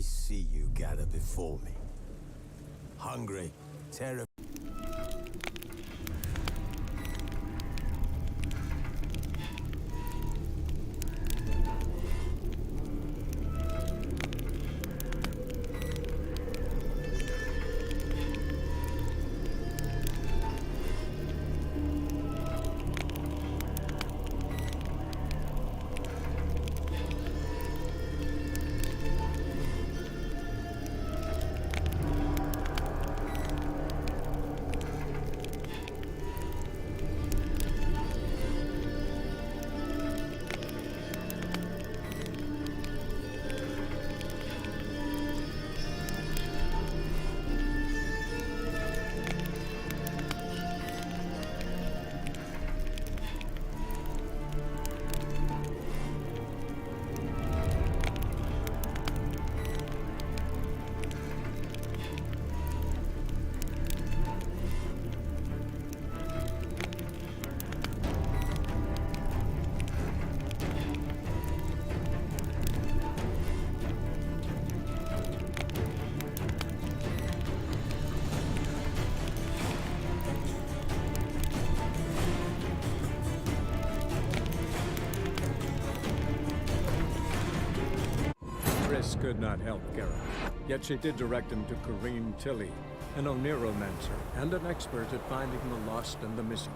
see you gather before me. Hungry, terrified. Could not help Geralt, yet she did direct him to Kareen Tilly, an Oniromancer and an expert at finding the lost and the missing.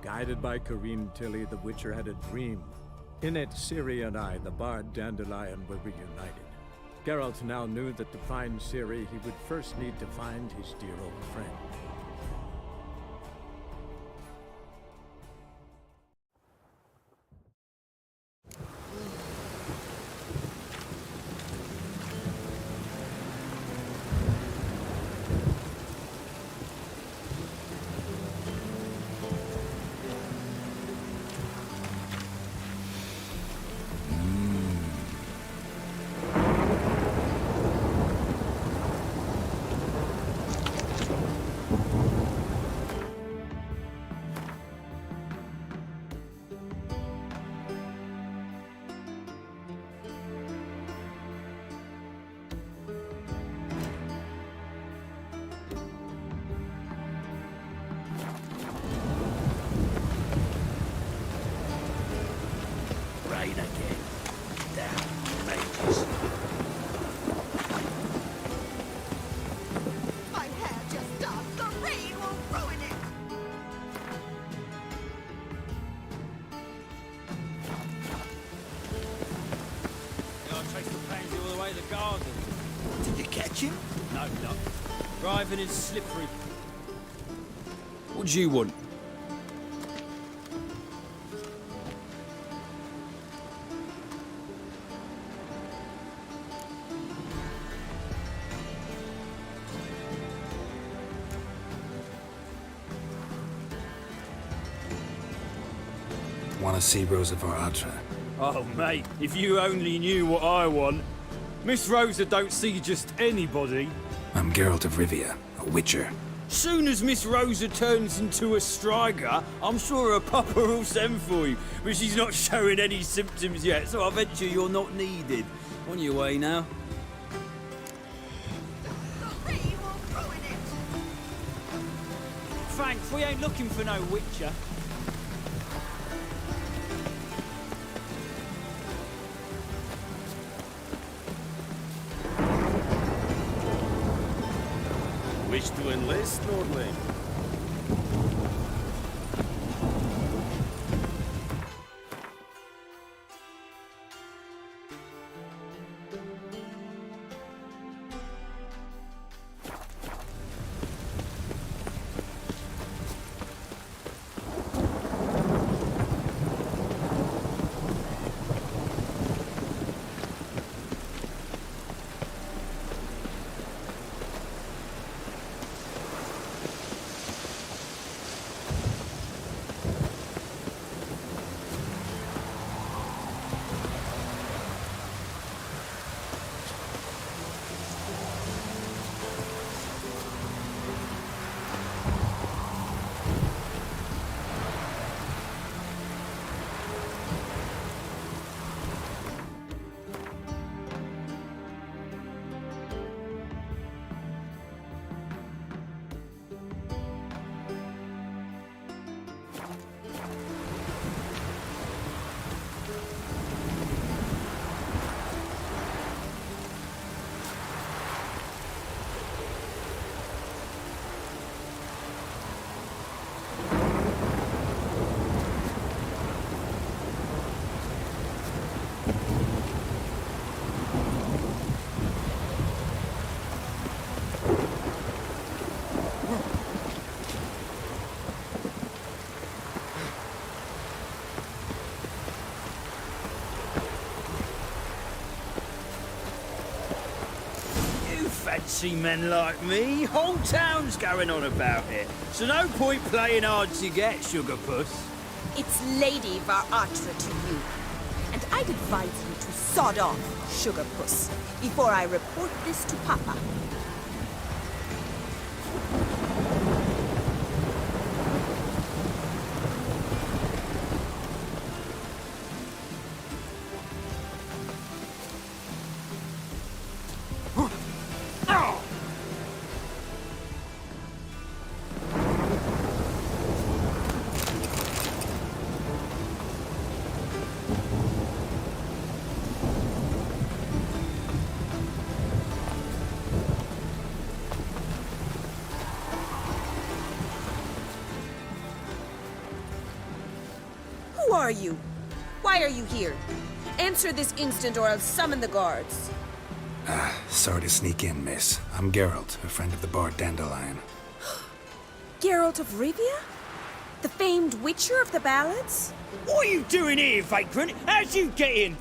Guided by Kareen Tilly, the Witcher had a dream. In it, Ciri and I, the bard Dandelion, were reunited. Geralt now knew that to find Ciri, he would first need to find his dear old friend. No, no. Driving is slippery. What do you want? Want to see Rosa Varatra? Oh, mate, if you only knew what I want. Miss Rosa don't see just anybody. I'm Geralt of Rivia, a witcher. Soon as Miss Rosa turns into a striker, I'm sure her papa will send for you. But she's not showing any symptoms yet, so I venture you're not needed. On your way now. Thanks, we ain't looking for no witcher. Wish to enlist, Nordling? artsy men like me. Whole town's going on about it. So no point playing hard to get, Sugar Puss. It's Lady Varatra to you. And I'd advise you to sod off, Sugar Puss, before I report this to Papa. Who are you? Why are you here? Answer this instant or I'll summon the guards. Sorry to sneak in, miss. I'm Geralt, a friend of the bard Dandelion. Geralt of Rivia? The famed witcher of the ballads? What are you doing here, vagrant? How'd you get in?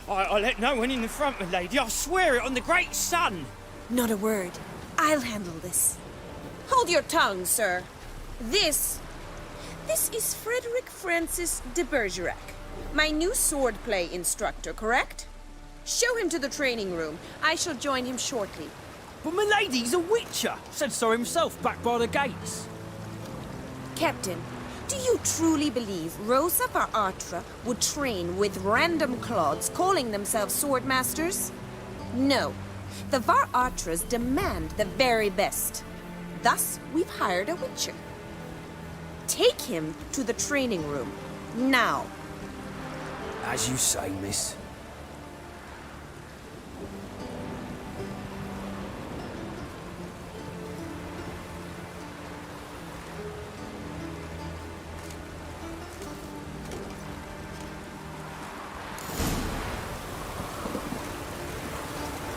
I let no one in the front, my lady. I swear it on the great sun. Not a word. I'll handle this. Hold your tongue, sir. This is Frederick Francis de Bergerac, my new swordplay instructor, correct? Show him to the training room. I shall join him shortly. But my lady's a witcher. Said so himself back by the gates. Captain, do you truly believe Rosa Varatra would train with random clods calling themselves swordmasters? No. The Varatras demand the very best. Thus, we've hired a witcher. Take him to the training room. Now. As you say, miss.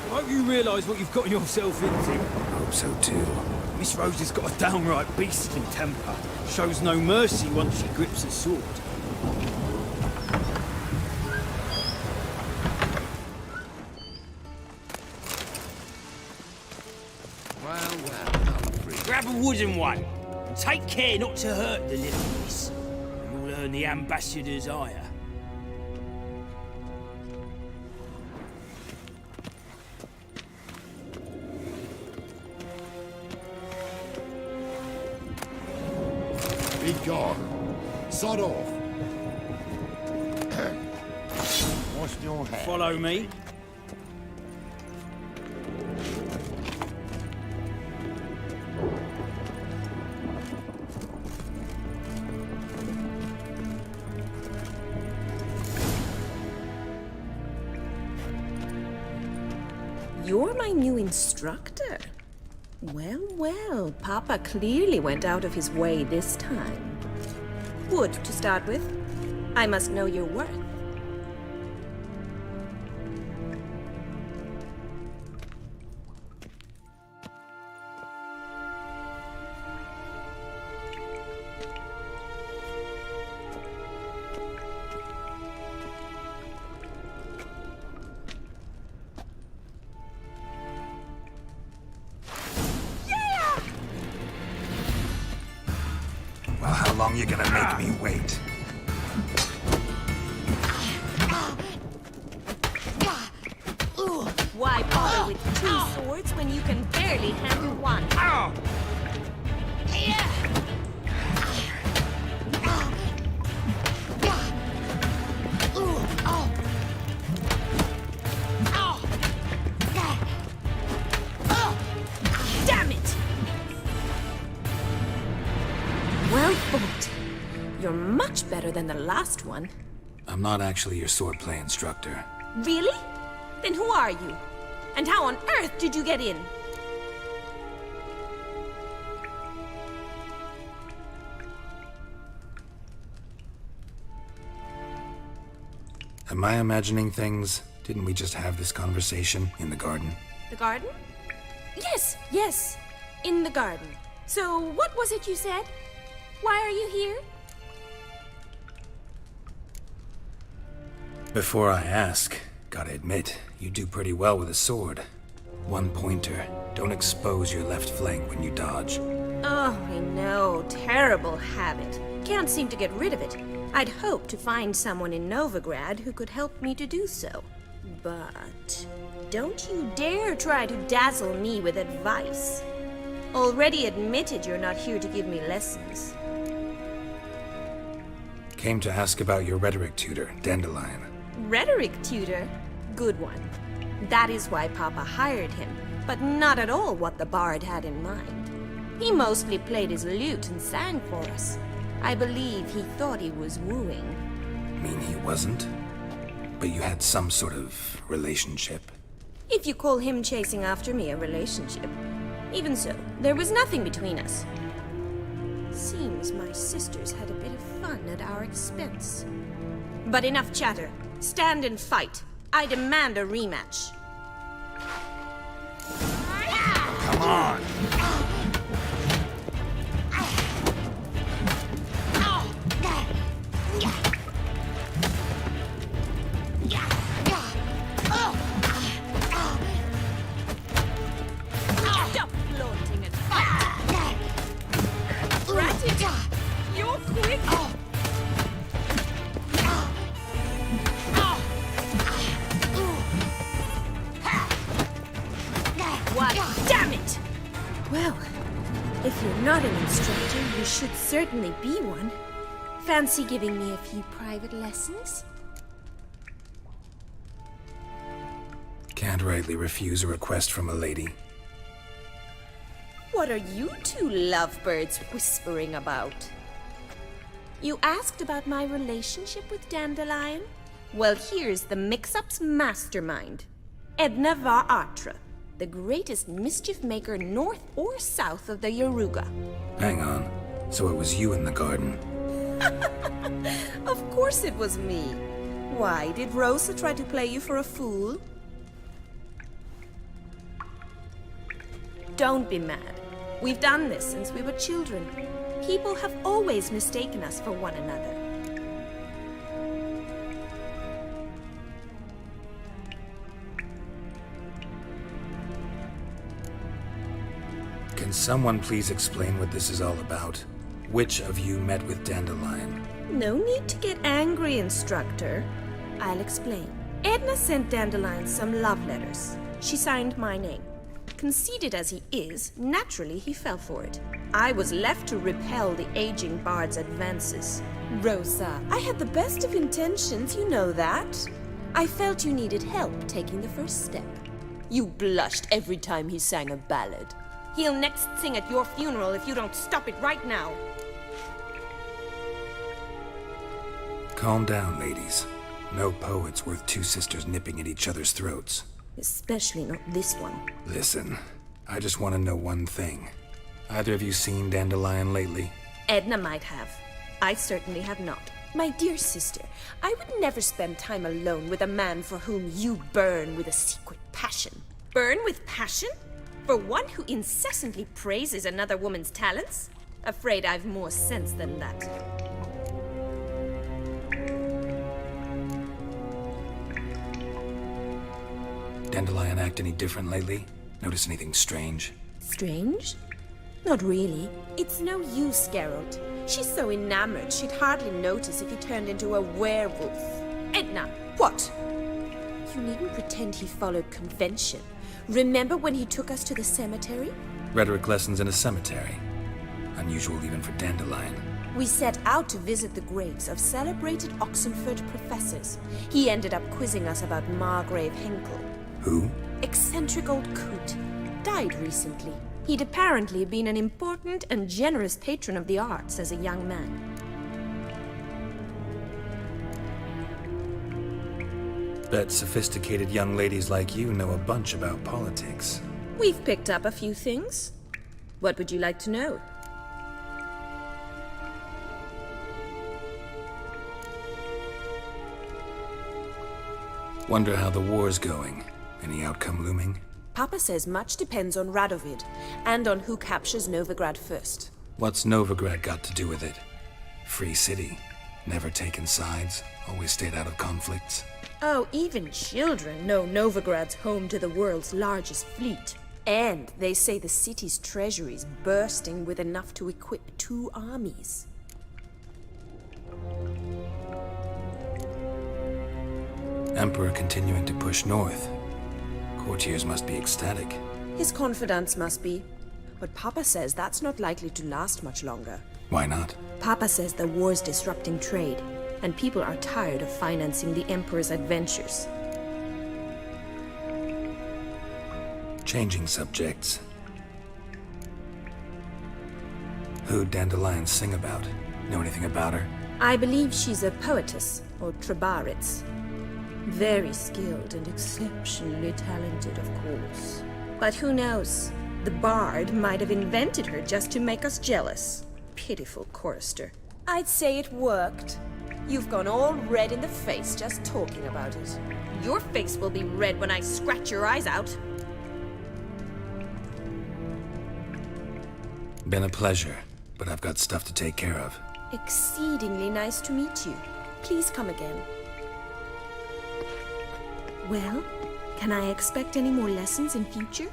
I hope you realise what you've gotten yourself into. Hope so too. Miss Rose has got a downright beastly temper. Shows no mercy once she grips a sword. Grab a wooden one. And take care not to hurt the little miss. And you'll earn the ambassador's ire. Be gone. Sod off. Wash your hair. Follow me. You're my new instructor. Well, well, Papa clearly went out of his way this time. Wood, to start with. I must know your worth. Well, how long you gonna make me wait? Why bother with two swords when you can barely handle one? Damn it! Well fought. You're much better than the last one. I'm not actually your swordplay instructor. Really? Then who are you? And how on earth did you get in? Am I imagining things? Didn't we just have this conversation in the garden? The garden? Yes, yes. In the garden. So, what was it you said? Why are you here? Before I ask, gotta admit, you do pretty well with a sword. One pointer. Don't expose your left flank when you dodge. Oh, I know. Terrible habit. Can't seem to get rid of it. I'd hoped to find someone in Novigrad who could help me to do so. But don't you dare try to dazzle me with advice. Already admitted you're not here to give me lessons. Came to ask about your rhetoric tutor, Dandelion. Rhetoric tutor? Good one. That is why Papa hired him, but not at all what the bard had in mind. He mostly played his lute and sang for us. I believe he thought he was wooing. Mean he wasn't? But you had some sort of relationship? If you call him chasing after me a relationship. Even so, there was nothing between us. Seems my sisters had a bit of fun at our expense. But enough chatter. Stand and fight. I demand a rematch. Come on! Stop flaunting and fight! Ratchet! You're quick! What? Damn it! Well, if you're not an instructor, you should certainly be one. Fancy giving me a few private lessons? Can't rightly refuse a request from a lady. What are you two lovebirds whispering about? You asked about my relationship with Dandelion? Well, here's the mix-up's mastermind. Edna var Atra, the greatest mischief maker north or south of the Yaruga. Hang on. So it was you in the garden? Of course it was me. Why, did Rosa try to play you for a fool? Don't be mad. We've done this since we were children. People have always mistaken us for one another. Can someone please explain what this is all about? Which of you met with Dandelion? No need to get angry, instructor. I'll explain. Edna sent Dandelion some love letters. She signed my name. Conceited as he is, naturally he fell for it. I was left to repel the aging bard's advances. Rosa, I had the best of intentions, you know that. I felt you needed help taking the first step. You blushed every time he sang a ballad. He'll next sing at your funeral if you don't stop it right now. Calm down, ladies. No poet's worth two sisters nipping at each other's throats. Especially not this one. Listen, I just want to know one thing. Either of you seen Dandelion lately? Edna might have. I certainly have not. My dear sister, I would never spend time alone with a man for whom you burn with a secret passion. Burn with passion? For one who incessantly praises another woman's talents? Afraid I've more sense than that. Dandelion act any different lately? Notice anything strange? Strange? Not really. It's no use, Geralt. She's so enamored she'd hardly notice if he turned into a werewolf. Edna! What? You needn't pretend he followed convention. Remember when he took us to the cemetery? Rhetoric lessons in a cemetery. Unusual even for Dandelion. We set out to visit the graves of celebrated Oxenford professors. He ended up quizzing us about Margrave Henkel. Who? Eccentric old coot. Died recently. He'd apparently been an important and generous patron of the arts as a young man. Bet sophisticated young ladies like you know a bunch about politics. We've picked up a few things. What would you like to know? Wonder how the war's going. Any outcome looming? Papa says much depends on Radovid, and on who captures Novigrad first. What's Novigrad got to do with it? Free city. Never taken sides. Always stayed out of conflicts. Oh, even children know Novigrad's home to the world's largest fleet. And they say the city's treasury is bursting with enough to equip 2 armies. Emperor continuing to push north. Courtiers must be ecstatic. His confidants must be. But Papa says that's not likely to last much longer. Why not? Papa says the war's disrupting trade, and people are tired of financing the Emperor's adventures. Changing subjects. Who'd dandelions sing about? Know anything about her? I believe she's a poetess, or Trebaritz. Very skilled and exceptionally talented, of course. But who knows? The bard might have invented her just to make us jealous. Pitiful chorister. I'd say it worked. You've gone all red in the face just talking about it. Your face will be red when I scratch your eyes out. Been a pleasure, but I've got stuff to take care of. Exceedingly nice to meet you. Please come again. Well, can I expect any more lessons in future?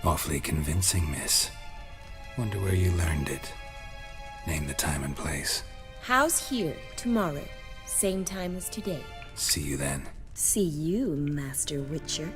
Awfully convincing, miss. Wonder where you learned it. Name the time and place. House here, tomorrow. Same time as today. See you then. See you, Master Witcher.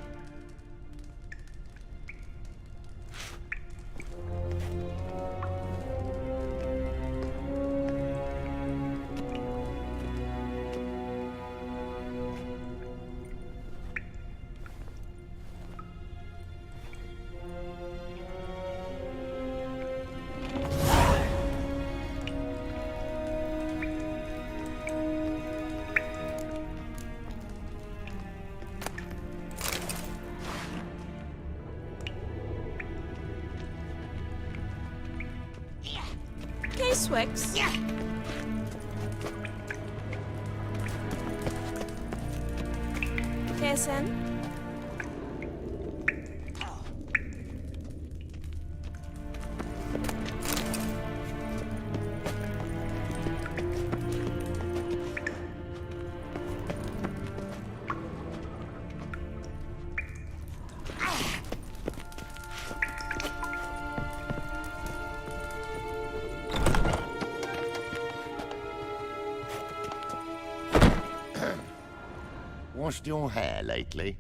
Swix. Yeah. KSN. Washed your hair lately?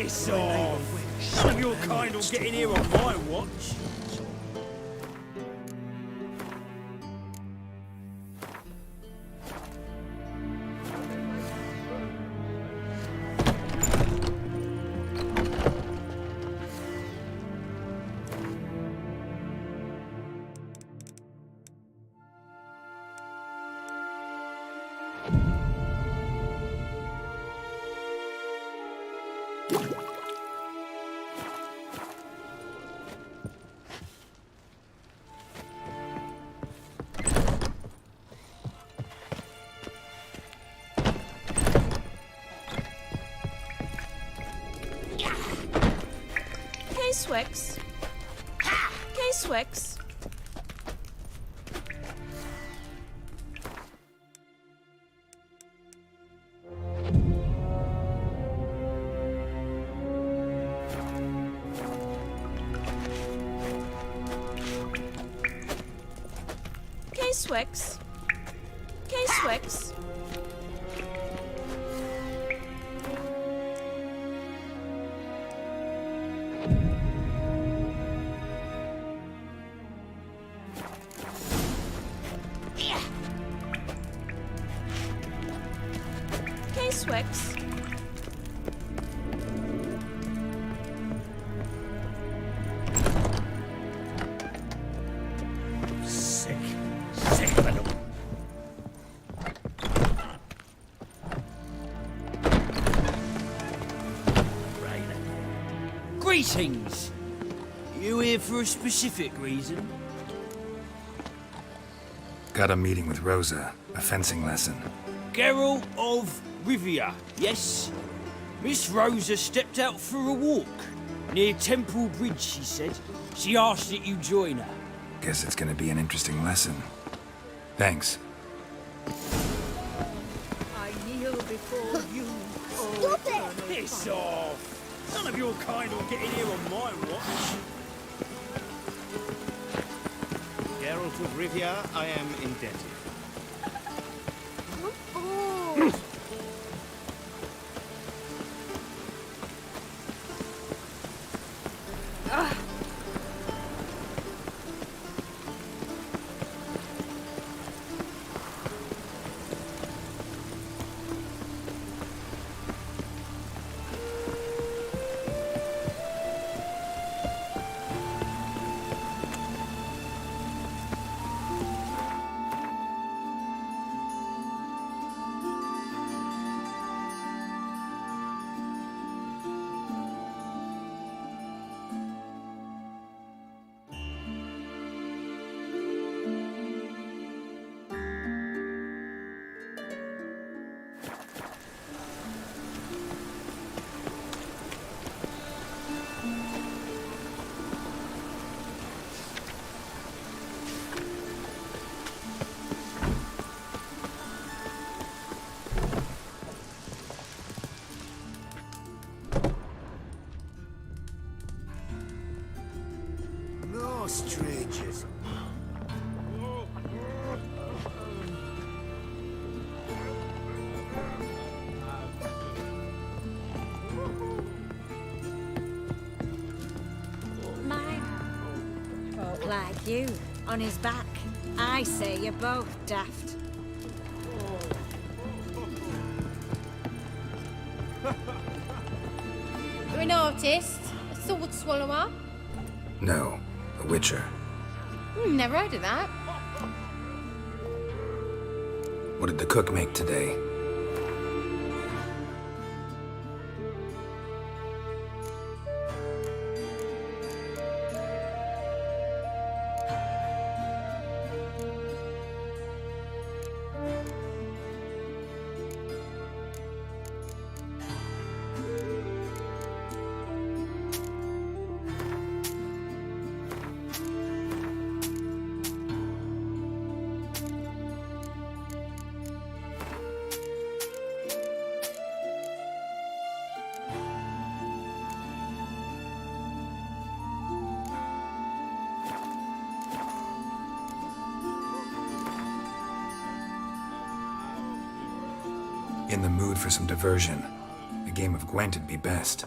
Piss off! None of your kind will get in here on my watch. K-Swix. K-Swix. K-Swix. K-Swix. K-Swix. Sick. Sick of it all. Greetings! You here for a specific reason? Got a meeting with Rosa, a fencing lesson. Geralt of Rivia, yes? Miss Rosa stepped out for a walk. Near Temple Bridge, she said. She asked that you join her. Guess it's gonna be an interesting lesson. Thanks. I kneel before you. Stop it! Piss off! None of your kind will get in here on my watch. Geralt of Rivia, I am indebted. Oh. No strangers. Mine. Folk like you, on his back. I say you're both daft. You're an artist? A sword swallower? No, a witcher. Never heard of that. What did the cook make today? In the mood for some diversion. A game of Gwent would be best.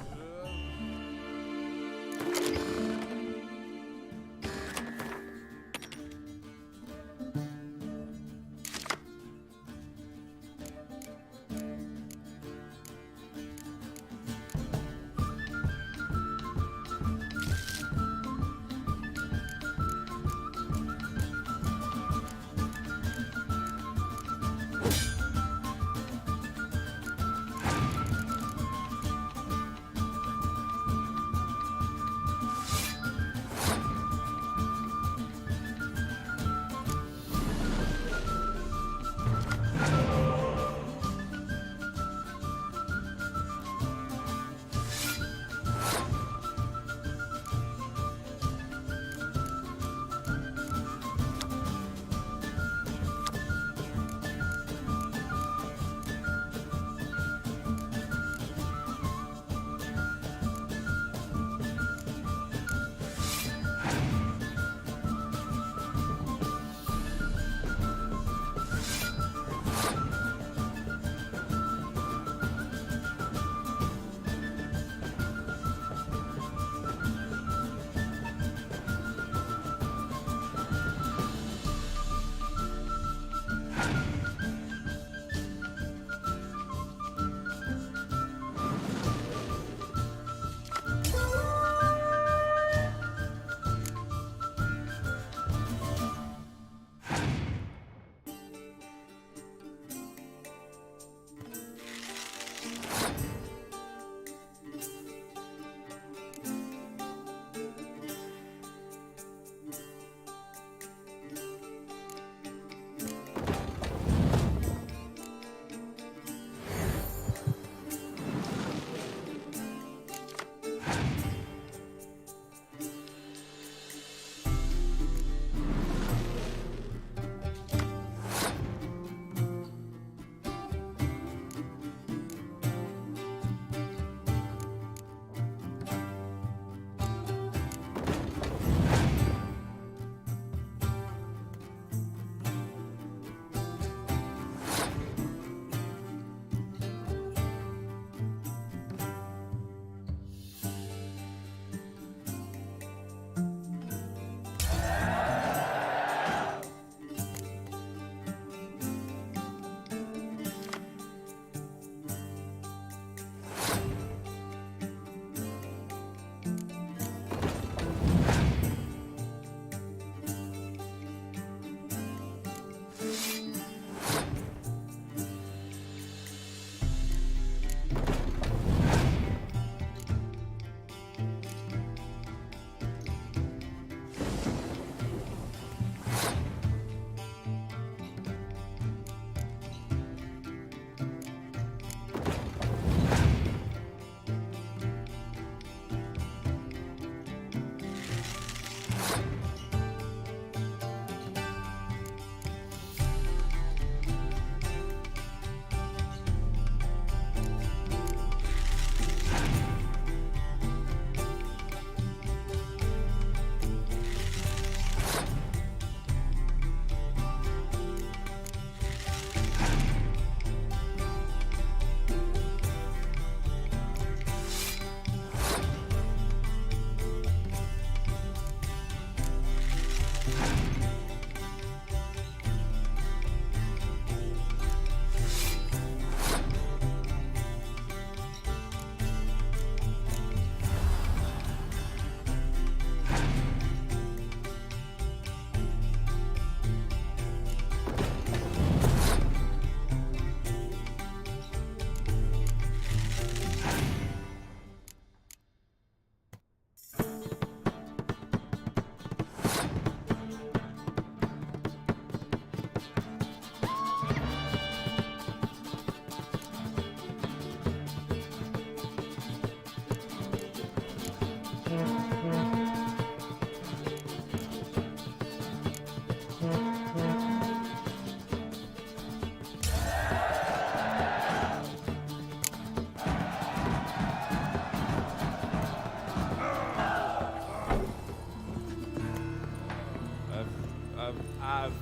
I've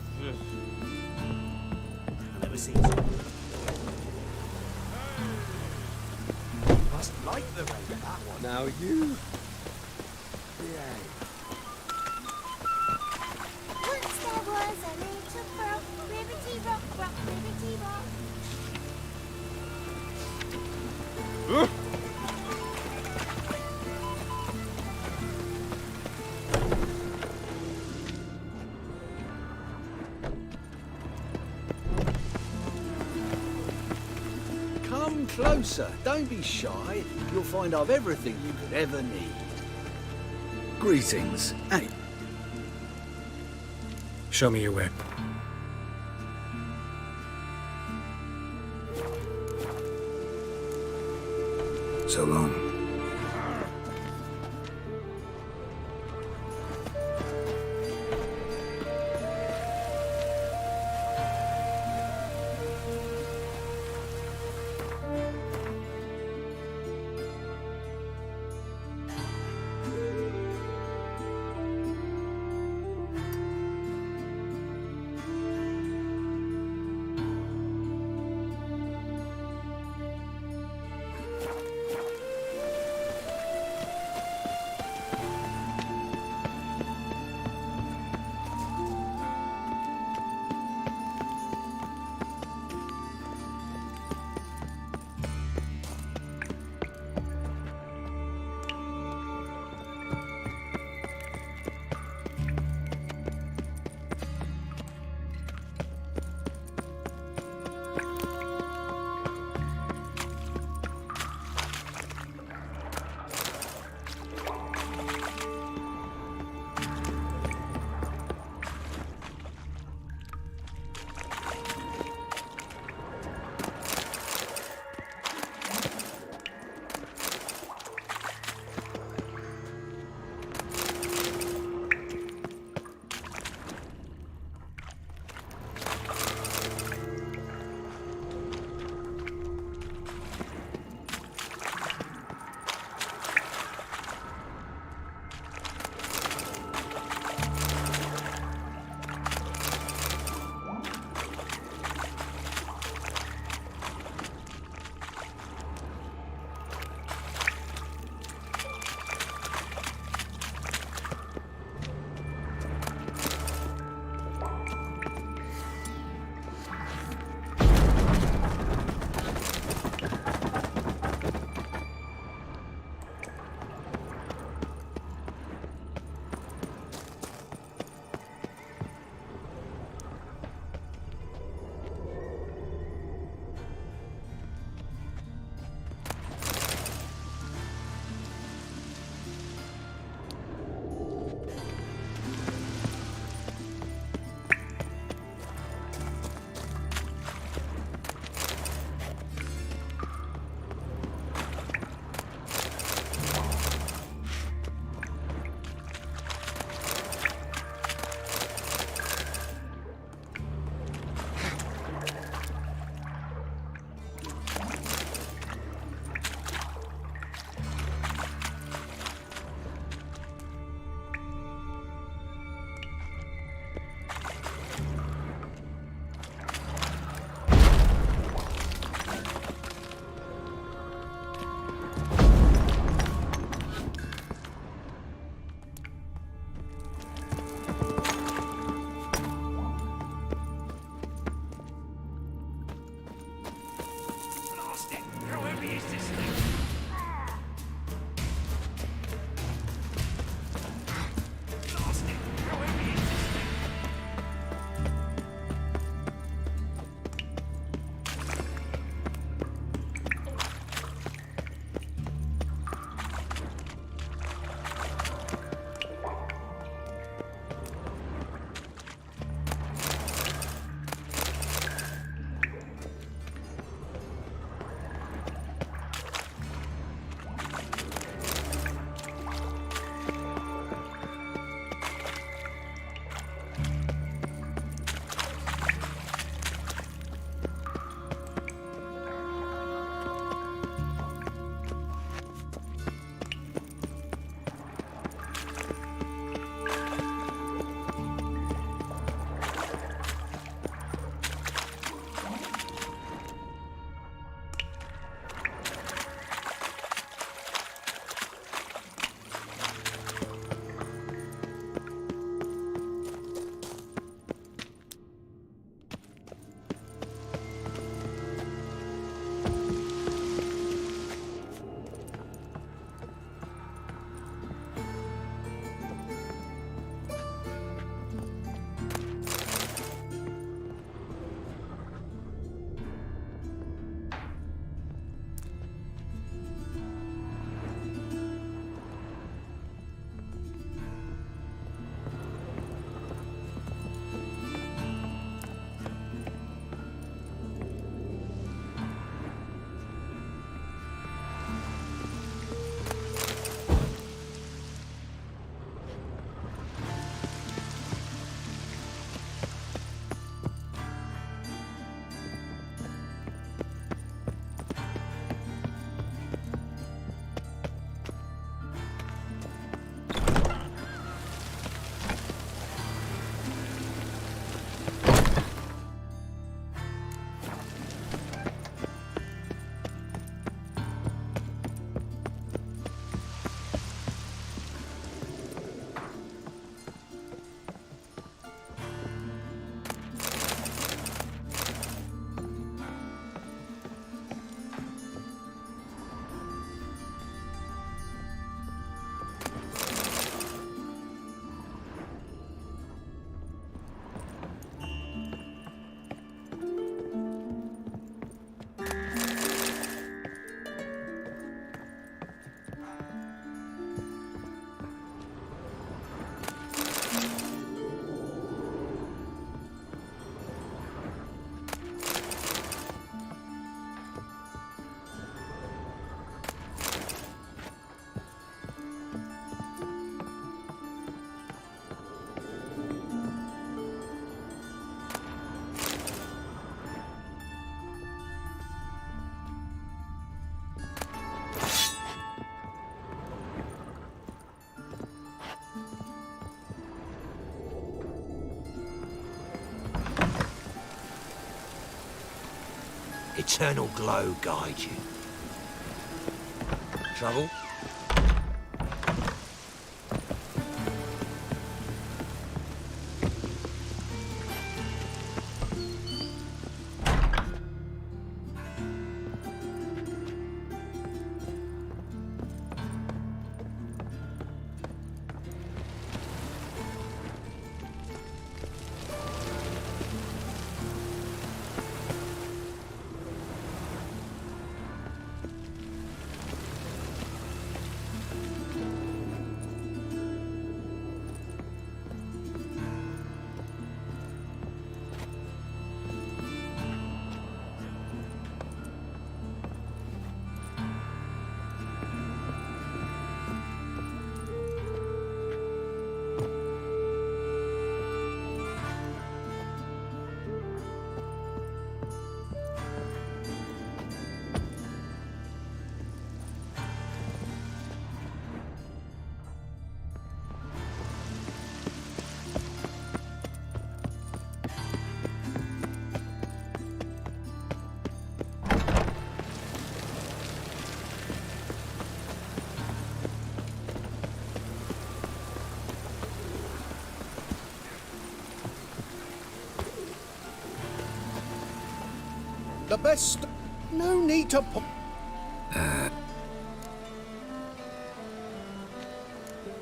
never seen so. Must like the rain, that one. Now you... behave. Once there was a little frog, ribbity rock, rock, ribbity rock. Come closer. Don't be shy. You'll find I've everything you could ever need. Greetings. Hey, Show me your way. So long. eternal glow guide you. Trouble? The best. No need to put.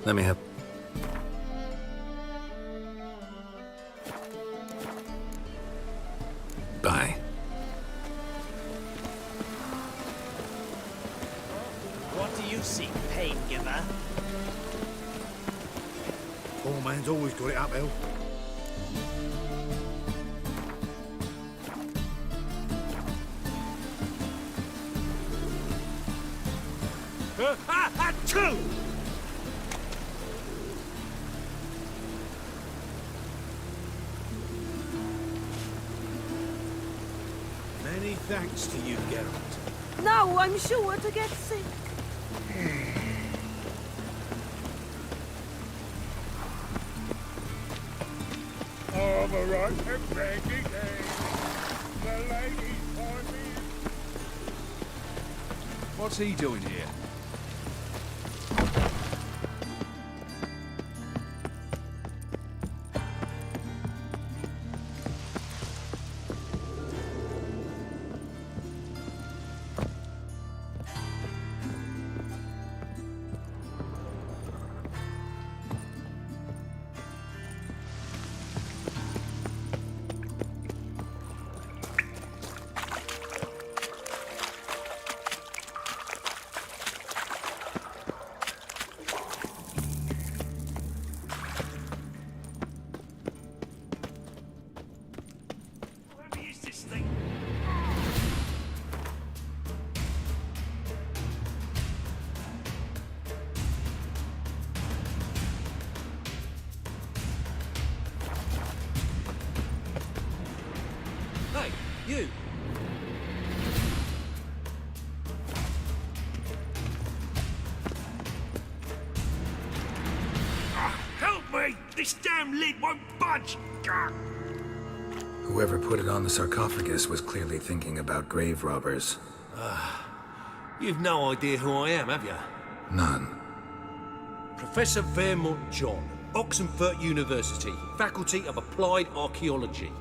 Let me help. Bye. What do you seek, pain giver? Poor man's always got it uphill. Many thanks to you, Geralt. Now I'm sure to get sick. What's he doing here? Hey, you! Help me! This damn lid won't budge! Gah! Whoever put it on the sarcophagus was clearly thinking about grave robbers. You've no idea who I am, have you? None. Professor Vermont John, Oxenford University, Faculty of Applied Archaeology.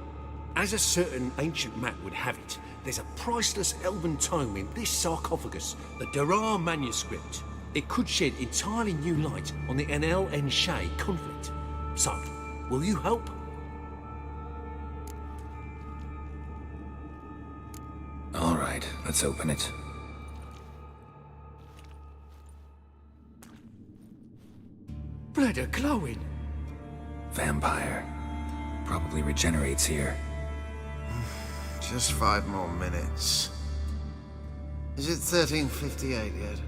As a certain ancient map would have it, there's a priceless elven tome in this sarcophagus, the Durar manuscript. It could shed entirely new light on the Enel and Shay conflict. So, will you help? All right, let's open it. Blood are glowing. Vampire. Probably regenerates here. Just 5 more minutes. Is it 1358 yet?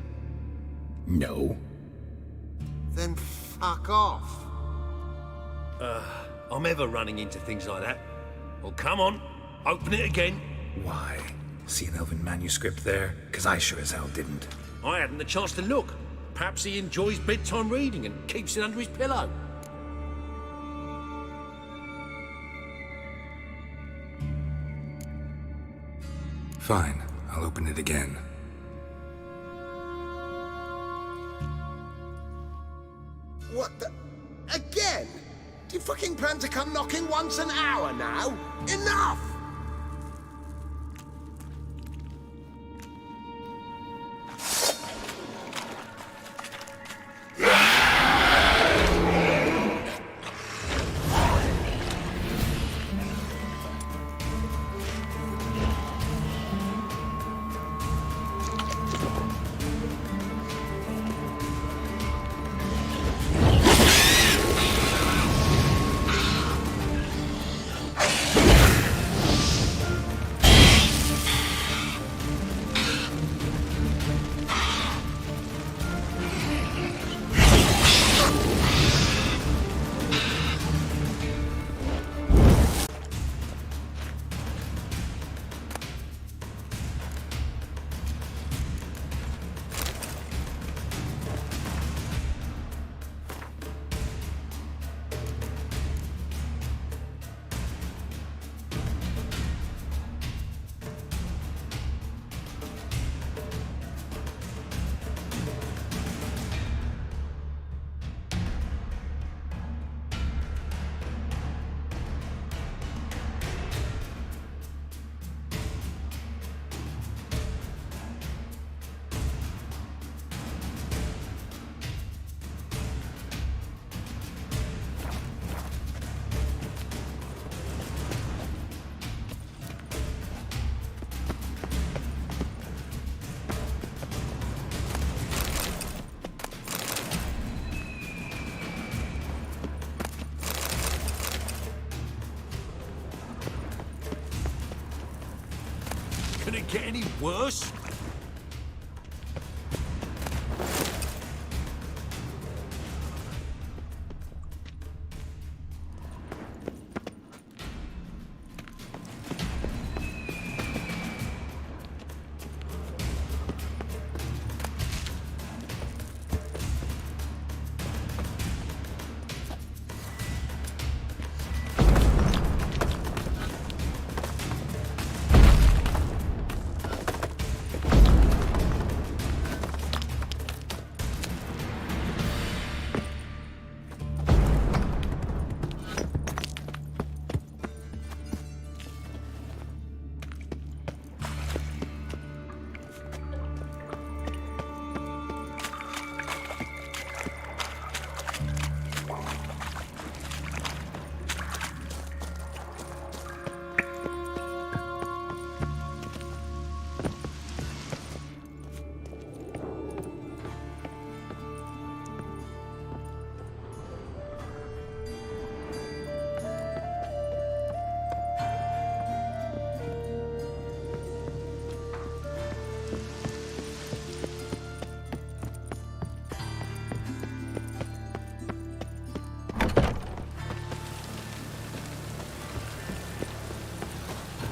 No. Then fuck off. I'm ever running into things like that. Well, come on, open it again. Why? See an elven manuscript there? 'Cause I sure as hell didn't. I hadn't the chance to look. Perhaps he enjoys bedtime reading and keeps it under his pillow. Fine, I'll open it again. What the... Again? Do you fucking plan to come knocking once an hour now? Enough! Can it get any worse?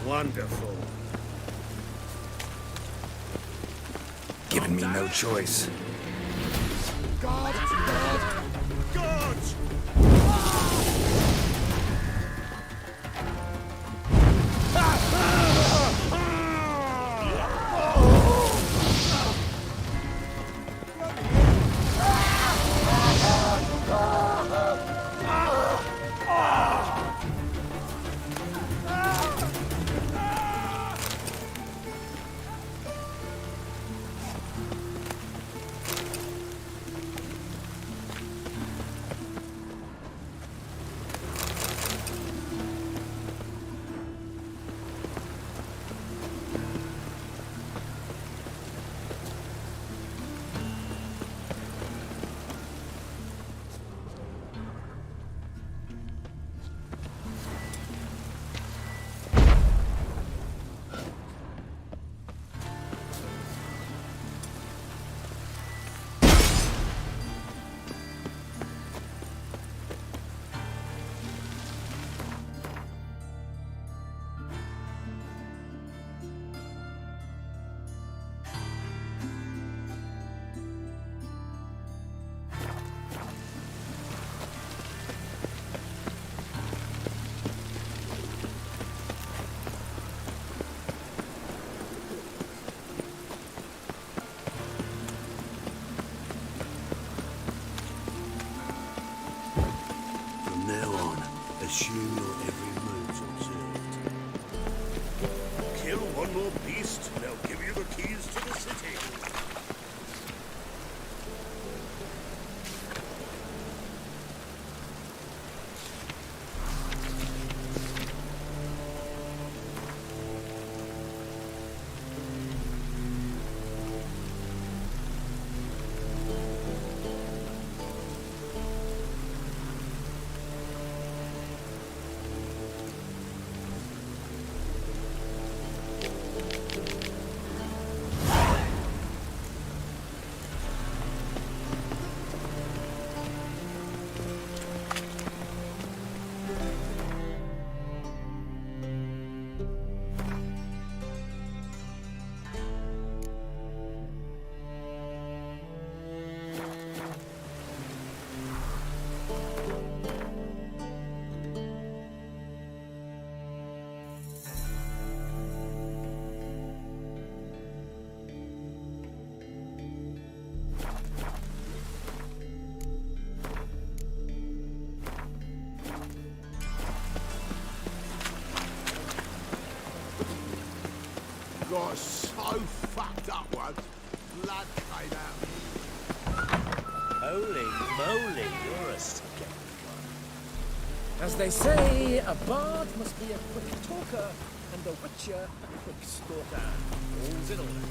Wonderful. Given me no choice. God! God! God! assume your every move's observed. Kill one more beast, and they'll give you the keys to the city. Got so fucked up once, blood came out. Holy moly, you're a scared one. As they say, a bard must be a quick talker, and a witcher a quick stalker. All's in order.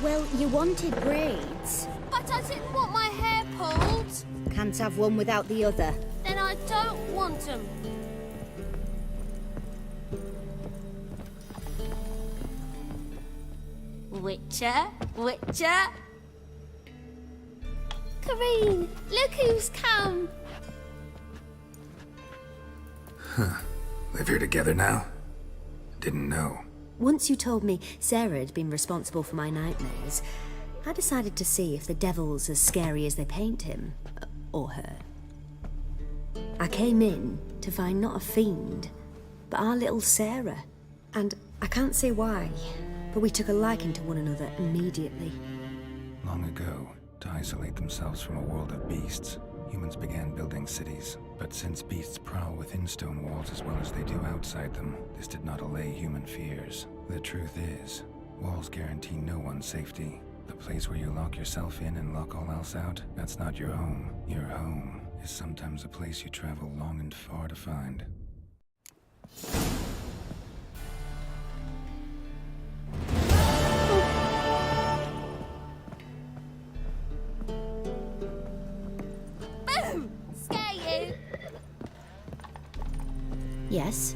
Well, you wanted braids. But I didn't want my hair pulled. Can't have one without the other. Then I don't want them. Witcher, Witcher. Kareen, look who's come. Huh. Live here together now? Didn't know. Once you told me Sarah had been responsible for my nightmares, I decided to see if the devil's as scary as they paint him. Or her. I came in to find not a fiend, but our little Sarah. And I can't say why, but we took a liking to one another immediately. Long ago, to isolate themselves from a world of beasts, humans began building cities. But since beasts prowl within stone walls as well as they do outside them, this did not allay human fears. The truth is, walls guarantee no one's safety. The place where you lock yourself in and lock all else out, that's not your home. Your home is sometimes a place you travel long and far to find. Boom! Scare you. Yes?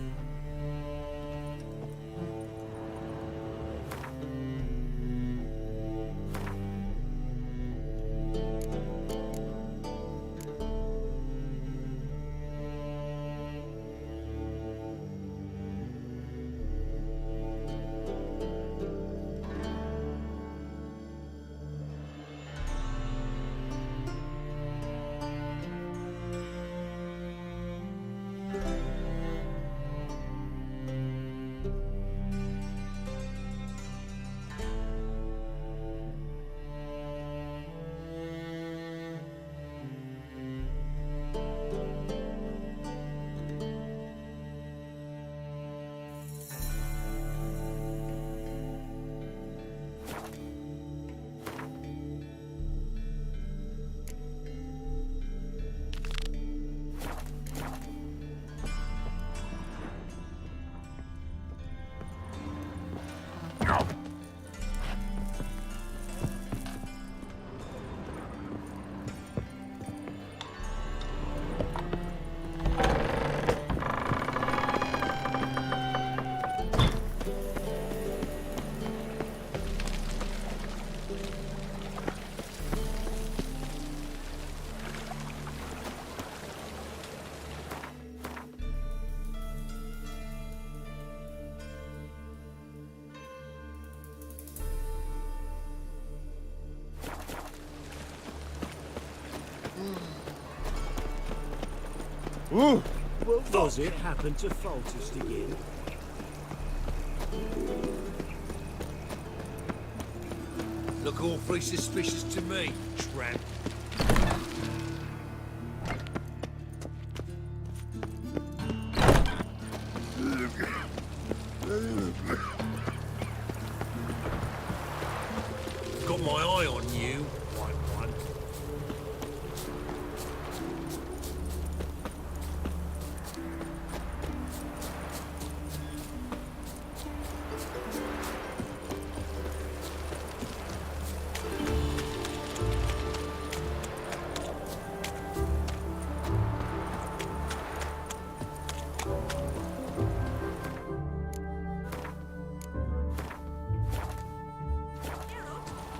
What was it happened to Faltist again? Look awfully suspicious to me, tramp. Got my eye on you, white one.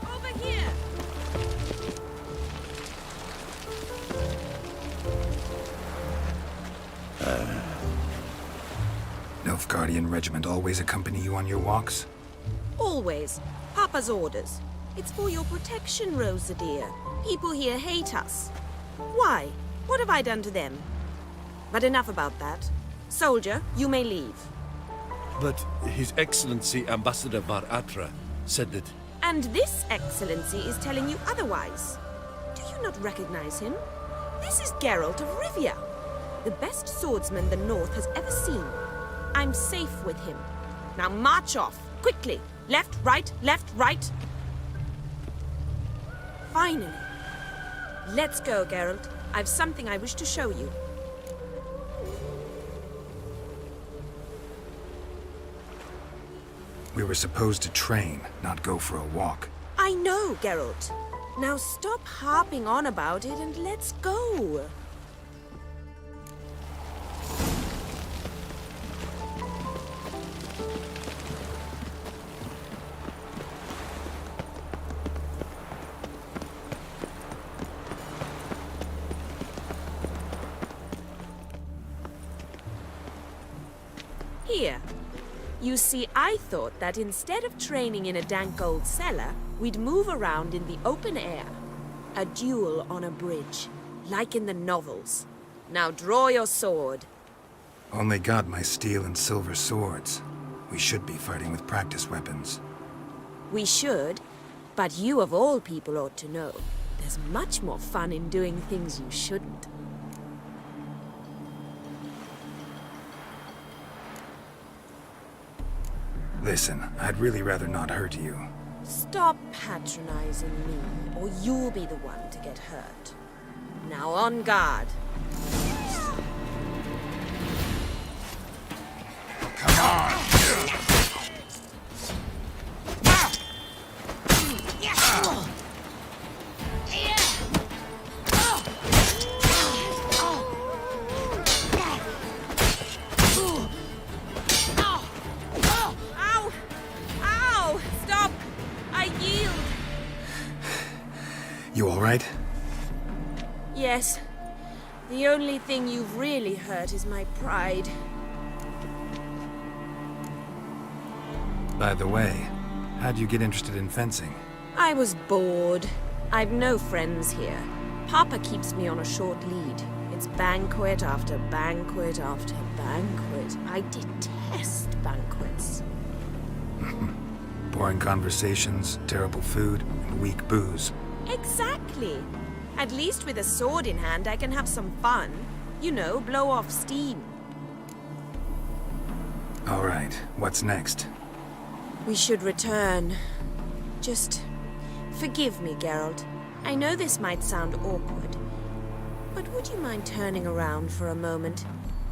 Over here! Nilfgaardian regiment always accompany you on your walks? Always. Papa's orders. It's for your protection, Rosa dear. People here hate us. Why? What have I done to them? But enough about that. Soldier, you may leave. But His Excellency Ambassador Var Atra said that... And this excellency is telling you otherwise. Do you not recognize him? This is Geralt of Rivia, the best swordsman the North has ever seen. I'm safe with him. Now march off, quickly. Left, right, left, right. Finally. Let's go, Geralt. I've something I wish to show you. We were supposed to train, not go for a walk. I know, Geralt. Now stop harping on about it and let's go. Here. You see, I thought that instead of training in a dank old cellar, we'd move around in the open air. A duel on a bridge, like in the novels. Now draw your sword. Only got my steel and silver swords. We should be fighting with practice weapons. We should, but you of all people ought to know. There's much more fun in doing things you shouldn't. Listen, I'd really rather not hurt you. Stop patronizing me, or you'll be the one to get hurt. Now on guard. Come on! You all right? Yes. The only thing you've really hurt is my pride. By the way, how'd you get interested in fencing? I was bored. I've no friends here. Papa keeps me on a short lead. It's banquet after banquet after banquet. I detest banquets. Boring conversations, terrible food, and weak booze. Exactly. At least with a sword in hand, I can have some fun. You know, blow off steam. All right, what's next? We should return. Just forgive me, Geralt. I know this might sound awkward, but would you mind turning around for a moment?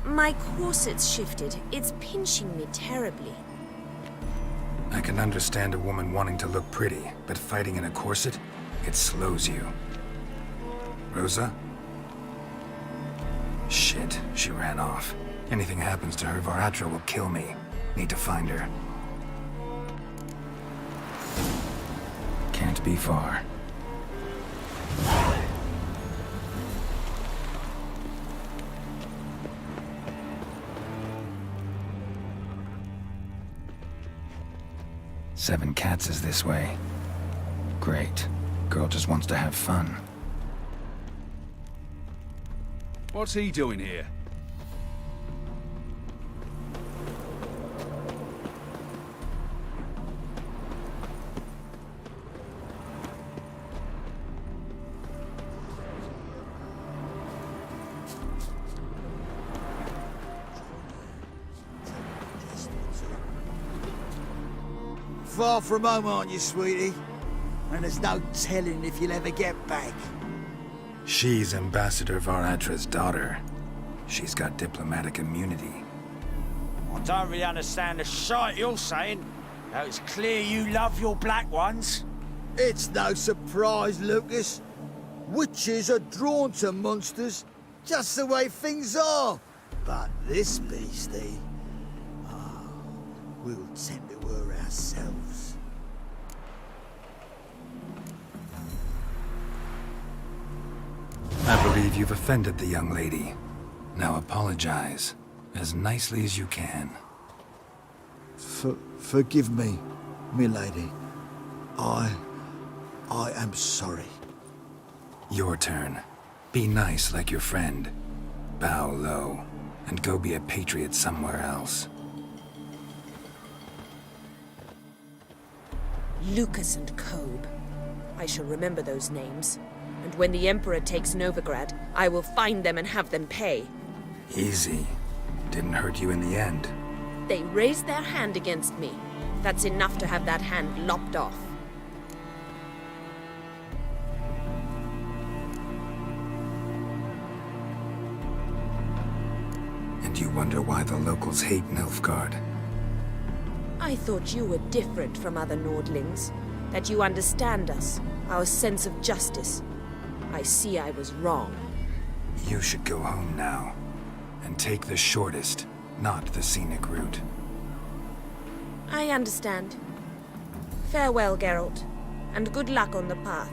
My corset's shifted. It's pinching me terribly. I can understand a woman wanting to look pretty, but fighting in a corset? It slows you. Rosa? Shit, she ran off. Anything happens to her, Var Atra will kill me. Need to find her. Can't be far. Seven Cats is this way. Great. Girl just wants to have fun. What's he doing here? far from home, aren't you, sweetie? And there's no telling if you'll ever get back. She's Ambassador Varatra's daughter. She's got diplomatic immunity. I don't really understand the shite you're saying. Now it's clear you love your black ones. It's no surprise, Lucas. Witches are drawn to monsters, just the way things are. But this beastie, we'll tend to her ourselves. I believe you've offended the young lady. Now apologize, as nicely as you can. Forgive me, milady. I am sorry. Your turn. Be nice like your friend. Bow low, and go be a patriot somewhere else. Lucas and Kobe. I shall remember those names. And when the Emperor takes Novigrad, I will find them and have them pay. Easy. Didn't hurt you in the end. They raised their hand against me. That's enough to have that hand lopped off. And you wonder why the locals hate Nilfgaard. I thought you were different from other Nordlings. That you understand us, our sense of justice. I see I was wrong. You should go home now. And take the shortest, not the scenic route. I understand. Farewell, Geralt. And good luck on the path.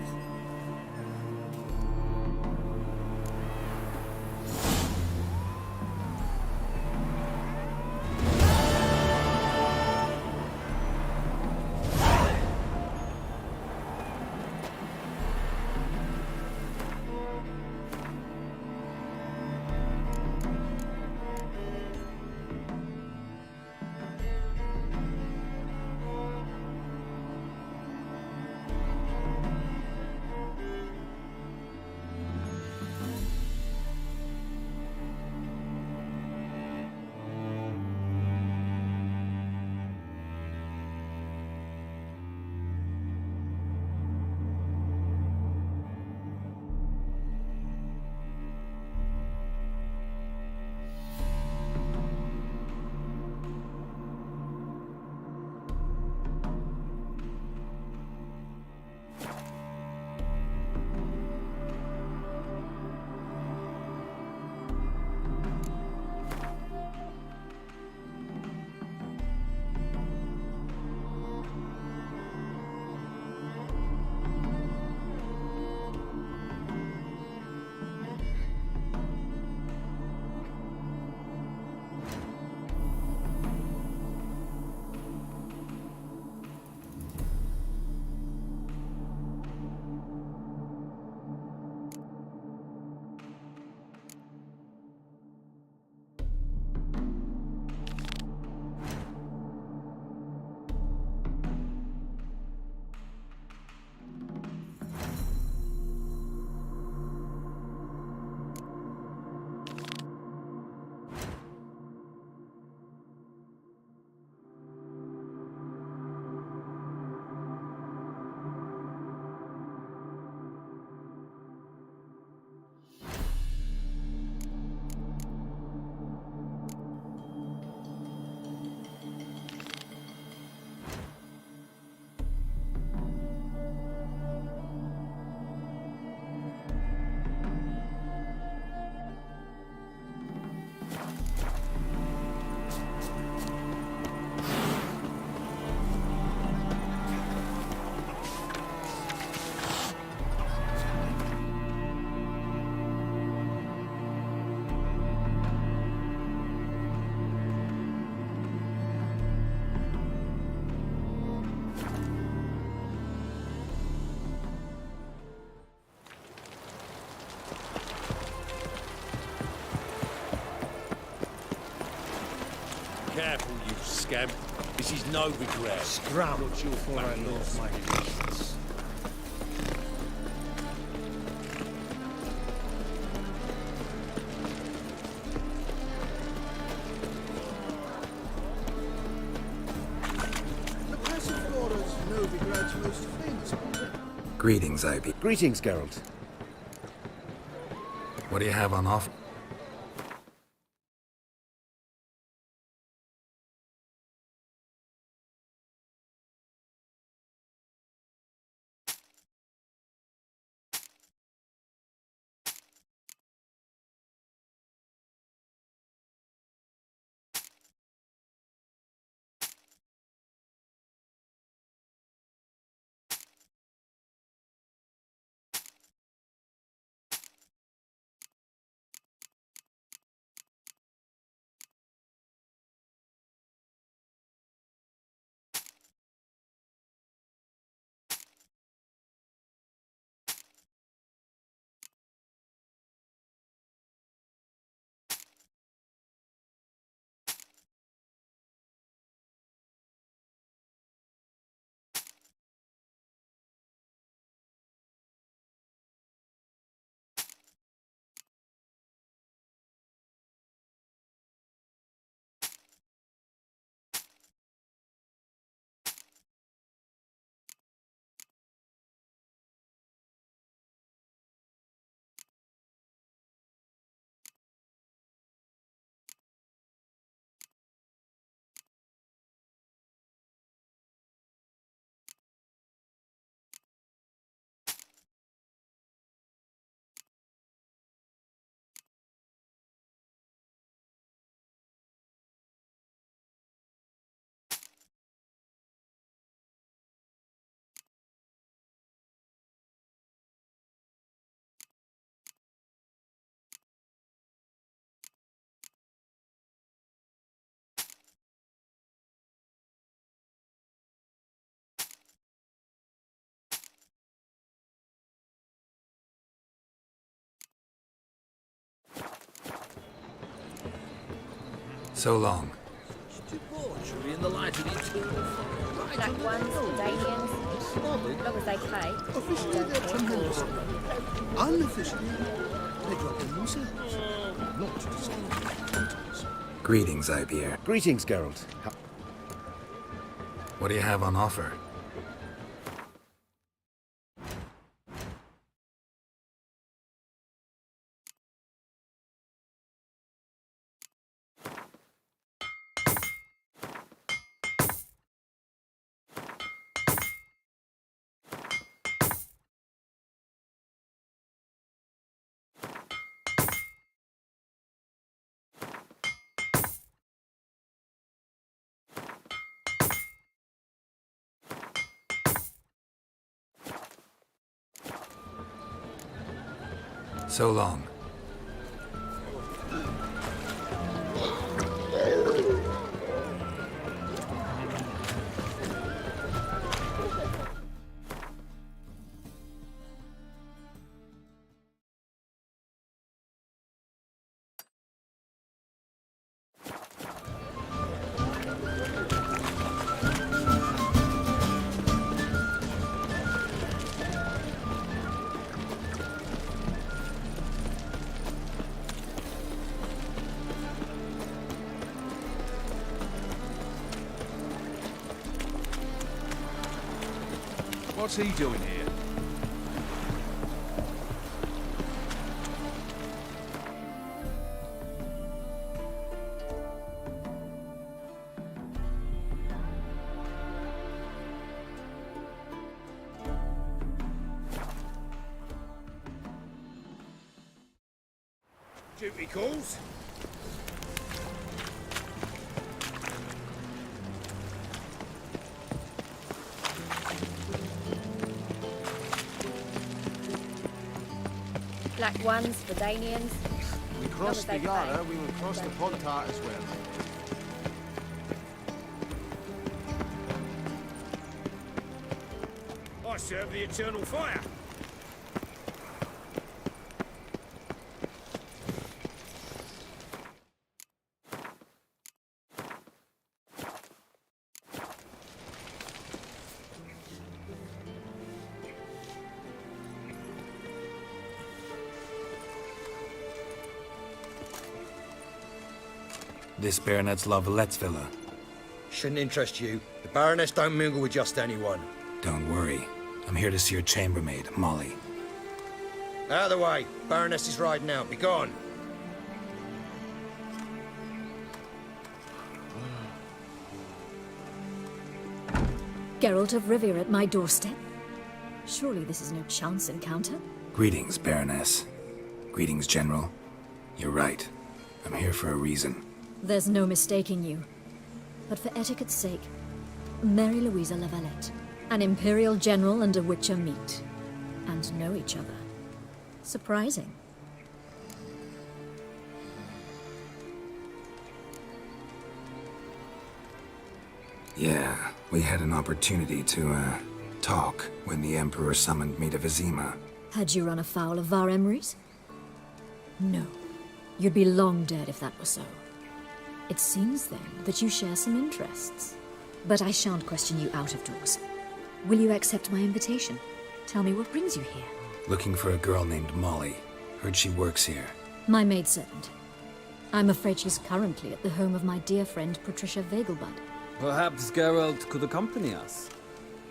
Careful, you scamp. This is Novigrad. Scram Not your before I lose my patience. The passage order Greetings, Ivy. Greetings, Geralt. What do you have on offer? So long. Debauchery in the light of the eternal fire. Black ones, Danians. Long as they pay. Officially, they're tremendous. Unofficially, they drop in themselves. Not to say. Greetings, Ivy. Greetings, Geralt. What do you have on offer? So long. What's he doing here? Duty calls. Black ones, for Danians. We crossed the Yara, we will cross the Pontar as well. I serve the eternal fire. This Baronet's La Vallette's villa. Shouldn't interest you. The Baroness don't mingle with just anyone. Don't worry. I'm here to see your chambermaid, Molly. Out of the way. Baroness is riding out. Be gone. Geralt of Rivia at my doorstep? Surely this is no chance encounter? Greetings, Baroness. Greetings, General. You're right. I'm here for a reason. There's no mistaking you. But for etiquette's sake, Mary Louisa Lavalette. An Imperial General and a Witcher meet. And know each other. Surprising. Yeah, we had an opportunity to, talk when the Emperor summoned me to Vizima. Had you run afoul of Var Emrys? No. You'd be long dead if that were so. It seems, then, that you share some interests. But I shan't question you out of doors. Will you accept my invitation? Tell me what brings you here. Looking for a girl named Molly. Heard she works here. My maidservant. I'm afraid she's currently at the home of my dear friend Patricia Vegelbud. Perhaps Geralt could accompany us.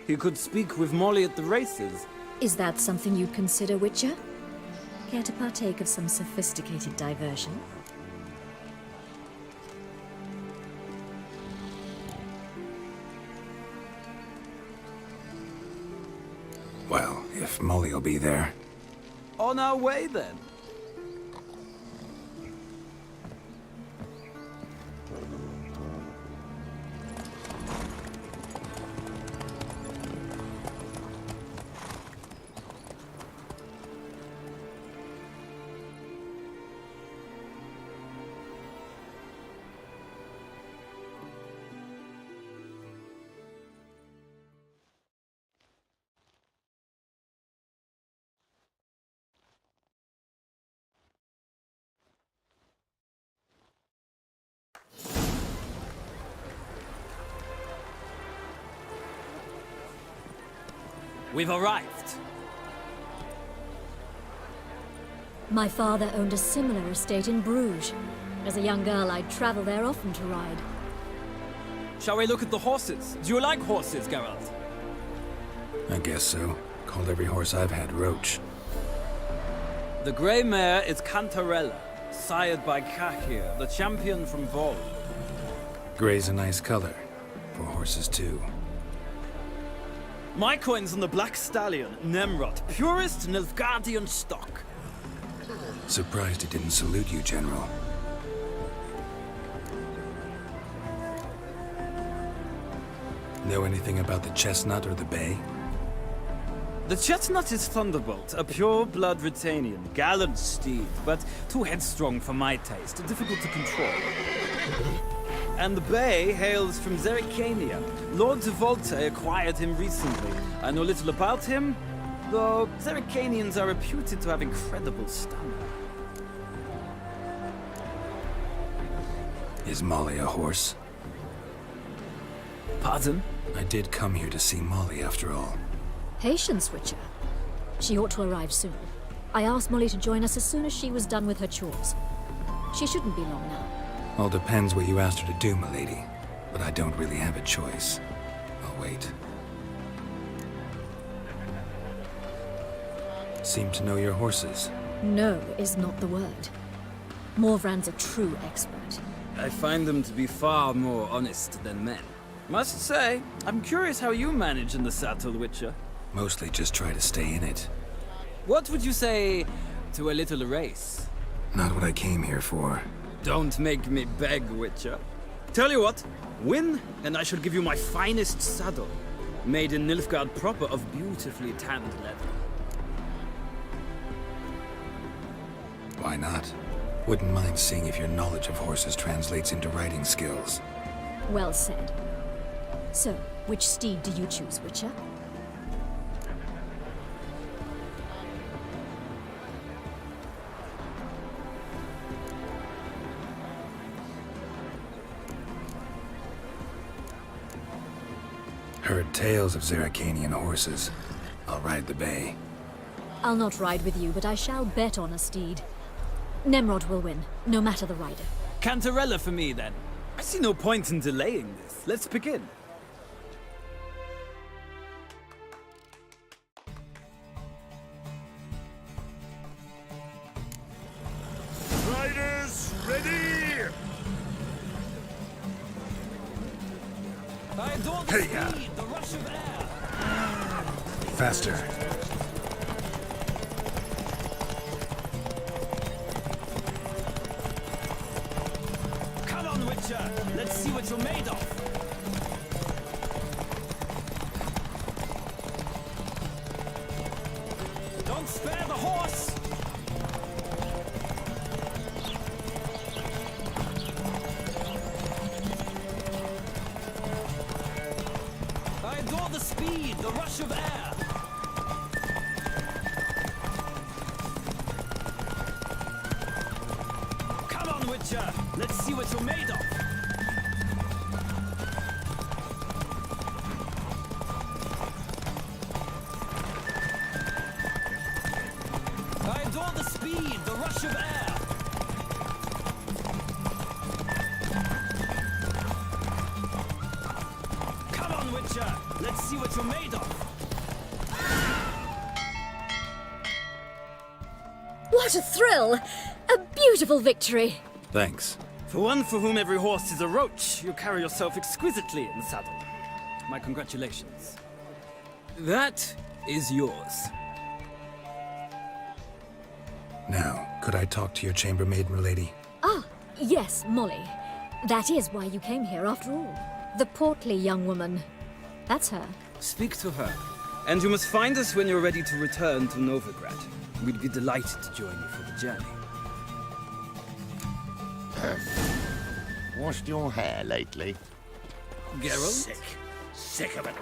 He could speak with Molly at the races. Is that something you'd consider, Witcher? Care to partake of some sophisticated diversion? Well, if Molly will be there. On our way, then. We've arrived. My father owned a similar estate in Bruges. As a young girl, I'd travel there often to ride. Shall we look at the horses? Do you like horses, Geralt? I guess so. Called every horse I've had Roach. The grey mare is Cantarella, sired by Kakir, the champion from Vol. Grey's a nice color. For horses, too. My coin's on the Black Stallion, Nemrod, purest Nilfgaardian stock. Surprised he didn't salute you, General. Know anything about the Chestnut or the Bay? The Chestnut is Thunderbolt, a pure-blood Britannian, gallant steed, but too headstrong for my taste, difficult to control. And the Bay hails from Zerrikania. Lord de Volte acquired him recently. I know little about him, though Zerrikanians are reputed to have incredible stamina. Is Molly a horse? Pardon? I did come here to see Molly, after all. Patience, Witcher. She ought to arrive soon. I asked Molly to join us as soon as she was done with her chores. She shouldn't be long now. All depends what you asked her to do, milady. But I don't really have a choice. I'll wait. Seem to know your horses. No is not the word. Morvran's a true expert. I find them to be far more honest than men. Must say, I'm curious how you manage in the saddle, Witcher. Mostly just try to stay in it. What would you say to a little race? Not what I came here for. Don't make me beg, Witcher. Tell you what, win, and I shall give you my finest saddle. Made in Nilfgaard proper of beautifully tanned leather. Why not? Wouldn't mind seeing if your knowledge of horses translates into riding skills. Well said. So, which steed do you choose, Witcher? Heard tales of Zerrikanian horses. I'll ride the Bay. I'll not ride with you, but I shall bet on a steed. Nemrod will win, no matter the rider. Cantarella for me, then. I see no point in delaying this. Let's begin. Hey, faster. Come on, Witcher! Let's see what you're made of! Don't spare the horse! I adore the speed, the rush of air! Come on, Witcher! Let's see what you're made of! I adore the speed, the rush of air! Come on, Witcher! Let's see what you're made of! What a thrill! A beautiful victory! Thanks. For one for whom every horse is a roach, you carry yourself exquisitely in the saddle. My congratulations. That is yours. Now, could I talk to your chambermaid, milady? Ah, yes, Molly. That is why you came here after all. The portly young woman. That's her. Speak to her. And you must find us when you're ready to return to Novigrad. We'd be delighted to join you for the journey. Washed your hair lately? Geralt? Sick of it.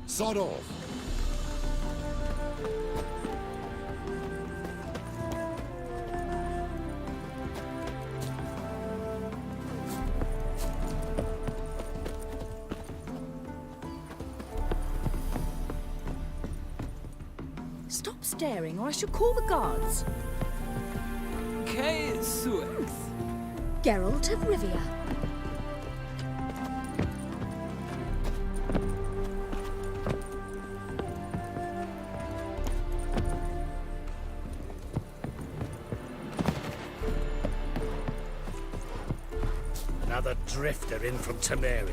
Sod off. Stop staring or I shall call the guards. Kay Suez. Geralt of Rivia. Another drifter in from Temeria.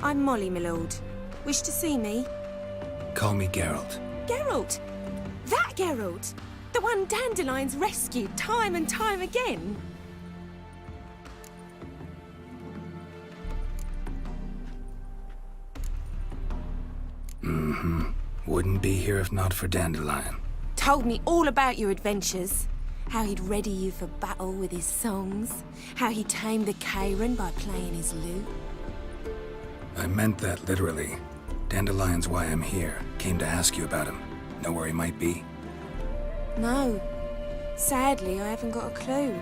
I'm Molly, my lord. Wish to see me? Call me Geralt. Geralt! That Geralt! The one Dandelion's rescued time and time again! Wouldn't be here if not for Dandelion. Told me all about your adventures. How he'd ready you for battle with his songs. How he tamed the Karen by playing his lute. I meant that literally. Dandelion's why I'm here. Came to ask you about him. Know where he might be? No. Sadly, I haven't got a clue.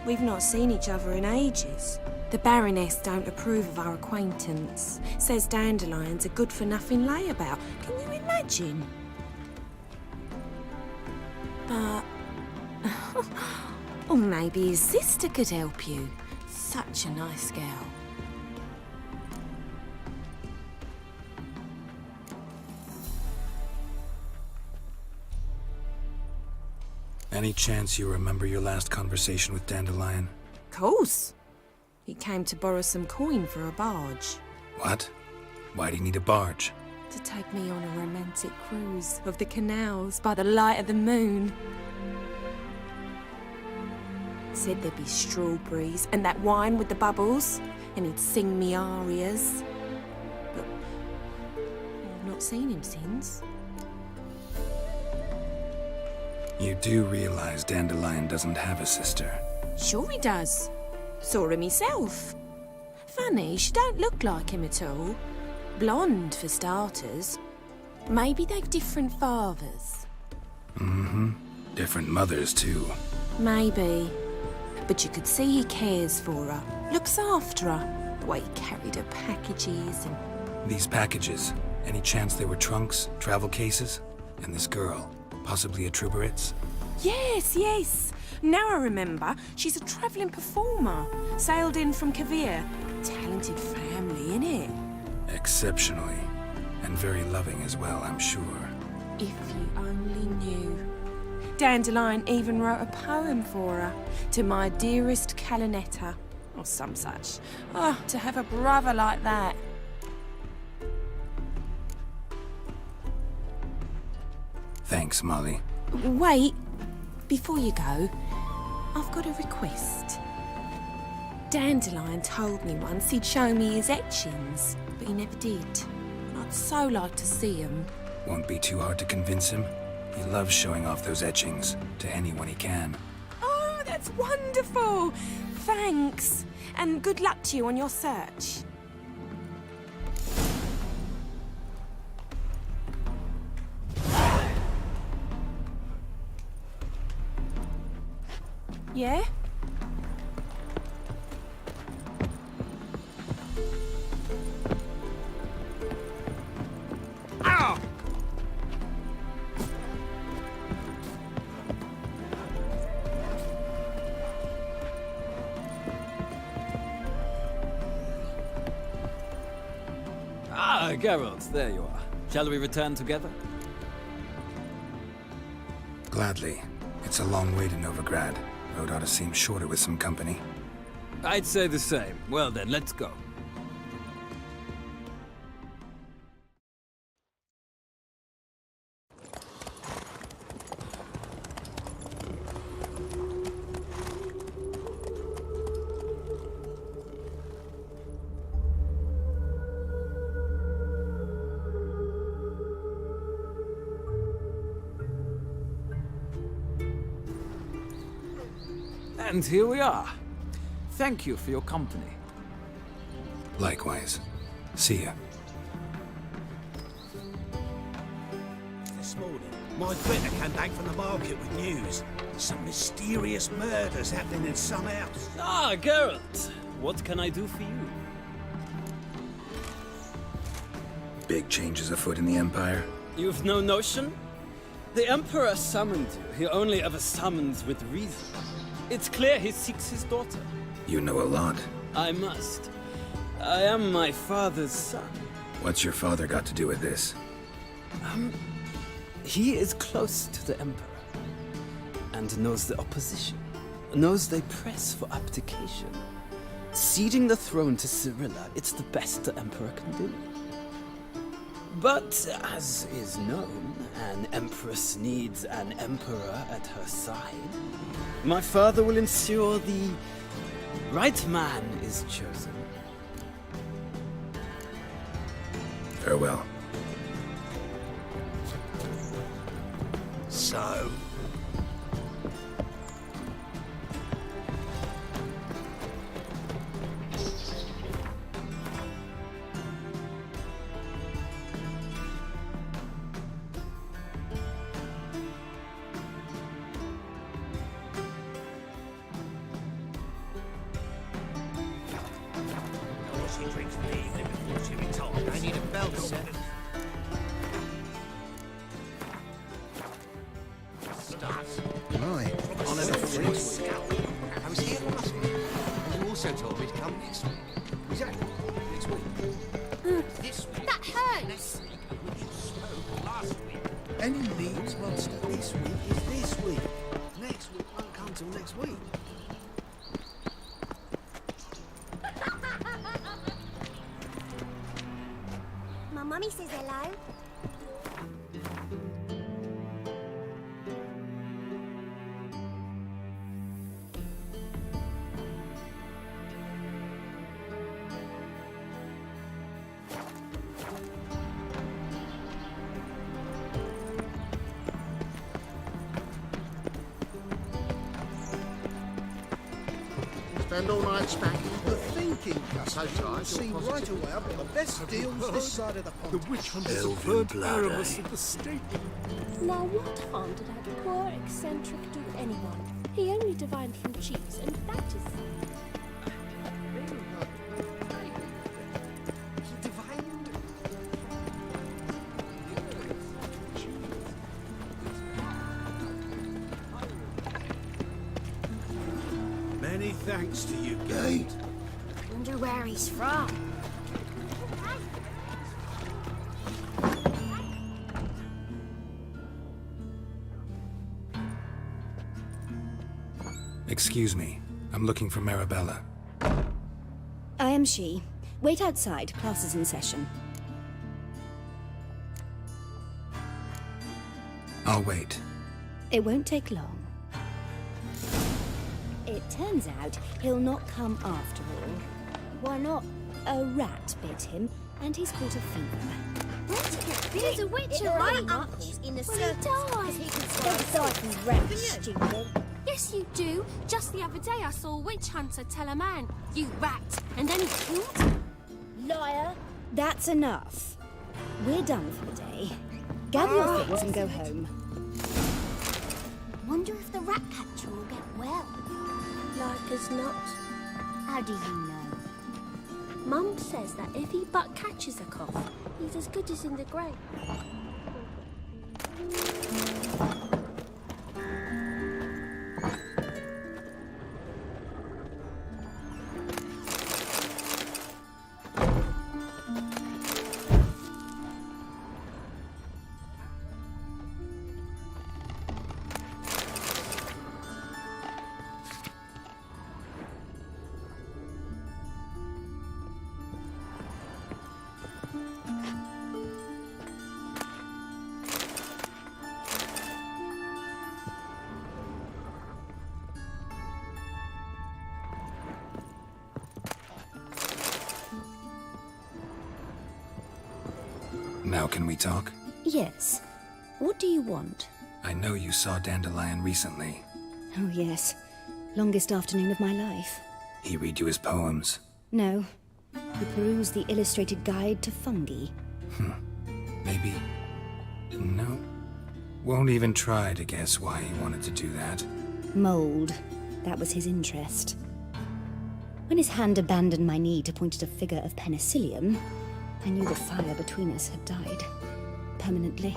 We've not seen each other in ages. The Baroness don't approve of our acquaintance. Says Dandelion's a good-for-nothing layabout. Can you imagine? But... or maybe his sister could help you. Such a nice girl. Any chance you remember your last conversation with Dandelion? Course. He came to borrow some coin for a barge. What? Why do you need a barge? To take me on a romantic cruise of the canals by the light of the moon. Said there'd be strawberries and that wine with the bubbles, and he'd sing me arias. But I've not seen him since. You do realize Dandelion doesn't have a sister? Sure he does. Saw him himself. Funny, she don't look like him at all. Blonde, for starters. Maybe they've different fathers. Mm-hmm. Different mothers, too. Maybe. But you could see he cares for her. Looks after her. The way he carried her packages and... These packages, any chance they were trunks, travel cases? And this girl, possibly a Truberitz? Yes, yes. Now I remember, she's a travelling performer. Sailed in from Kavir. Talented family, innit? Exceptionally. And very loving as well, I'm sure. If you only knew. Dandelion even wrote a poem for her. To my dearest Calinetta. Or some such. Oh, to have a brother like that. Thanks, Molly. Wait. Before you go, I've got a request. Dandelion told me once he'd show me his etchings, but he never did. And I'd so like to see them. Won't be too hard to convince him. He loves showing off those etchings to anyone he can. Oh, that's wonderful! Thanks. And good luck to you on your search. Yeah? Ow! Ah, Geralt, there you are. Shall we return together? Gladly. It's a long way to Novigrad. Road ought to seem shorter with some company. I'd say the same. Well then, let's go. And here we are. Thank you for your company. Likewise. See ya. This morning, my fritter came back from the market with news. Some mysterious murders happening in some house. Ah, Geralt. What can I do for you? Big changes afoot in the Empire. You've no notion? The Emperor summoned you. He only ever summons with reason. It's clear he seeks his daughter. You know a lot. I must. I am my father's son. What's your father got to do with this? He is close to the Emperor. And knows the opposition. Knows they press for abdication. Ceding the throne to Cyrilla, it's the best the Emperor can do. But, as is known, an Empress needs an Emperor at her side. My father will ensure the right man is chosen. Farewell. So, she drinks for the evening before she retires. I need a belt set. Right. On an office. I was here last week. And you also told me to come next week. Exactly. Next week. This week. That hurts. You spoke last week. Any needs, monster. This week is this week. Next week won't come till next week. My mummy says hello. Spend all night spanking the thief. thinking, Cassandra. I see right away I've got the best deals this side of the pond. The witch hunters Elven have burnt blood, Erebus eh? at the stake. Now what harm did that poor eccentric do anyone? He only divined from cheese, and that is... Many thanks to you, Gate. Wonder where he's from. Excuse me. I'm looking for Marabella. I am she. Wait outside. Class is in session. I'll wait. It won't take long. It turns out he'll not come after all. Why not? A rat bit him, and he's caught a fever. There's a witch My around. uncle's in the Well, circus. he died. He Don't die from rats, stupid. Yes, you do. Just the other day I saw a witch hunter tell a man, "You rat," and then he killed him. Liar. That's enough. We're done for the day. Gather your things and go home. Wonder if the rat catcher will get well. Like as not. How do you know? Mum says that if he but catches a cough, he's as good as in the grave. Now can we talk? Yes. What do you want? I know you saw Dandelion recently. Oh, yes. Longest afternoon of my life. He read you his poems. No. He perused the illustrated guide to fungi. Maybe... No? Won't even try to guess why he wanted to do that. Mold. That was his interest. When his hand abandoned my knee to point at a figure of penicillium, I knew the fire between us had died. Permanently.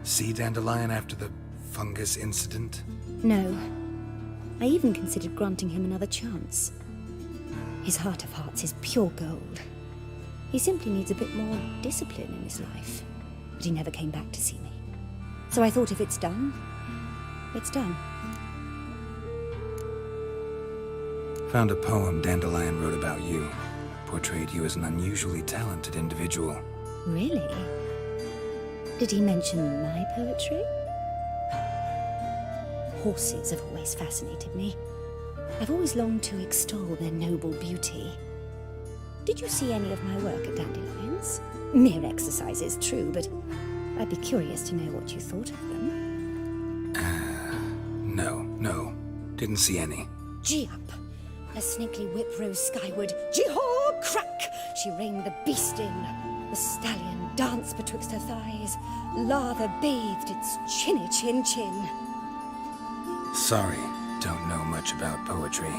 See Dandelion after the fungus incident? No. I even considered granting him another chance. His heart of hearts is pure gold. He simply needs a bit more discipline in his life. But he never came back to see me. So I thought if it's done, it's done. Found a poem Dandelion wrote about you. Portrayed you as an unusually talented individual. Really? Did he mention my poetry? Horses have always fascinated me. I've always longed to extol their noble beauty. Did you see any of my work at Dandelion's? Mere exercises, true, but I'd be curious to know what you thought of them. No. Didn't see any. Gee up! A snaky whip rose skyward. Gee-haw! Crack! She reined the beast in. The stallion danced betwixt her thighs. Lather bathed its chinny chin. Sorry, don't know much about poetry.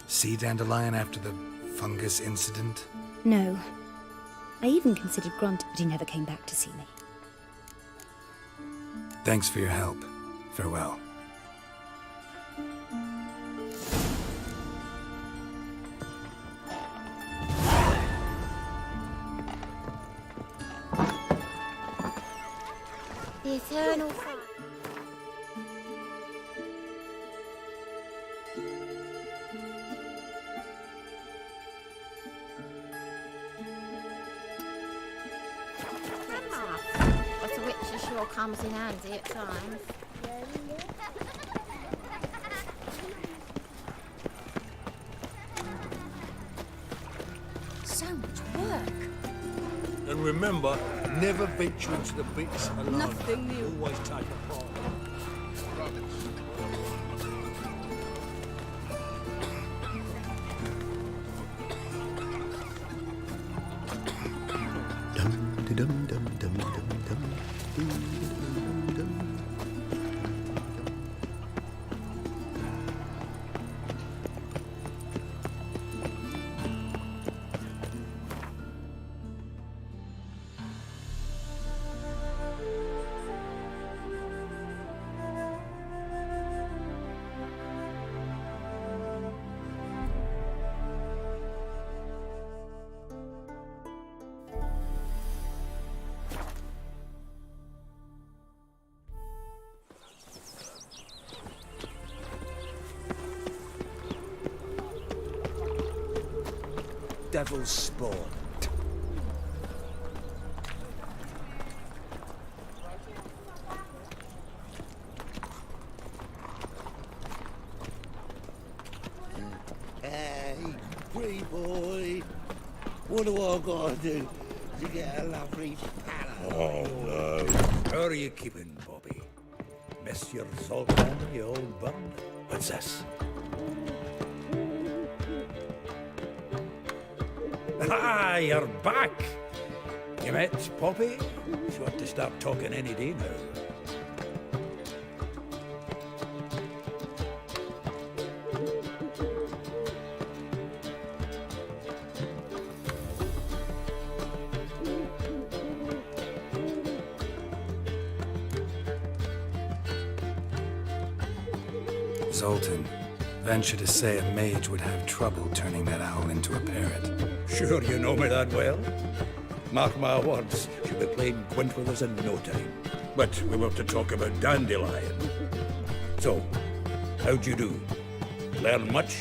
See Dandelion after the fungus incident? No. I even considered granting, but he never came back to see me. Thanks for your help. Farewell. The eternal fire. comes in handy at times. So much work. And remember, never venture into the bits alone. Nothing new. Always take a part. Devil's spawn. Hey, pretty boy. What do I gotta do to get a lovely palace? Oh, no. How are you keeping, Bobby? Miss your Zoltan, you old bum? What's this? Ah, you're back! You met Poppy? She ought to start talking any day now. Zoltan, venture to say a mage would have trouble turning that owl into a parrot. Sure you know me that well? Mark my words, she'll be playing quint with us in no time. But we were to talk about Dandelion. So, how'd you do? Learn much?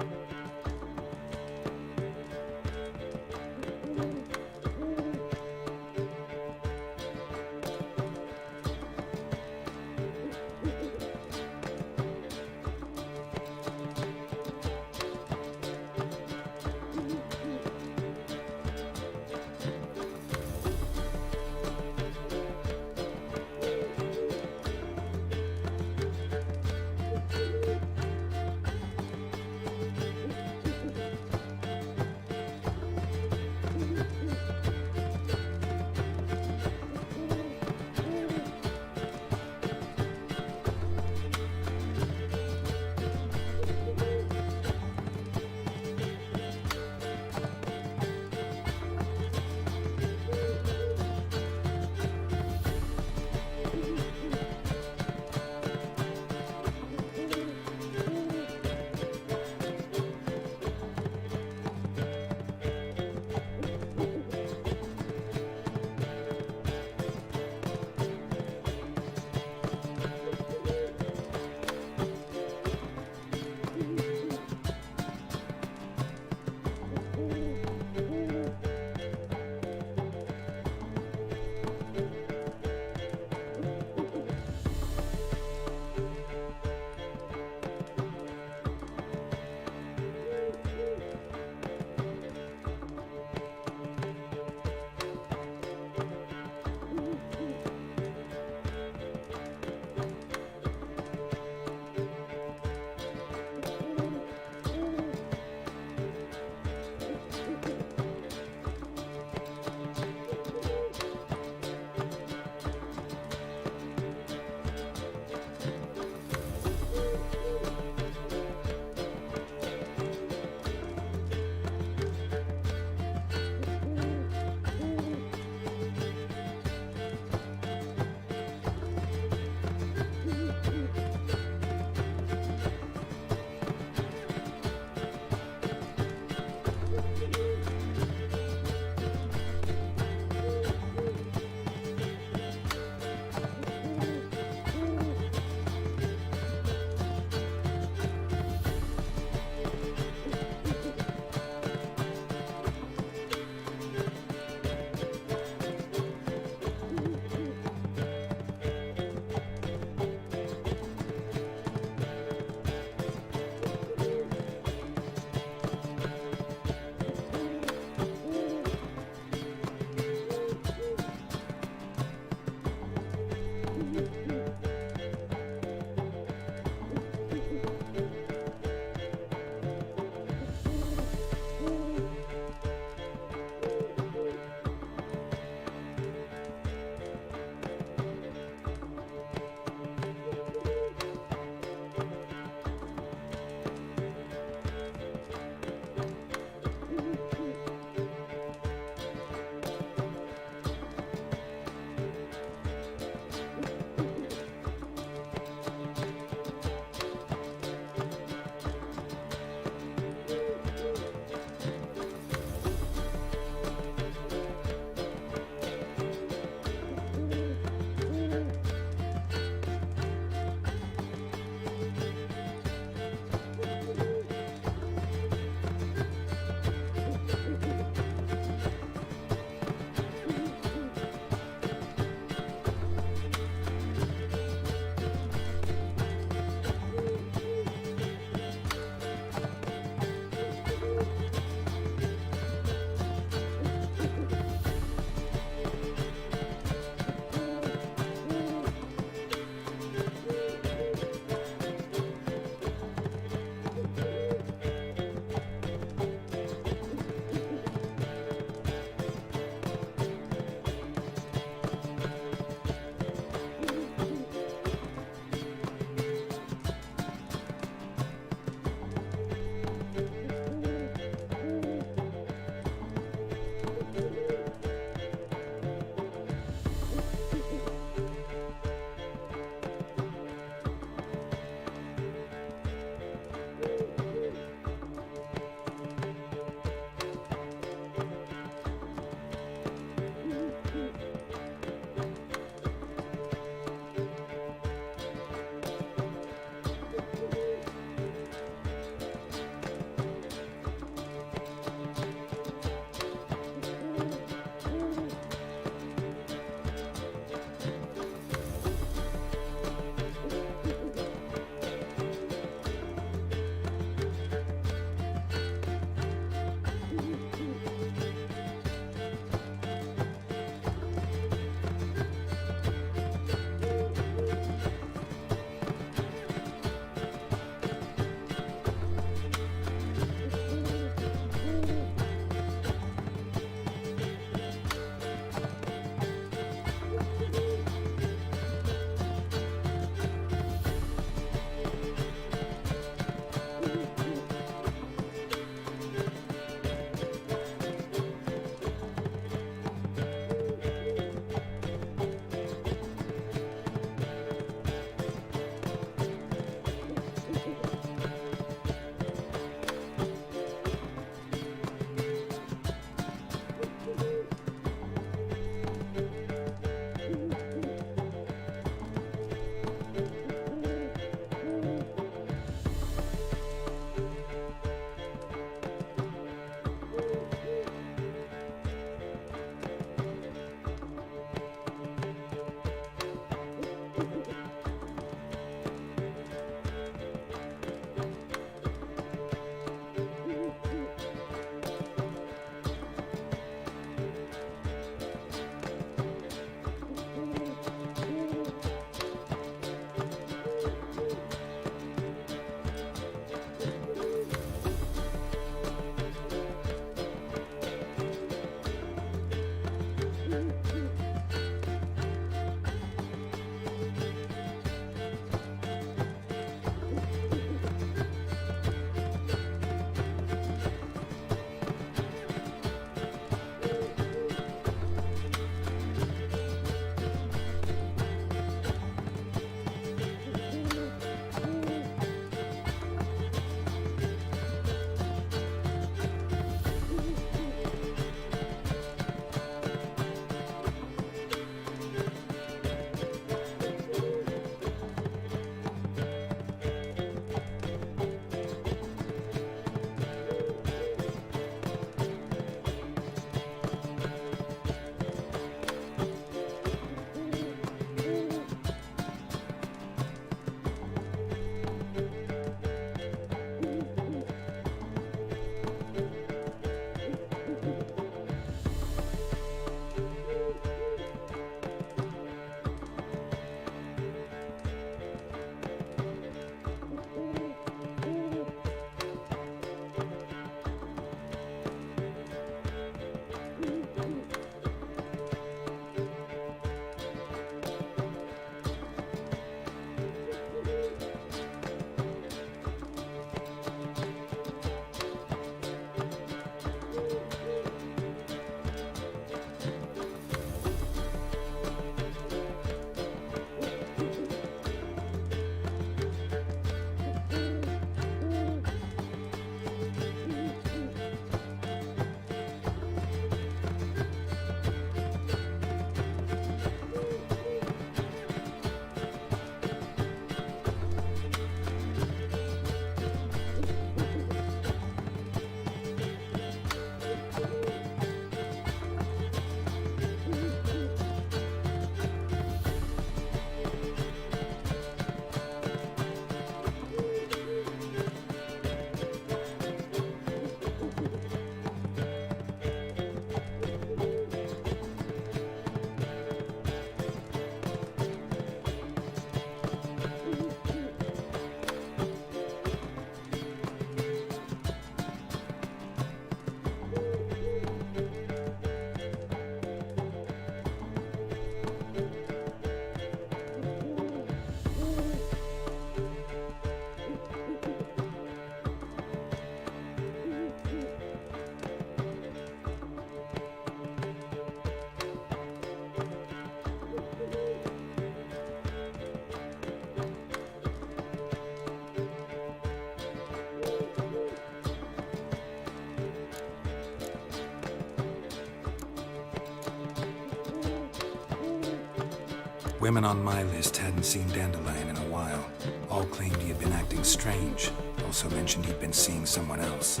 Women on my list hadn't seen Dandelion in a while. All claimed he had been acting strange. Also mentioned he'd been seeing someone else.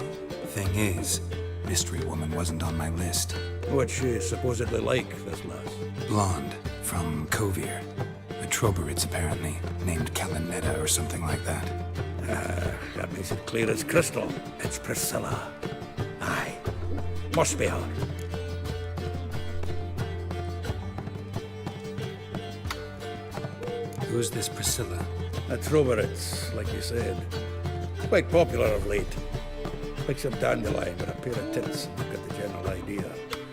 Thing is, Mystery Woman wasn't on my list. What's she supposedly like, this lass? Blonde, from Kovir. A Troberitz, apparently, named Kalinetta or something like that. That makes it clear as crystal. It's Priscilla. Aye. Must be her. Who's this Priscilla? A Troberitz, like you said. Quite popular of late. Picture Dandelion with a pair of tits, and you've got the general idea.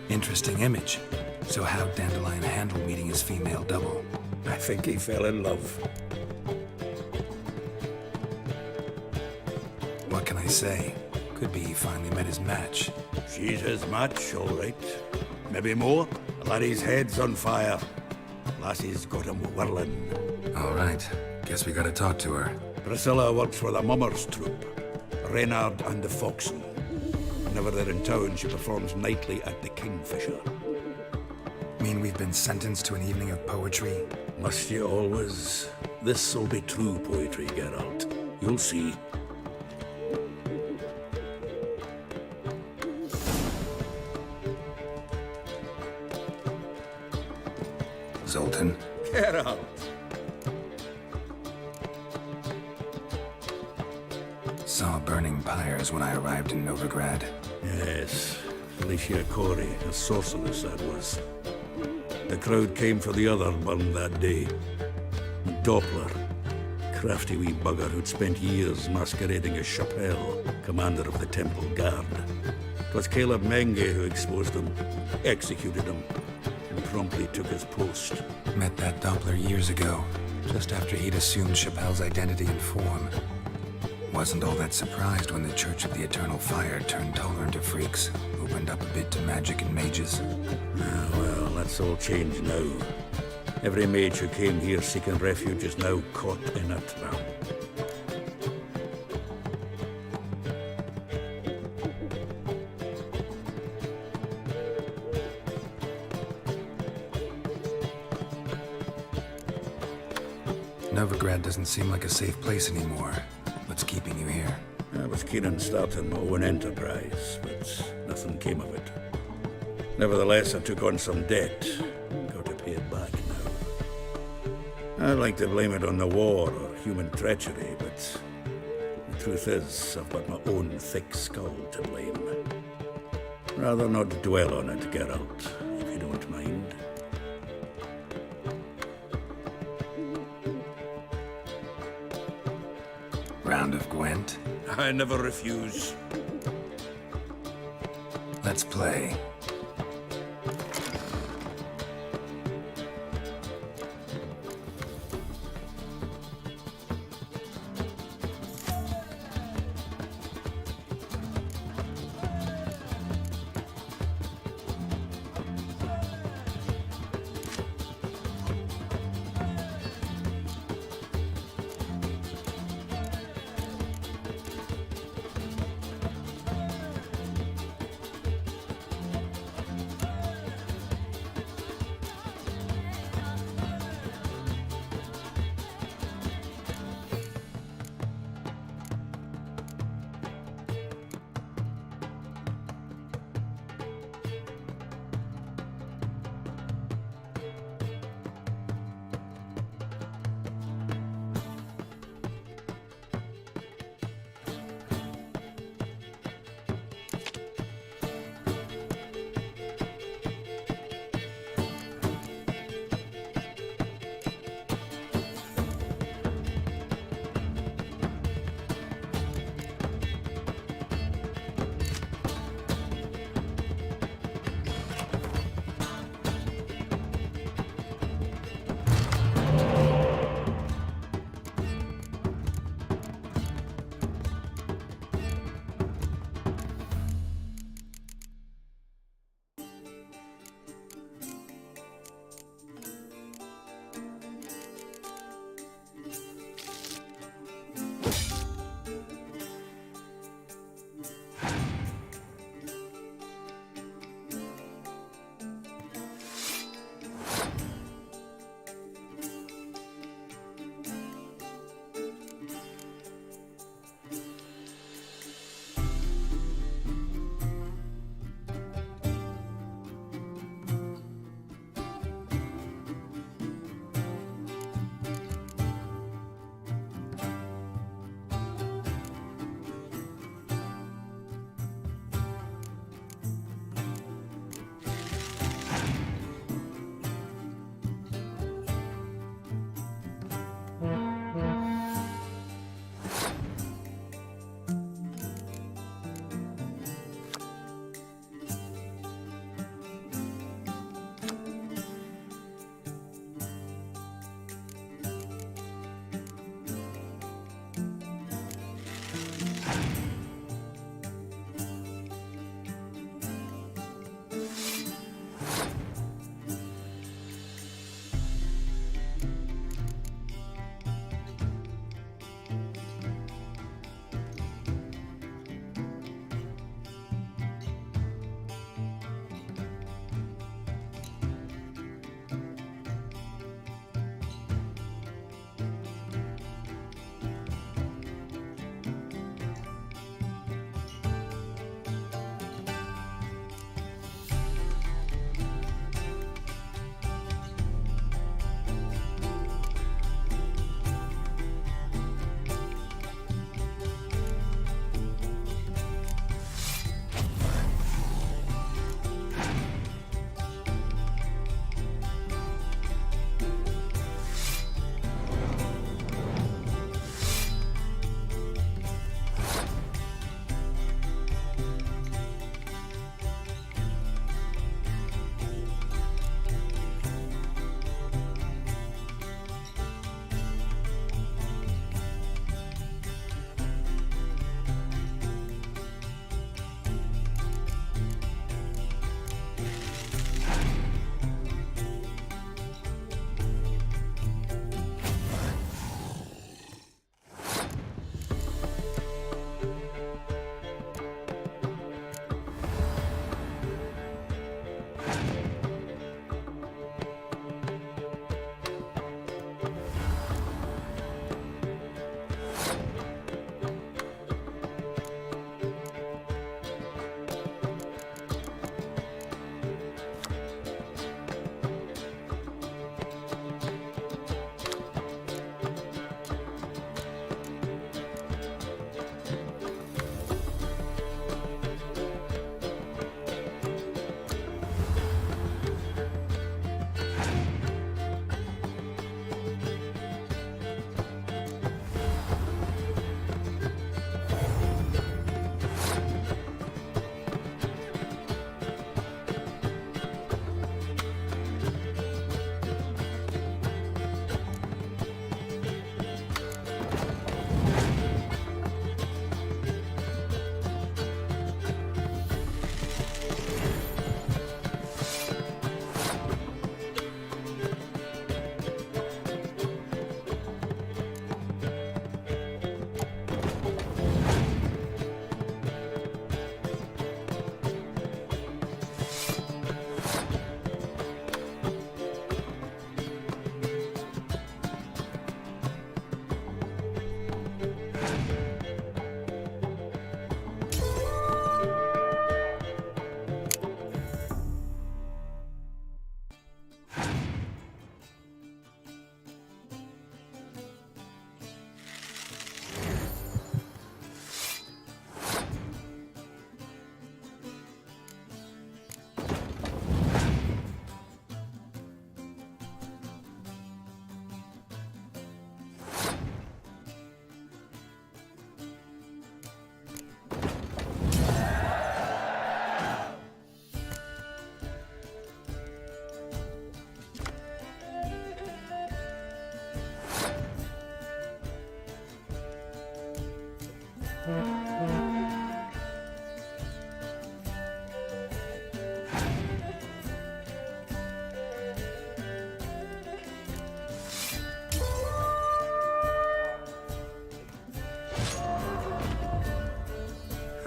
Interesting image. So how'd Dandelion handle meeting his female double? I think he fell in love. What can I say? Could be he finally met his match. She's his match, all right. Maybe more. Laddie's head's on fire. Lassie's got him whirling. All right. Guess we gotta talk to her. Priscilla works for the Mummers troupe. Reynard and the Foxen. Whenever they're in town, she performs nightly at the Kingfisher. Mean we've been sentenced to an evening of poetry? Must you always? This'll be true poetry, Geralt. You'll see. Zoltan? Geralt! Saw burning pyres when I arrived in Novigrad. Yes, Felicia Corey, a sorceress that was. The crowd came for the other one that day. Doppler, crafty wee bugger who'd spent years masquerading as Chappelle, commander of the Temple Guard. 'Twas Caleb Menge who exposed him, executed him, and promptly took his post. Met that Doppler years ago, just after he'd assumed Chappelle's identity and form. Wasn't all that surprised when the Church of the Eternal Fire turned Toller into freaks, opened up a bit to magic and mages. Ah, well, that's all changed now. Every mage who came here seeking refuge is now caught in a trap. Novigrad doesn't seem like a safe place anymore. What's keeping you here? I was keen on starting my own enterprise, but nothing came of it. Nevertheless, I took on some debt. Got to pay it back now. I'd like to blame it on the war or human treachery, but the truth is, I've got my own thick skull to blame. Rather not dwell on it, Geralt, if you don't mind. Round of Gwent? I never refuse. Let's play.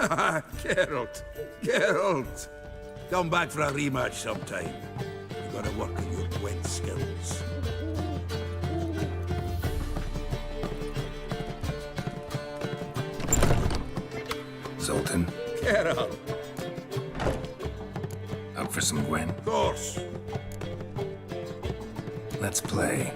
Geralt! Geralt! Come back for a rematch sometime. You gotta work on your Gwent skills. Zoltan, Geralt! up for some Gwen? Of course! Let's play.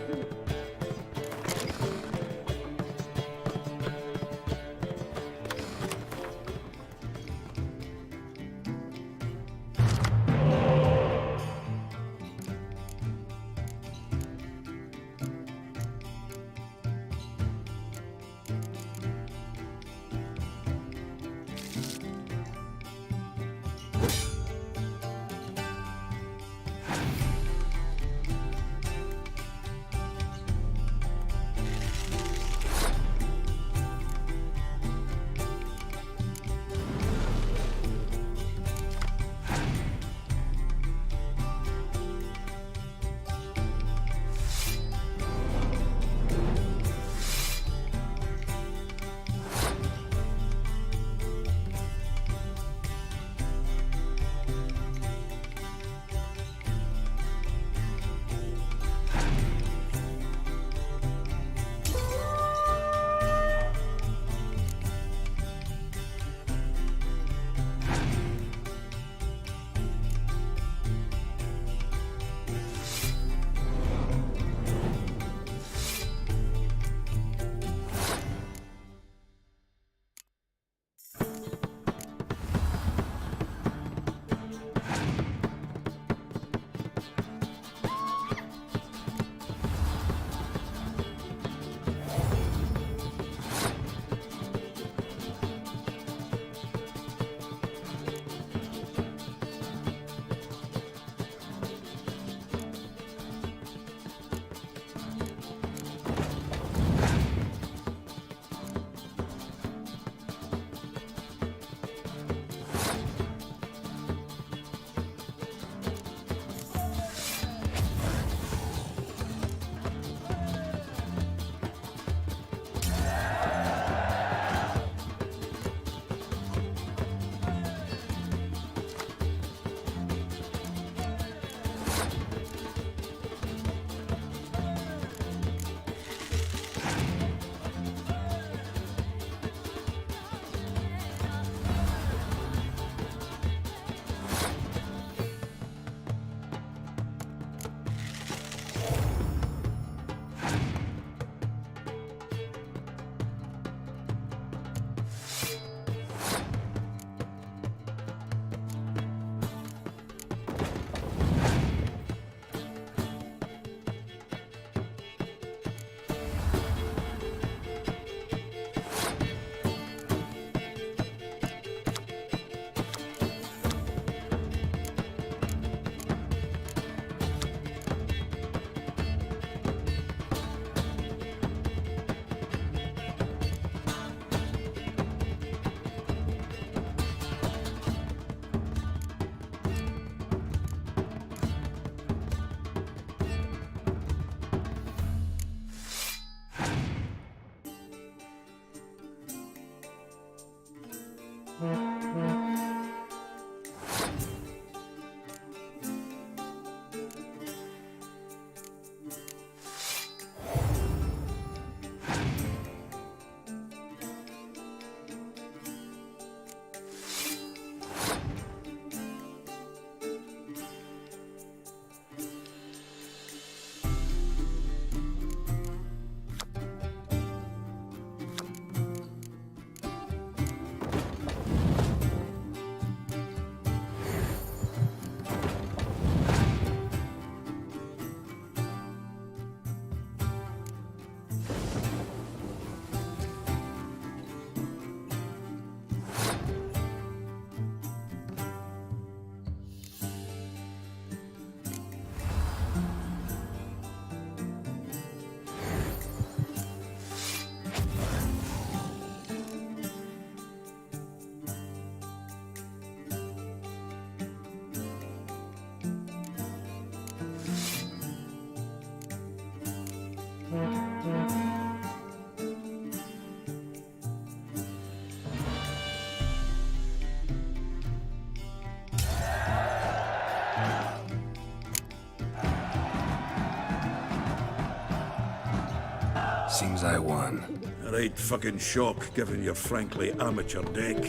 Seems I won. A right fucking shock, given your frankly amateur deck.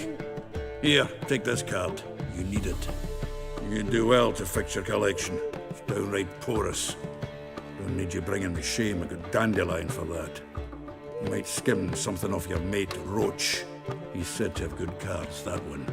Here, take this card. You need it. You can do well to fix your collection. It's downright porous. Don't need you bringing me shame. I got Dandelion for that. You might skim something off your mate, Roach. He's said to have good cards, that one.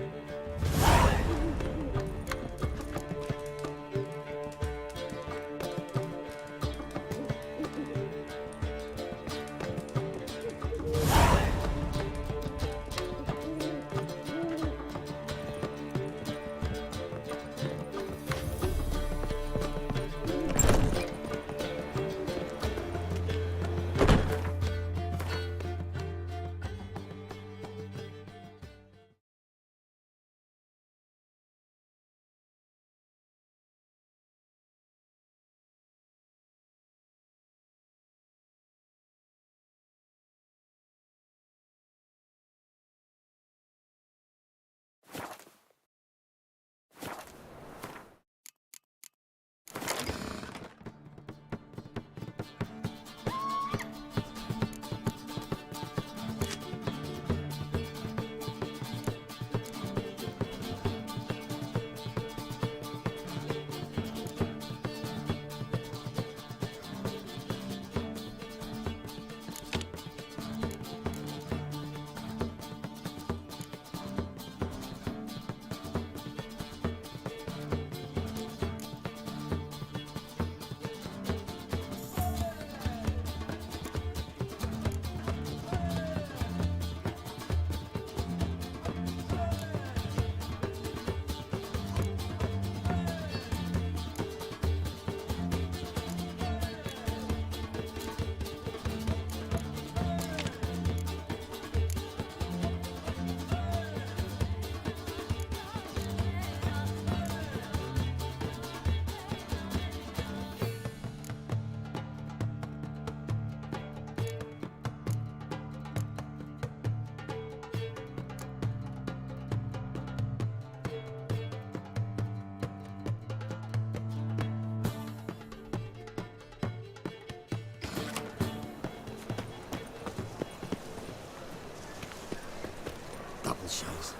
Shows.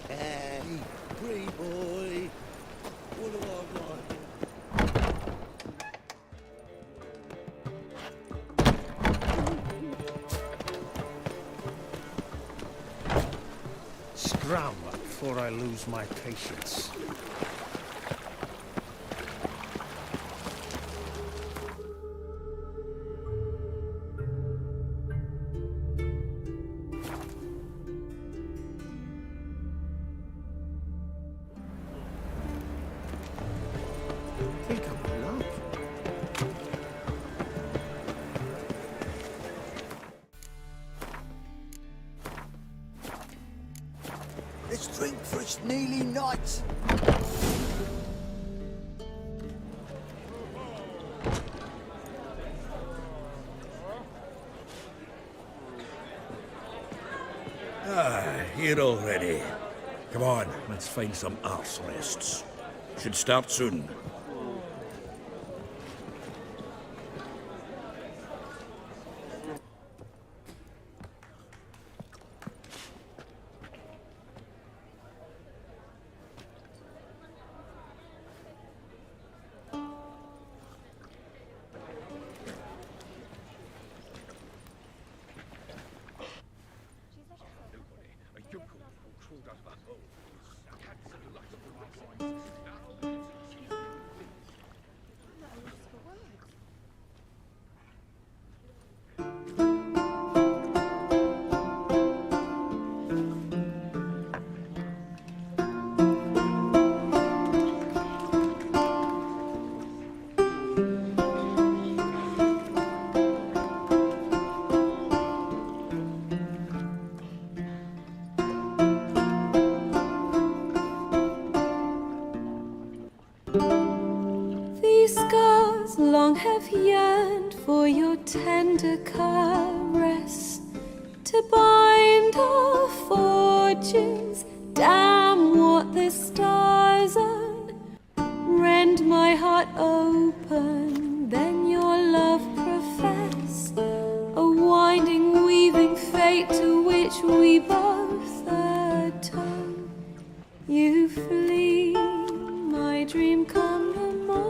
Hey, pretty boy. What do I want? Scram before I lose my patience. Think I'm in love. Let's drink for it's nearly night. Here already. Come on, let's find some arse rests. Should start soon. These scars long have yearned for your tender caress, to bind our fortunes. Damn what the stars own. Rend my heart open, then your love profess, a winding, weaving fate to which we both atone. You flee, my dream come the morning.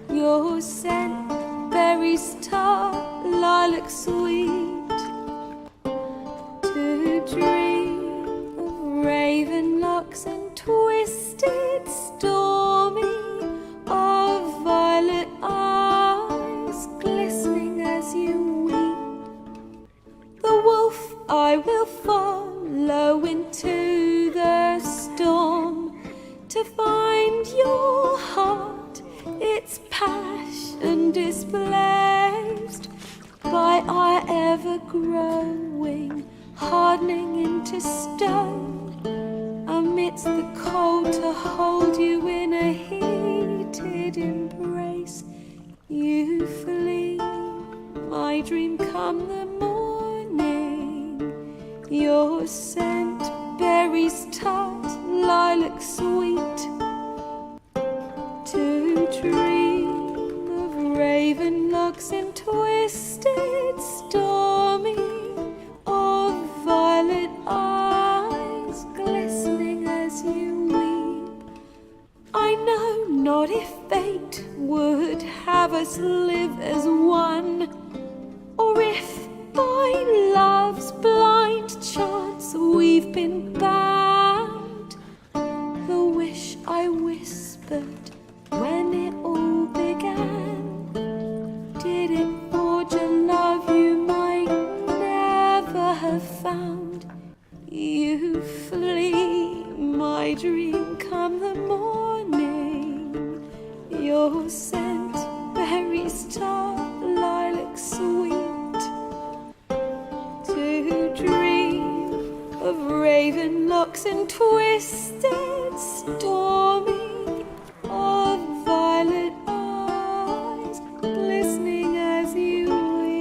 Your scent, berries tart, lilac sweet. To dream of raven locks and twisted stormy, of violet eyes glistening as you weep. The wolf I will follow into the storm, to find your heart, its passion displaced by our ever-growing, hardening into stone, amidst the cold to hold you in a heated embrace. You flee, my dream come the morning, your scent, berries tart, lilac sweet. To dream of raven locks and twisted stormy, of violet eyes glistening as you weep. I know not if fate would have us live as one, or if by love's blind chance we've been bound. The wish I whispered when it all began, did it forge a love you might never have found? You flee, my dream come the morning, your scent, berries tart, lilac sweet. To dream of raven locks and twisted stormy, of violet eyes glistening as you weep.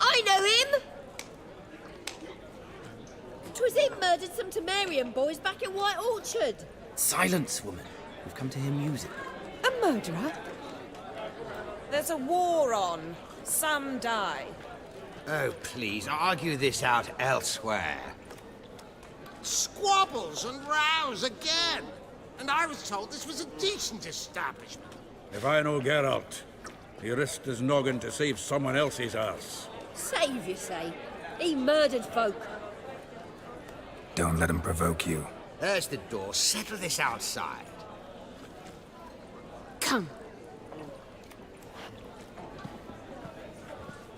I know him! 'Twas him murdered some Temerian boys back in White Orchard. Silence, woman. We've come to hear music. A murderer? There's a war on. Some die. Oh, please, argue this out elsewhere. Squabbles and rows again! And I was told this was a decent establishment. If I know Geralt, he risked his noggin to save someone else's ass. Save, you say? He murdered folk. Don't let him provoke you. There's the door. Settle this outside. Come.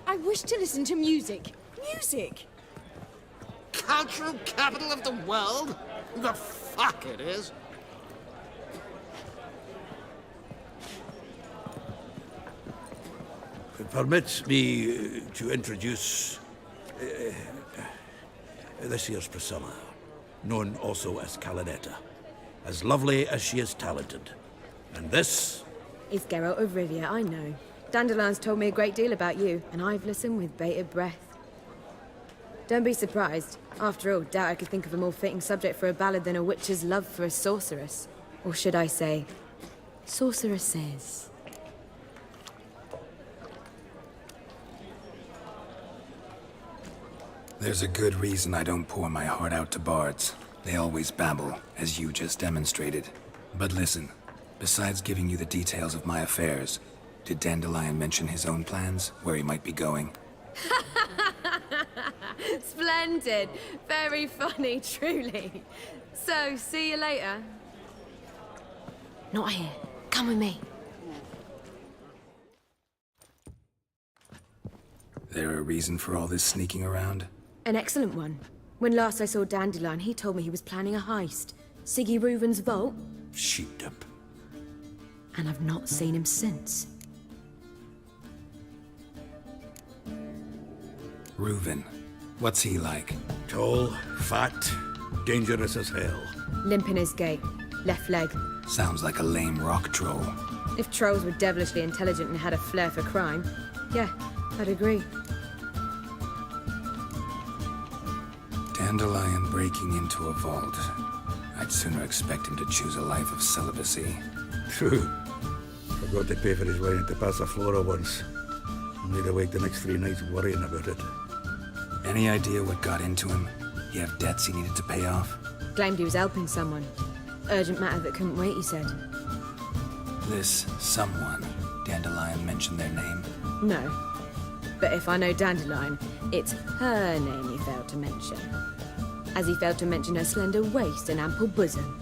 I wish to listen to music. Music! Cultural capital of the world? The fuck it is. Permit me to introduce this year's Priscilla. known also as Calinetta. As lovely as she is talented. And this? It's Geralt of Rivia, I know. Dandelion's told me a great deal about you, and I've listened with bated breath. Don't be surprised. After all, doubt I could think of a more fitting subject for a ballad than a witch's love for a sorceress. Or should I say, sorceresses. There's a good reason I don't pour my heart out to bards. They always babble, as you just demonstrated. But listen, besides giving you the details of my affairs, did Dandelion mention his own plans, where he might be going? Splendid. Very funny, truly. So, see you later. Not here. Come with me. There a reason for all this sneaking around? An excellent one. When last I saw Dandelion, he told me he was planning a heist. Siggy Reuven's vault. Sheepdip. And I've not seen him since. Reuven. What's he like? Tall, fat, dangerous as hell. Limp in his gait. Left leg. Sounds like a lame rock troll. If trolls were devilishly intelligent and had a flair for crime, yeah, I'd agree. Dandelion breaking into a vault. I'd sooner expect him to choose a life of celibacy. True. Forgot to pay for his way into Passiflora once. Made awake the next 3 nights worrying about it. Any idea what got into him? He have debts he needed to pay off? Claimed he was helping someone. Urgent matter that couldn't wait, he said. This someone, Dandelion mentioned their name? No. But if I know Dandelion, it's her name he failed to mention. As he failed to mention her slender waist and ample bosom.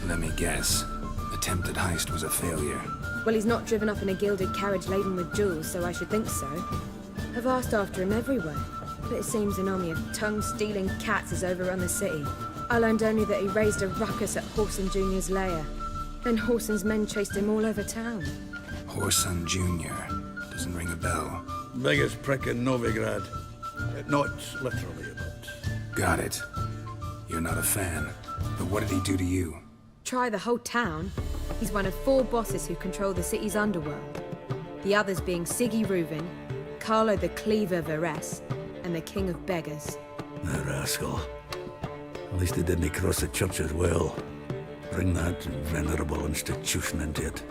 Let me guess. Attempted heist was a failure. Well, he's not driven up in a gilded carriage laden with jewels, so I should think so. I've asked after him everywhere, but it seems an army of tongue-stealing cats has overrun the city. I learned only that he raised a ruckus at Whoreson Jr.'s lair. Then Whoreson's men chased him all over town. Whoreson Jr. Doesn't ring a bell. Biggest prick in Novigrad. Not literally, but... Got it. You're not a fan. But what did he do to you? Try the whole town. He's one of 4 bosses who control the city's underworld. The others being Siggy Reuven, Carlo the Cleaver Varese, and the King of Beggars. The rascal. At least he didn't cross the church as well. Bring that venerable institution into it.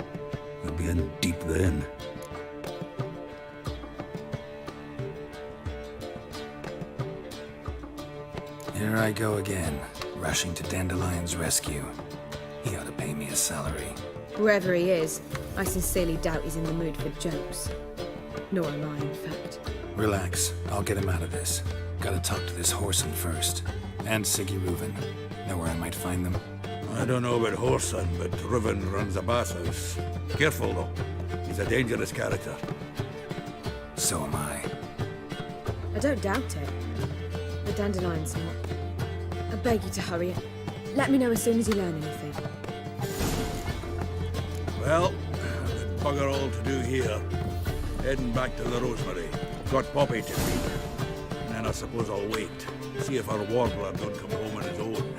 We'll be in deep then. Here I go again, rushing to Dandelion's rescue. He ought to pay me a salary. Whoever he is, I sincerely doubt he's in the mood for jokes. Nor am I, in fact. Relax, I'll get him out of this. Gotta talk to this Whoreson first. And Siggy Reuven. Know where I might find them? I don't know about Whoreson, but Reuven runs a bathhouse. Careful, though. He's a dangerous character. So am I. I don't doubt it. The Dandelion's not. I beg you to hurry. Let me know as soon as you learn anything. Well, there's bugger all to do here. Heading back to the Rosemary. Got Poppy to feed. And then I suppose I'll wait. See if our warbler don't come home on his own.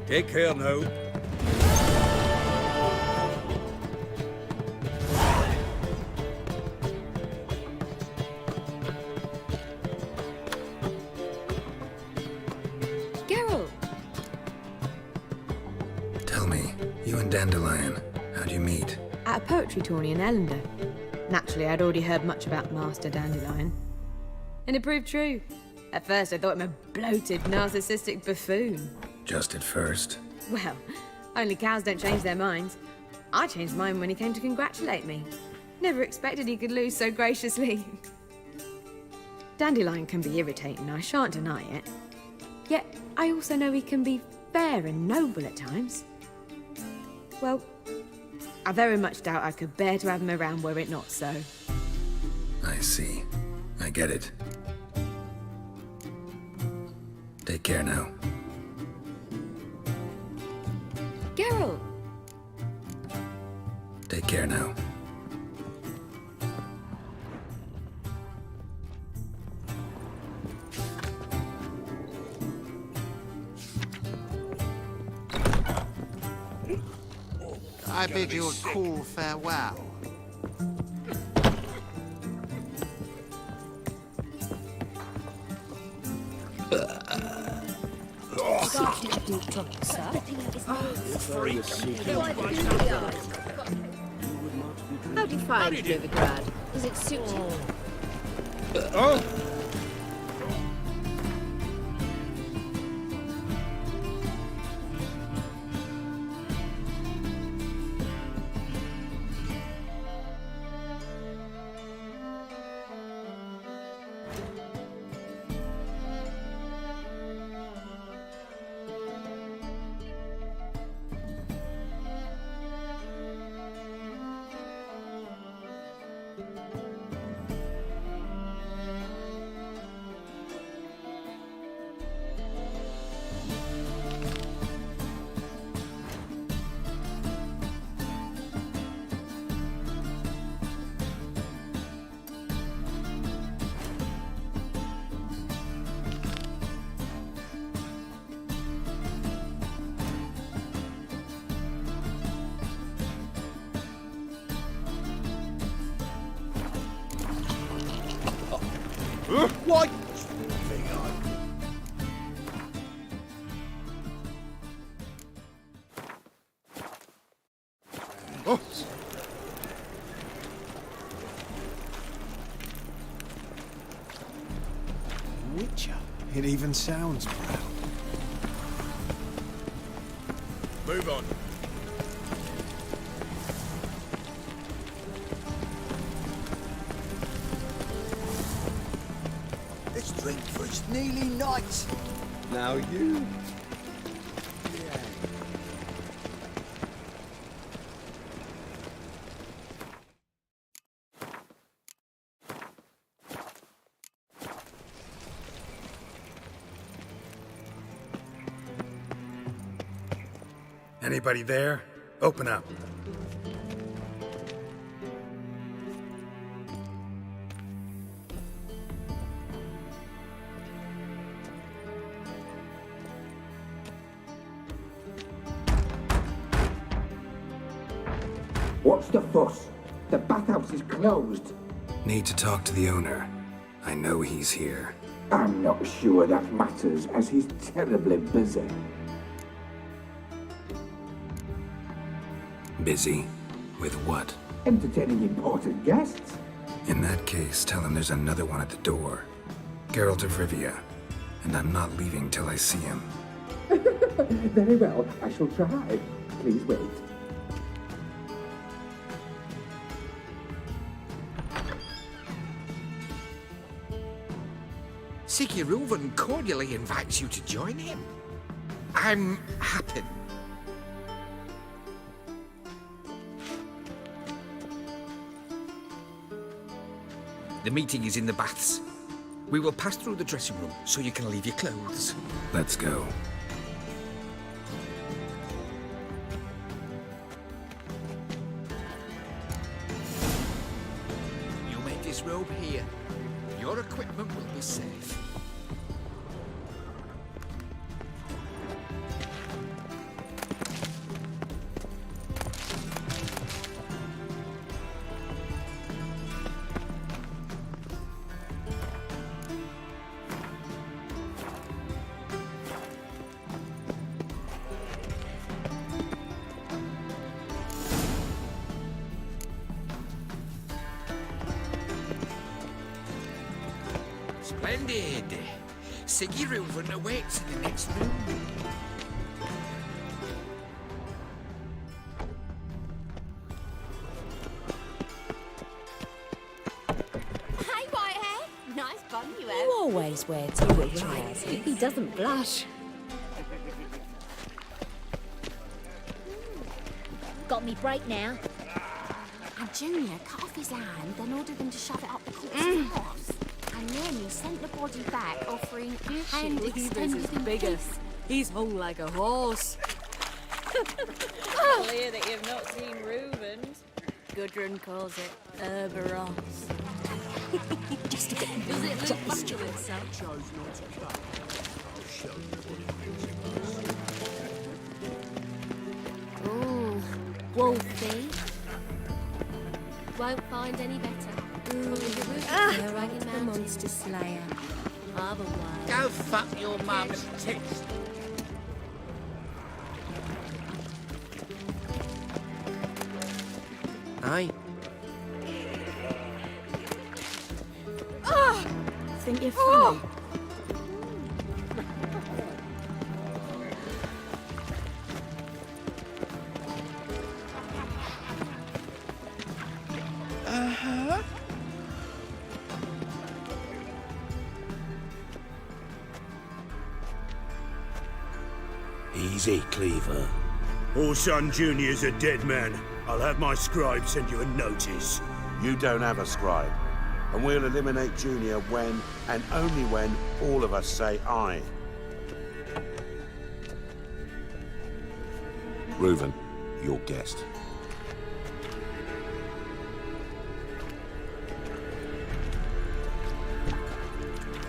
Take care now. Geralt! Tell me, you and Dandelion, how'd you meet? At a poetry tourney in Ellender. Naturally, I'd already heard much about Master Dandelion. And it proved true. At first, I thought him a bloated, narcissistic buffoon. Just at first. Well, only cows don't change their minds. I changed mine when he came to congratulate me. Never expected he could lose so graciously. Dandelion can be irritating, I shan't deny it. Yet, I also know he can be fair and noble at times. Well, I very much doubt I could bear to have him around were it not so. I see. I get it. Take care now. Geralt! Take care now. I bid you a cool farewell. How do you find Novigrad? Does it suit you? Oh! What? Oh. Witcher. It even sounds proud. Move on. Let's drink for it's nearly night. Now you. Anybody there? Open up. What's the fuss? The bathhouse is closed. Need to talk to the owner. I know he's here. I'm not sure that matters, as he's terribly busy. Busy? With what? Entertaining important guests. In that case, tell him there's another one at the door. Geralt of Rivia. And I'm not leaving till I see him. Very well, I shall try. Please wait. Sigurd cordially invites you to join him. I'm happy. The meeting is in the baths. We will pass through the dressing room so you can leave your clothes. Let's go. You may disrobe here. Your equipment will be safe. Splendid. Sigurd awaits in the next room. Hey, Whitehair! Nice bun you have. You always wear two trousers. He doesn't blush. Got me break now. And Junior cut off his hand, then ordered them to shove it up the corpse's arse. And then he sent the body back, offering hand extended in biggest. He's hung like a horse. Clear that you've not seen Reuben's. Gudrun calls it Herberos. Just a bit. Does it look muscular, son? Ooh, Wolfie. Won't find any better. The monster slayer. Otherwise. Go fuck your mum's tits. Aye. Think you're funny? Easy, Cleaver. Orson Jr.'s a dead man. I'll have my scribe send you a notice. You don't have a scribe. And we'll eliminate Junior when, and only when, all of us say aye. Reuven, your guest.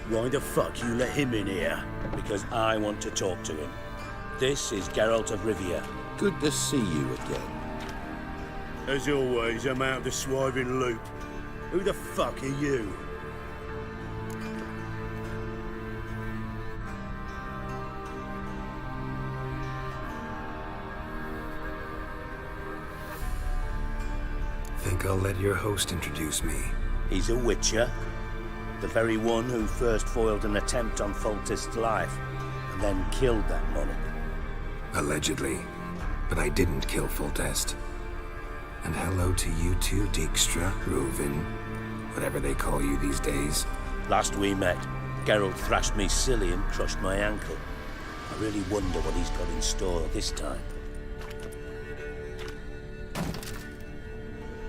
Why the fuck you let him in here? Because I want to talk to him. This is Geralt of Rivia. Good to see you again. As always, I'm out of the swiving loop. Who the fuck are you? Think I'll let your host introduce me. He's a witcher. The very one who first foiled an attempt on Foltest's life, and then killed that monarch. Allegedly. But I didn't kill Foltest. And hello to you too, Dijkstra, Reuven, whatever they call you these days. Last we met, Geralt thrashed me silly and crushed my ankle. I really wonder what he's got in store this time.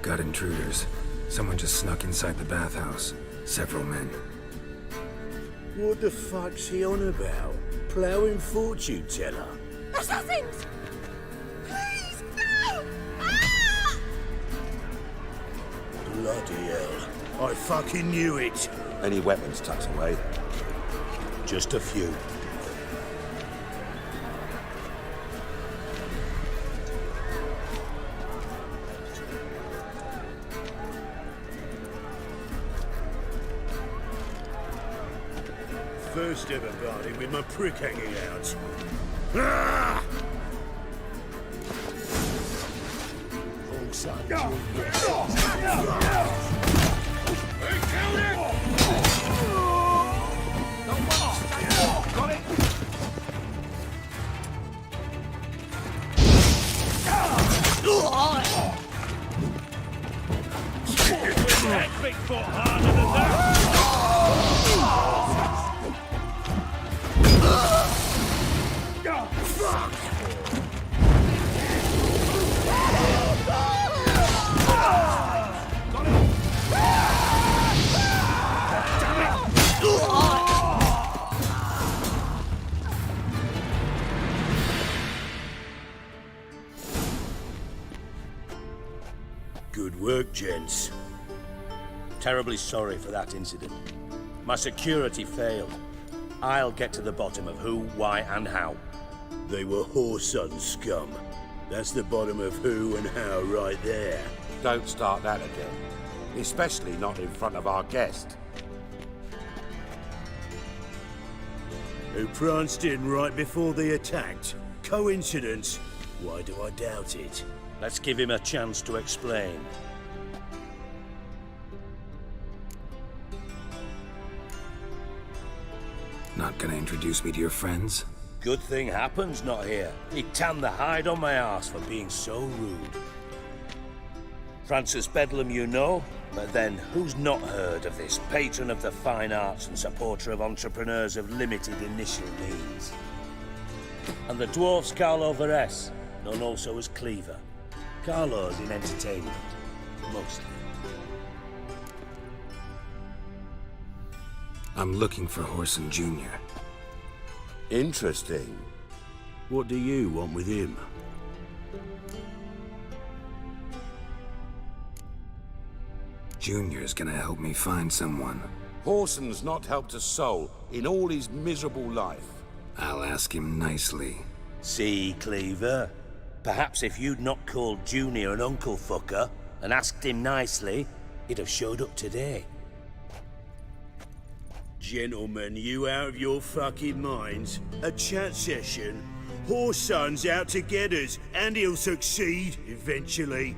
Got intruders. Someone just snuck inside the bathhouse. Several men. What the fuck's he on about? Ploughing fortune teller? Assassins! Please, no! Ah! Bloody hell. I fucking knew it. Any weapons tucked away? Just a few. First ever party with my prick hanging out. Ah! Oh, son. Got it! That big foot harder than that! Good work, gents. Terribly sorry for that incident. My security failed. I'll get to the bottom of who, why, and how. They were whoreson scum. That's the bottom of who and how right there. Don't start that again. Especially not in front of our guest. Who pranced in right before they attacked. Coincidence? Why do I doubt it? Let's give him a chance to explain. Not gonna introduce me to your friends? Good thing Happen's not here. He tanned the hide on my arse for being so rude. Francis Bedlam you know, but then who's not heard of this patron of the fine arts and supporter of entrepreneurs of limited initial means? And the dwarf's Carlo Vares, known also as Cleaver. Carlo's in entertainment, mostly. I'm looking for Whoreson Jr. Interesting. What do you want with him? Junior's gonna help me find someone. Whoreson's not helped a soul in all his miserable life. I'll ask him nicely. See, Cleaver? Perhaps if you'd not called Junior an uncle fucker and asked him nicely, he'd have showed up today. Gentlemen, you out of your fucking minds? A chat session? Whoreson's out to get us, and he'll succeed, eventually.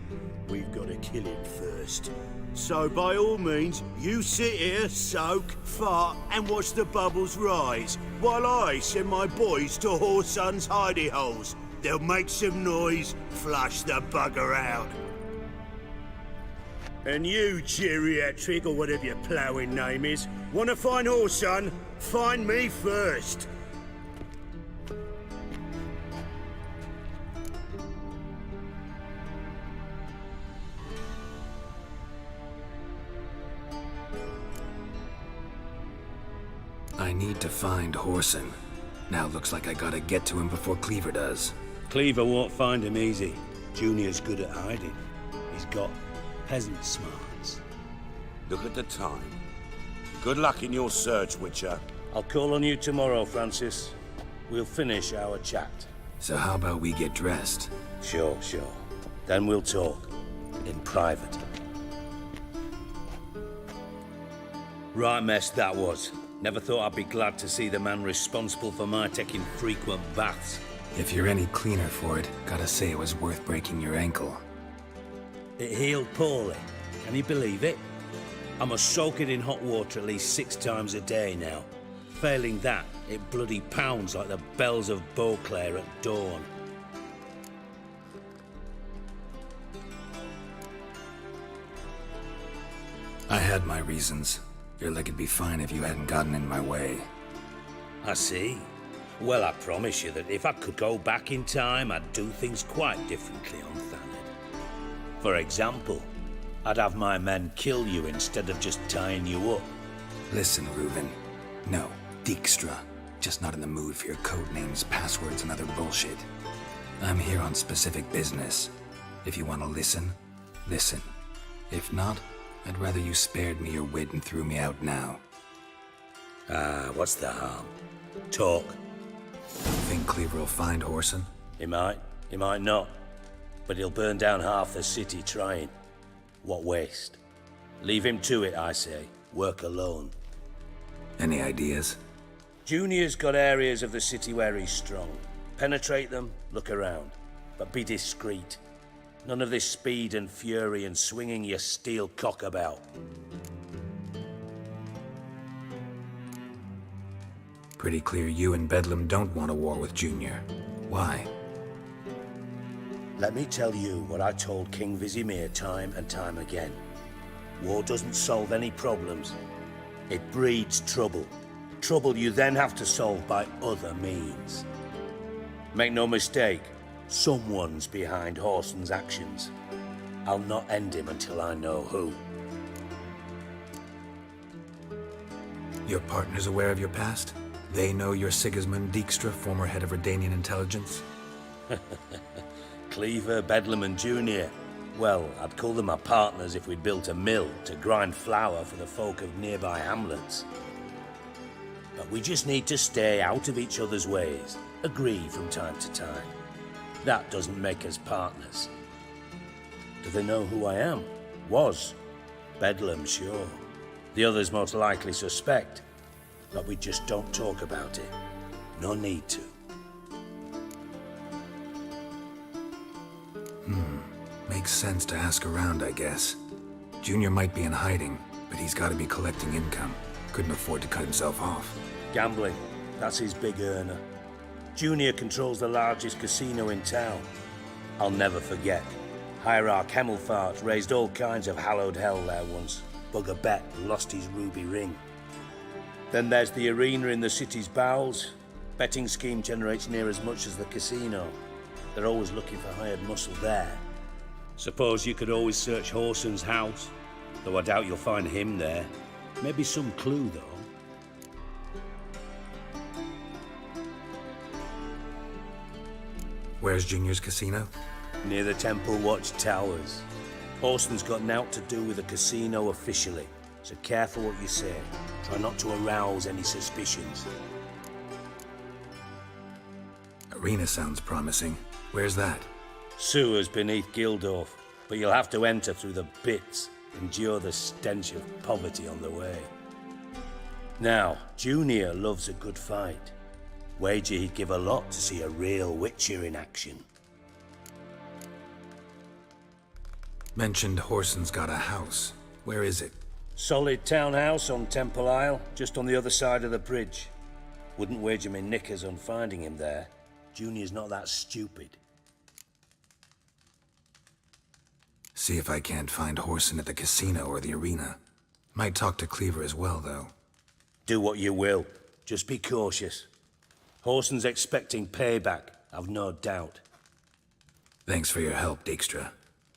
We've got to kill him first. So by all means, you sit here, soak, fart, and watch the bubbles rise, while I send my boys to Whoreson's hidey holes. They'll make some noise, flush the bugger out. And you, geriatric, or whatever your ploughing name is, want to find Whoreson? Find me first. I need to find Whoreson. Now looks like I gotta get to him before Cleaver does. Cleaver won't find him easy. Junior's good at hiding. He's got peasant smarts. Look at the time. Good luck in your search, Witcher. I'll call on you tomorrow, Francis. We'll finish our chat. So how about we get dressed? Sure. Then we'll talk. In private. Right mess that was. Never thought I'd be glad to see the man responsible for my taking frequent baths. If you're any cleaner for it, gotta say it was worth breaking your ankle. It healed poorly. Can you believe it? I must soak it in hot water at least 6 times a day now. Failing that, it bloody pounds like the bells of Beauclair at dawn. I had my reasons. Feel like it'd be fine if you hadn't gotten in my way. I see. Well, I promise you that if I could go back in time, I'd do things quite differently on Thanet. For example, I'd have my men kill you instead of just tying you up. Listen, Reuven. No, Dijkstra. Just not in the mood for your code names, passwords, and other bullshit. I'm here on specific business. If you want to listen, listen. If not, I'd rather you spared me your wit and threw me out now. What's the harm? Talk. Think Cleaver will find Whoreson? He might not. But he'll burn down half the city trying. What waste? Leave him to it, I say. Work alone. Any ideas? Junior's got areas of the city where he's strong. Penetrate them, look around. But be discreet. None of this speed and fury and swinging your steel cock about. Pretty clear you and Bedlam don't want a war with Junior. Why? Let me tell you what I told King Vizimir time and time again. War doesn't solve any problems. It breeds trouble. Trouble you then have to solve by other means. Make no mistake, someone's behind Whoreson's actions. I'll not end him until I know who. Your partner's aware of your past? They know you're Sigismund Dijkstra, former head of Redanian intelligence? Cleaver, Bedlam and Junior. Well, I'd call them my partners if we'd built a mill to grind flour for the folk of nearby hamlets. But we just need to stay out of each other's ways, agree from time to time. That doesn't make us partners. Do they know who I am? Was. Bedlam, sure. The others most likely suspect. But we just don't talk about it. No need to. Makes sense to ask around, I guess. Junior might be in hiding, but he's got to be collecting income. Couldn't afford to cut himself off. Gambling. That's his big earner. Junior controls the largest casino in town. I'll never forget. Hierarch Hemmelfart raised all kinds of hallowed hell there once. Bugger bet lost his ruby ring. Then there's the arena in the city's bowels. Betting scheme generates near as much as the casino. They're always looking for hired muscle there. Suppose you could always search Whoreson's house, though I doubt you'll find him there. Maybe some clue, though. Where's Junior's casino? Near the Temple Watch Towers. Whoreson's got naught to do with the casino officially, so careful what you say. Try not to arouse any suspicions. Arena sounds promising. Where's that? Sewers beneath Gildorf, but you'll have to enter through the bits, endure the stench of poverty on the way. Now, Junior loves a good fight. Wager he'd give a lot to see a real Witcher in action. Mentioned Horson's got a house. Where is it? Solid townhouse on Temple Isle, just on the other side of the bridge. Wouldn't wager me knickers on finding him there. Junior's not that stupid. See if I can't find Horson at the casino or the arena. Might talk to Cleaver as well, though. Do what you will. Just be cautious. Horson's expecting payback, I've no doubt. Thanks for your help, Dijkstra.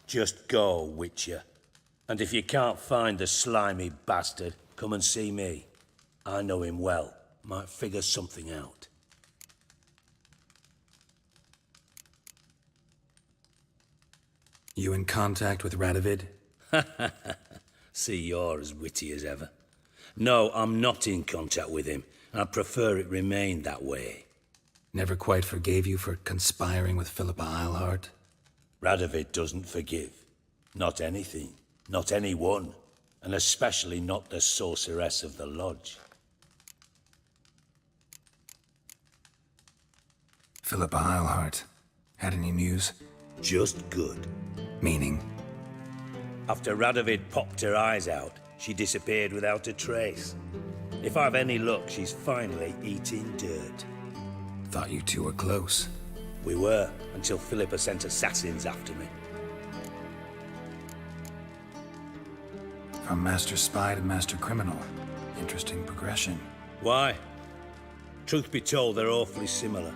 Just go, Witcher. And if you can't find the slimy bastard, come and see me. I know him well. Might figure something out. You in contact with Radovid? See, you're as witty as ever. No, I'm not in contact with him. I prefer it remain that way. Never quite forgave you for conspiring with Philippa Eilhart? Radovid doesn't forgive. Not anything. Not anyone. And especially not the sorceress of the lodge. Philippa Eilhart. Had any news? Just good. Meaning? After Radovid popped her eyes out, she disappeared without a trace. If I've any luck, she's finally eating dirt. Thought you two were close. We were, until Philippa sent assassins after me. From Master Spy to Master Criminal. Interesting progression. Why? Truth be told, they're awfully similar.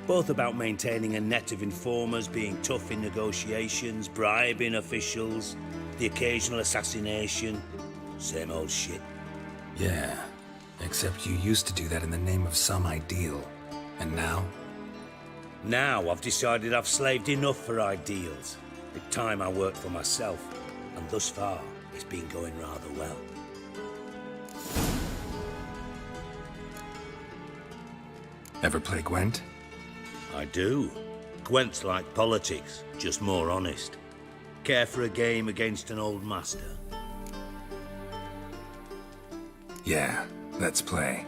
Both about maintaining a net of informers, being tough in negotiations, bribing officials, the occasional assassination. Same old shit. Yeah, except you used to do that in the name of some ideal. And now? Now I've decided I've slaved enough for ideals. It's time I worked for myself, and thus far, it's been going rather well. Ever play Gwent? I do. Gwent's like politics, just more honest. Care for a game against an old master? Yeah, let's play.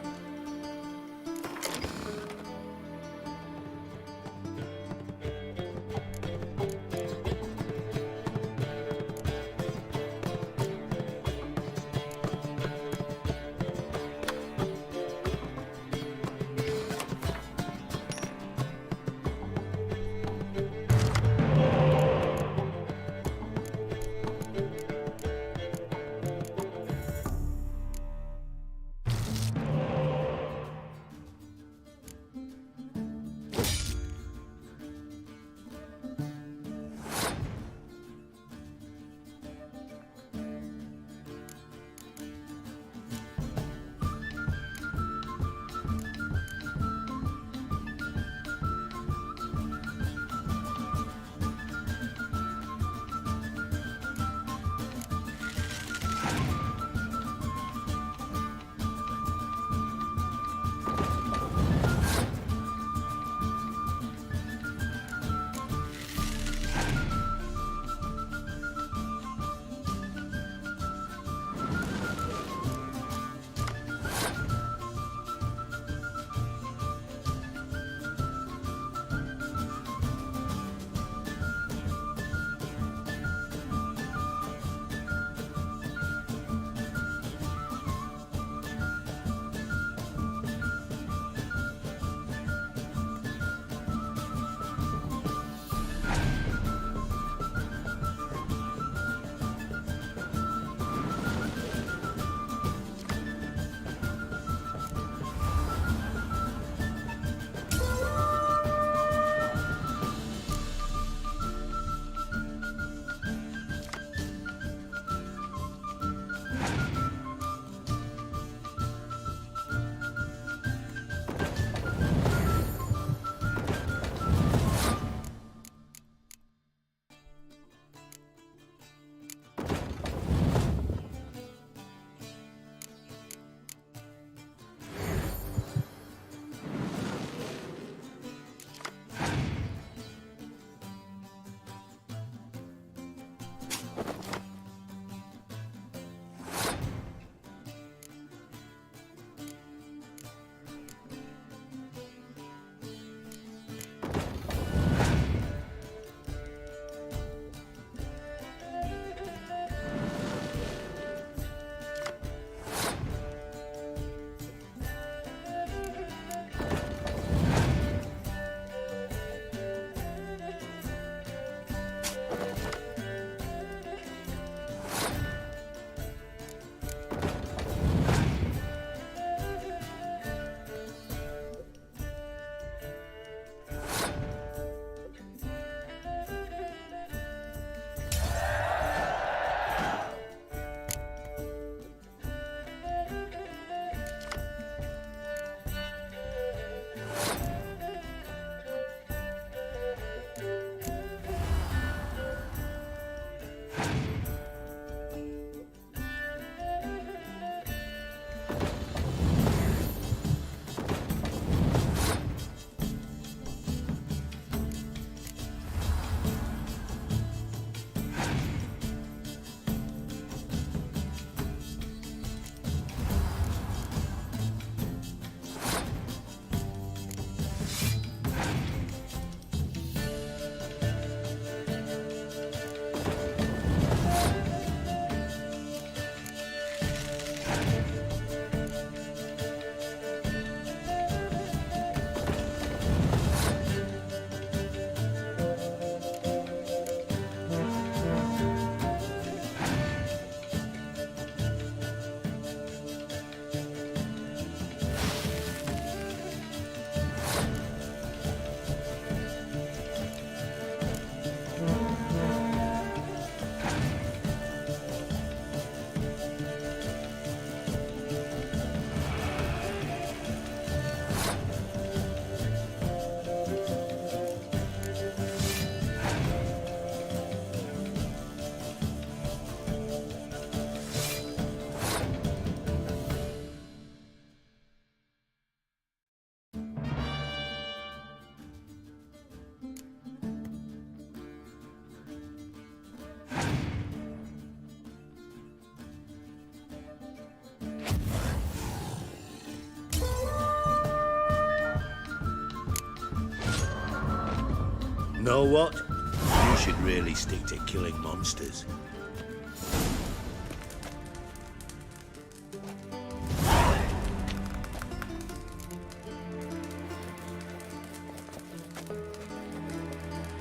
Know what? You should really stick to killing monsters.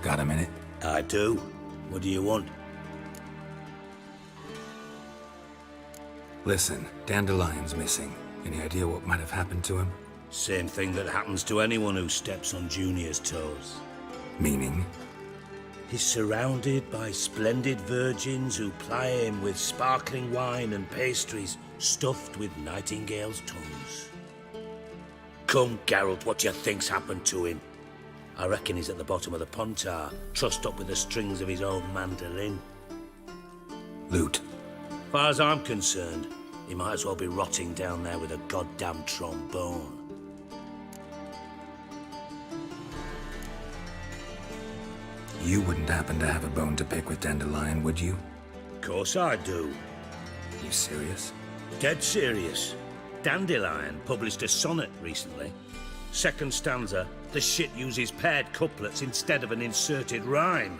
Got a minute? I do. What do you want? Listen, Dandelion's missing. Any idea what might have happened to him? Same thing that happens to anyone who steps on Junior's toes. Meaning? He's surrounded by splendid virgins who ply him with sparkling wine and pastries stuffed with nightingales' tongues. Come, Geralt, what do you think's happened to him? I reckon he's at the bottom of the Pontar, trussed up with the strings of his own mandolin. Loot. Far as I'm concerned, he might as well be rotting down there with a goddamn trombone. You wouldn't happen to have a bone to pick with Dandelion, would you? Of course I do. You serious? Dead serious. Dandelion published a sonnet recently. Second stanza, the shit uses paired couplets instead of an inserted rhyme.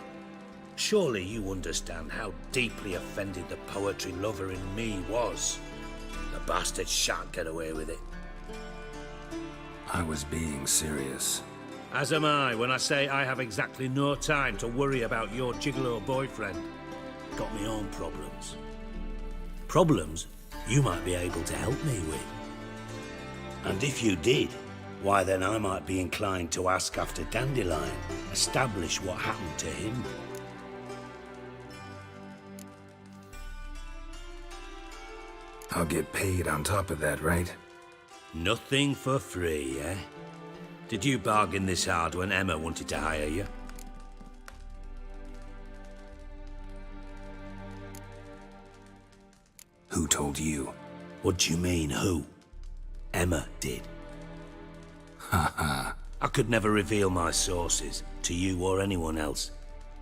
Surely you understand how deeply offended the poetry lover in me was. The bastard shan't get away with it. I was being serious. As am I when I say I have exactly no time to worry about your gigolo boyfriend. Got me own problems. Problems you might be able to help me with. And if you did, why then I might be inclined to ask after Dandelion, establish what happened to him. I'll get paid on top of that, right? Nothing for free, eh? Did you bargain this hard when Emma wanted to hire you? Who told you? What do you mean, who? Emma did. Haha. I could never reveal my sources to you or anyone else.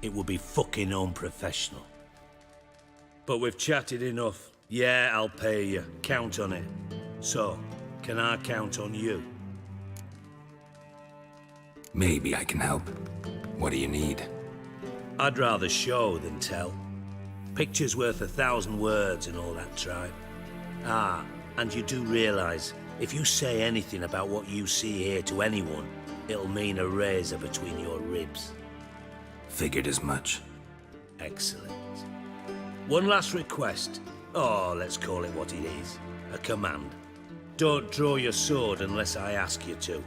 It would be fucking unprofessional. But we've chatted enough. Yeah, I'll pay you. Count on it. So, can I count on you? Maybe I can help. What do you need? I'd rather show than tell. Picture's worth 1,000 words and all that tripe. Ah, and you do realize, if you say anything about what you see here to anyone, it'll mean a razor between your ribs. Figured as much. Excellent. One last request. Oh, let's call it what it is. A command. Don't draw your sword unless I ask you to.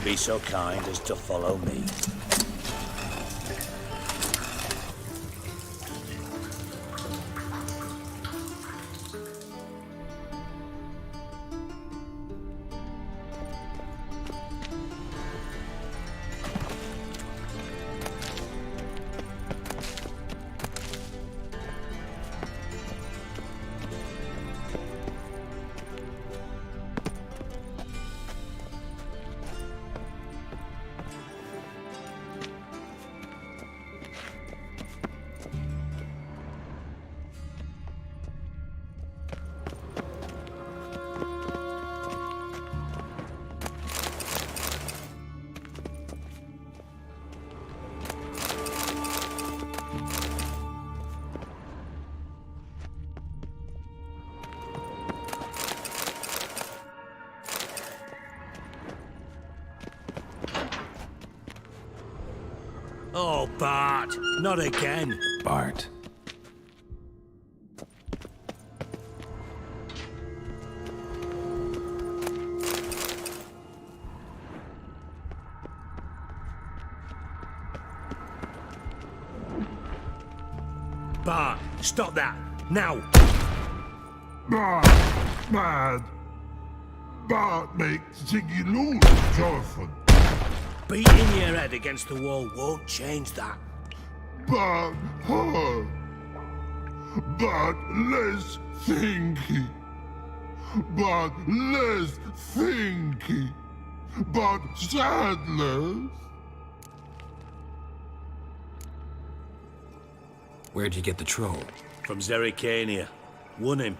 Be so kind as to follow me. Oh, Bart, not again. Bart. Bart, stop that, now! Bart, mad. Bart makes Ziggy lose often. Beating your head against the wall won't change that. Bart hurt. but less thinky. But less thinky. But sadless. Where'd you get the troll? From Zerrikania. Won him.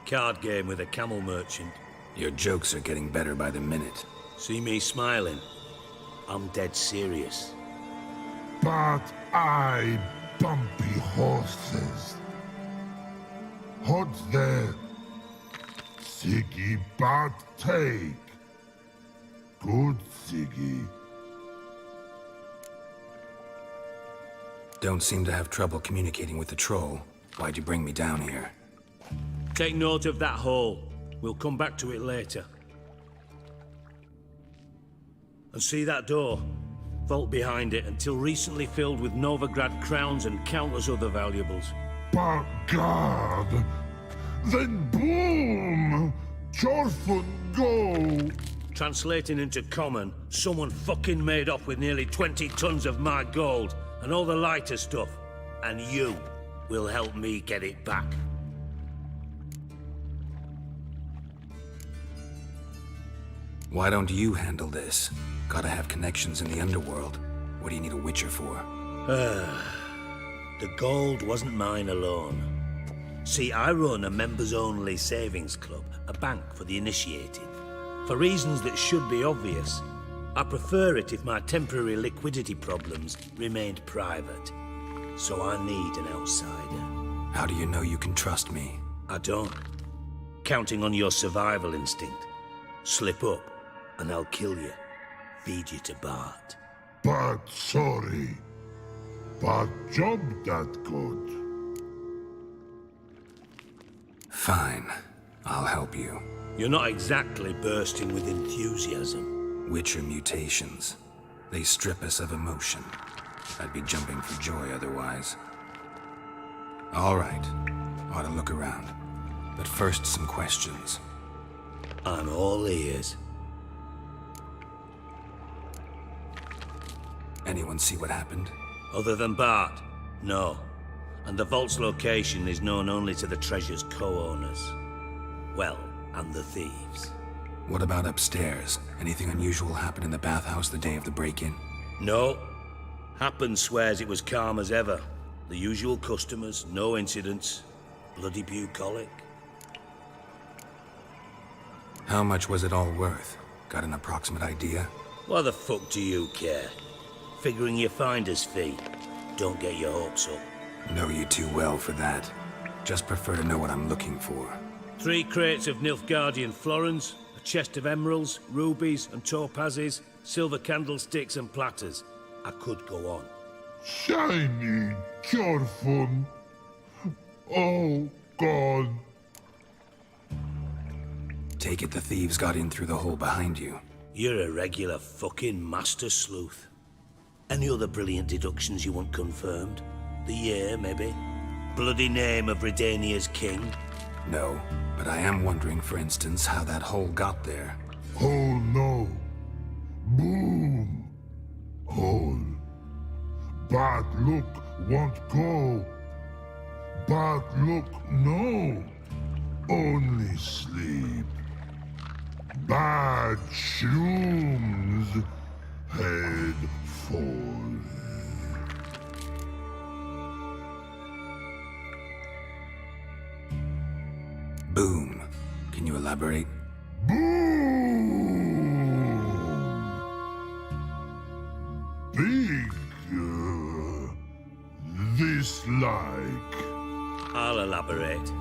Card game with a camel merchant. Your jokes are getting better by the minute. See me smiling? I'm dead serious. But I bumpy horses. What's there? Siggy but take. Good Siggy. Don't seem to have trouble communicating with the troll. Why'd you bring me down here? Take note of that hole. We'll come back to it later. And see that door? Vault behind it, until recently filled with Novigrad crowns and countless other valuables. But God! Then boom! Chorfun go! Translating into common, someone fucking made off with nearly 20 tons of my gold, and all the lighter stuff. And you will help me get it back. Why don't you handle this? Gotta have connections in the underworld. What do you need a witcher for? The gold wasn't mine alone. See, I run a members-only savings club, a bank for the initiated. For reasons that should be obvious, I prefer it if my temporary liquidity problems remained private. So I need an outsider. How do you know you can trust me? I don't. Counting on your survival instinct. Slip up, and I'll kill you. Feed you to Bart. But sorry. But job that good. Fine. I'll help you. You're not exactly bursting with enthusiasm. Witcher mutations. They strip us of emotion. I'd be jumping for joy otherwise. All right. Ought to look around. But first, some questions. I'm all ears. Anyone see what happened? Other than Bart? No. And the vault's location is known only to the treasure's co-owners. Well, and the thieves. What about upstairs? Anything unusual happen in the bathhouse the day of the break-in? No. Happen swears it was calm as ever. The usual customers, no incidents. Bloody bucolic. How much was it all worth? Got an approximate idea? Why the fuck do you care? Figuring your finder's fee. Don't get your hopes up. Know you too well for that. Just prefer to know what I'm looking for. 3 crates of Nilfgaardian florins, a chest of emeralds, rubies and topazes, silver candlesticks and platters. I could go on. Shiny Chorfun. Oh, God. Take it the thieves got in through the hole behind you. You're a regular fucking master sleuth. Any other brilliant deductions you want confirmed? The year, maybe? Bloody name of Redania's king? No, but I am wondering, for instance, how that hole got there. Hole no. Boom. Hole. But look won't go. But look no. Only sleep. Bad shrooms. Head falls. Boom. Can you elaborate? Boom! Big, this like. I'll elaborate.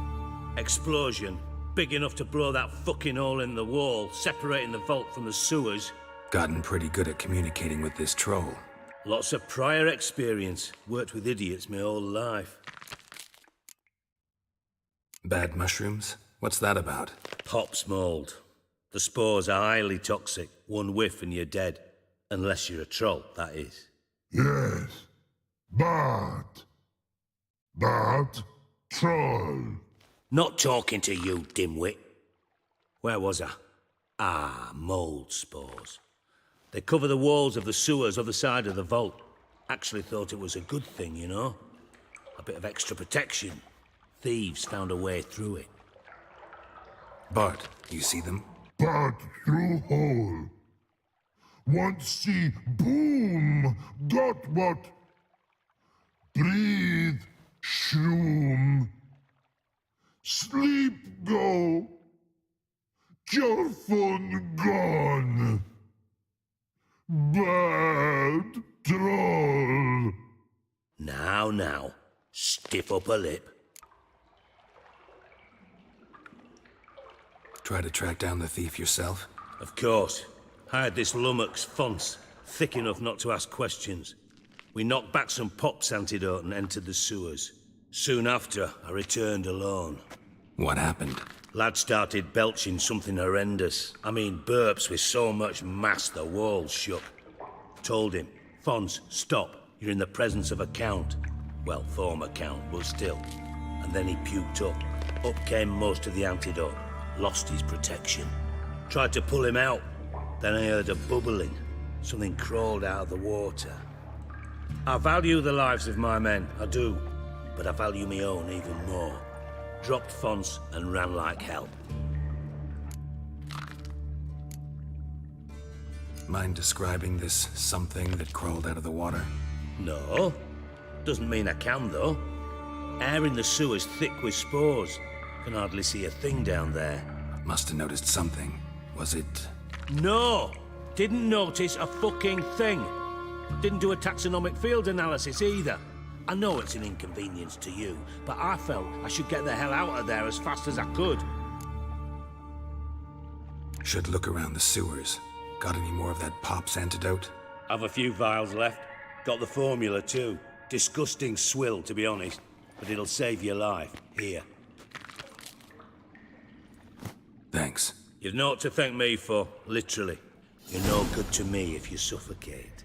Explosion. Big enough to blow that fucking hole in the wall, separating the vault from the sewers. Gotten pretty good at communicating with this troll. Lots of prior experience. Worked with idiots my whole life. Bad mushrooms? What's that about? Pops mold. The spores are highly toxic. One whiff and you're dead. Unless you're a troll, that is. Yes. But troll. Not talking to you, dimwit. Where was I? Ah, mold spores. They cover the walls of the sewers other side of the vault. Actually thought it was a good thing, you know? A bit of extra protection. thieves found a way through it. Bart, you see them? But through hole. Want see boom. Got what? Breathe. Shroom. Sleep go. Your phone gone. Bad troll. Now, stiff up a lip. Try to track down the thief yourself? Of course. Hired this lummox, Fons, thick enough not to ask questions. We knocked back some Pop's antidote and entered the sewers. Soon after, I returned alone. What happened? Lad started belching something horrendous. I mean, burps with so much mass the walls shook. Told him, Fons, stop. You're in the presence of a count. Well, former count, but still. And then he puked up. Up came most of the antidote. Lost his protection. Tried to pull him out. Then I heard a bubbling. Something crawled out of the water. I value the lives of my men, I do. But I value my own even more. Dropped Fons and ran like hell. Mind describing this something that crawled out of the water? No. Doesn't mean I can, though. Air in the sewer's thick with spores. Can hardly see a thing down there. Must have noticed something. Was it... No! Didn't notice a fucking thing. Didn't do a taxonomic field analysis either. I know it's an inconvenience to you, but I felt I should get the hell out of there as fast as I could. Should look around the sewers. Got any more of that Pop's antidote? I've a few vials left. Got the formula too. Disgusting swill, to be honest. But it'll save your life. Here. Thanks. You've naught to thank me for, literally. You're no good to me if you suffocate.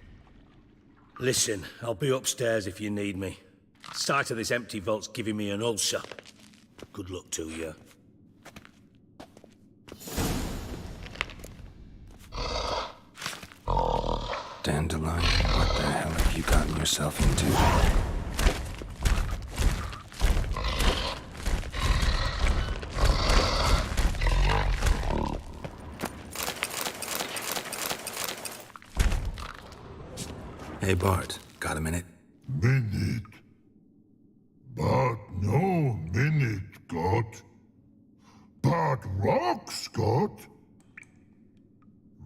Listen, I'll be upstairs if you need me. Sight of this empty vault's giving me an ulcer. Good luck to you. Dandelion, what the hell have you gotten yourself into? Hey Bart, got a minute? Minute. But no minute got. But rocks got.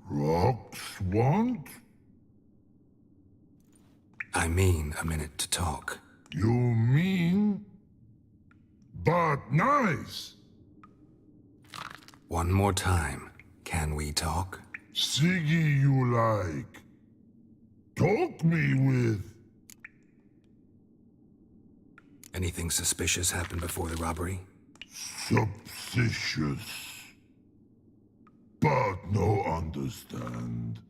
Rocks want? I mean a minute to talk. You mean? But nice. One more time. Can we talk? Siggy you like. Talk me with. Anything suspicious happened before the robbery? Suspicious. But no understand.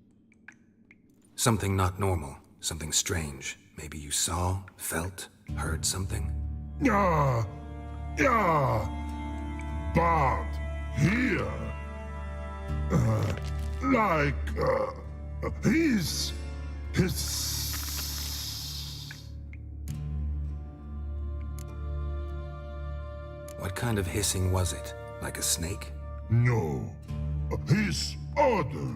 Something not normal. Something strange. Maybe you saw, felt, heard something? Yeah. But here. His. What kind of hissing was it? Like a snake? No. His other.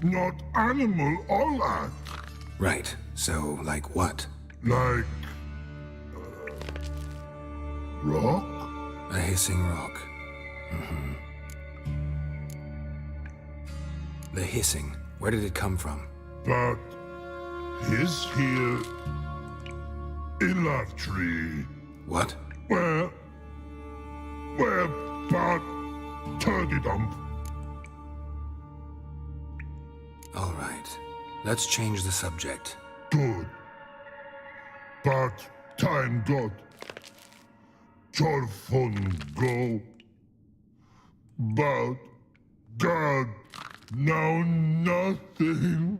Not animal all that. Right. So, like what? Like... rock? A hissing rock. Mm-hmm. The hissing. Where did it come from? But... his here... in that tree. What? Where but... turdy dump. All right. Let's change the subject. Good. But time got. Your fun go. But God, now nothing.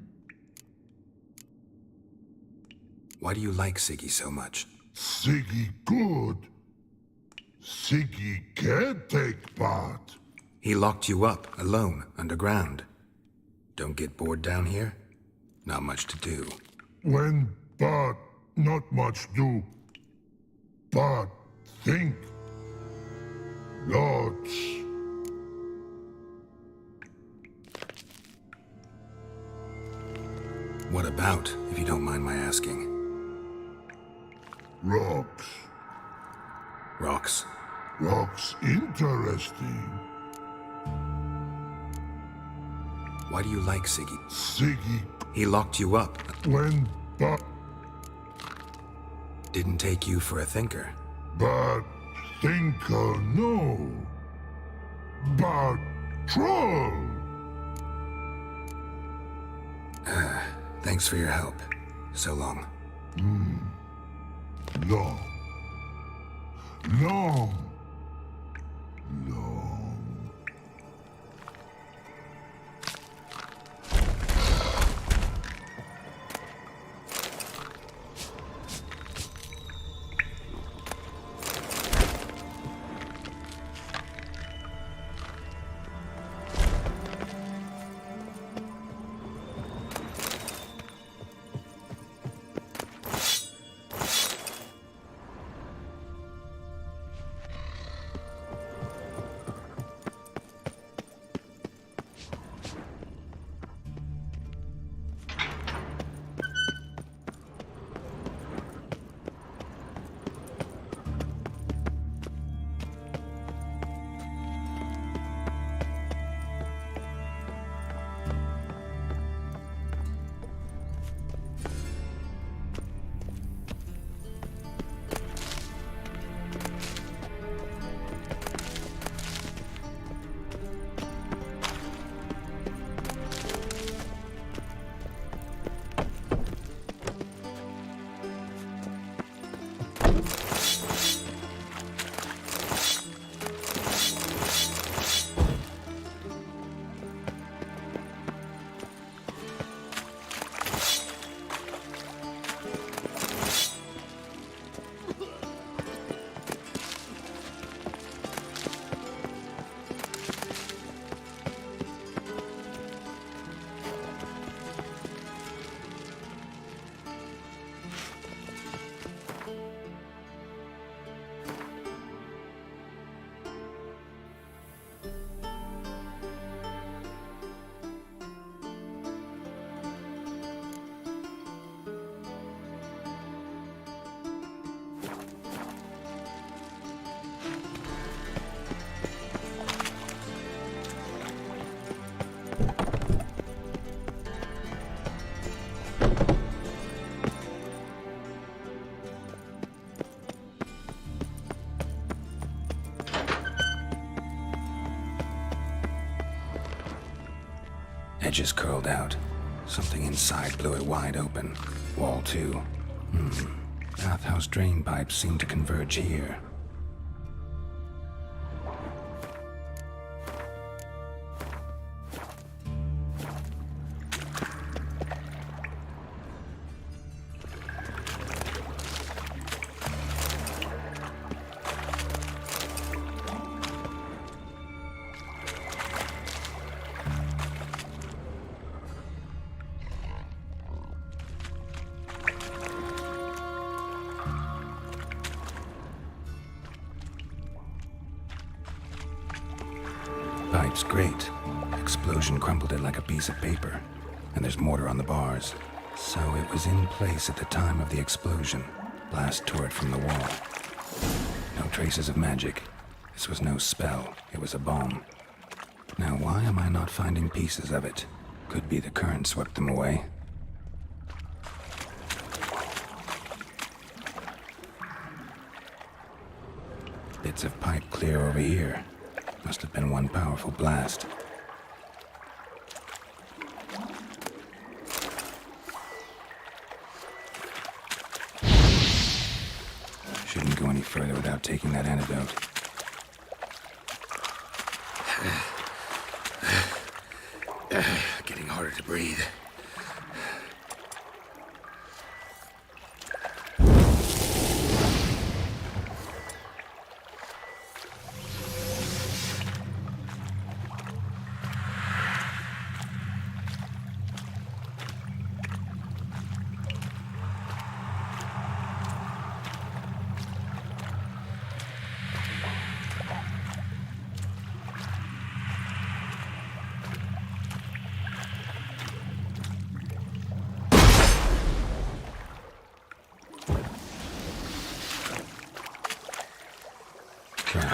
Why do you like Siggy so much? Siggy good. Siggy can't take part. He locked you up, alone, underground. Don't get bored down here? Not much to do. When but not much do. But think Lots. What about, if you don't mind my asking? Rocks. Rocks? Rocks interesting. Why do you like Siggy? Siggy. He locked you up. When but Didn't take you for a thinker. but thinker no. But troll. Thanks for your help. So long. Long. Long. Long. Edges curled out. Something inside blew it wide open. Wall 2. Bathhouse drain pipes seem to converge here. Pipe's great. Explosion crumpled it like a piece of paper. And there's mortar on the bars. So it was in place at the time of the explosion. Blast tore it from the wall. No traces of magic. This was no spell. It was a bomb. Now why am I not finding pieces of it? Could be the current swept them away. Bits of pipe clear over here. Must have been one powerful blast. Shouldn't go any further without taking that antidote. Getting harder to breathe.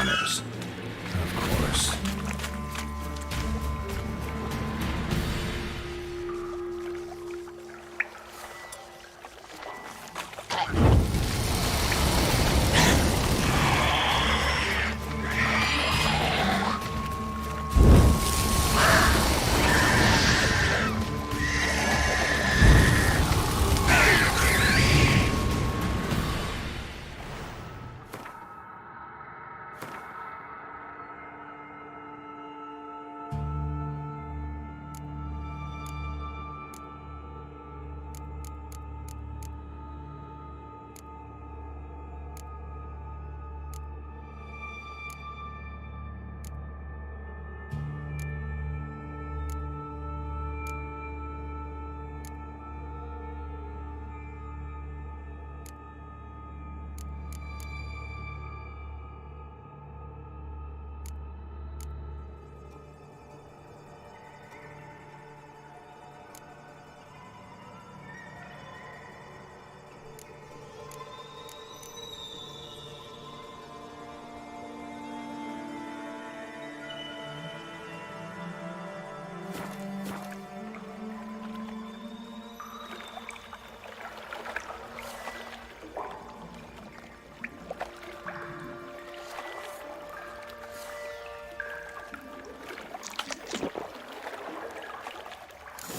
honors. Of course.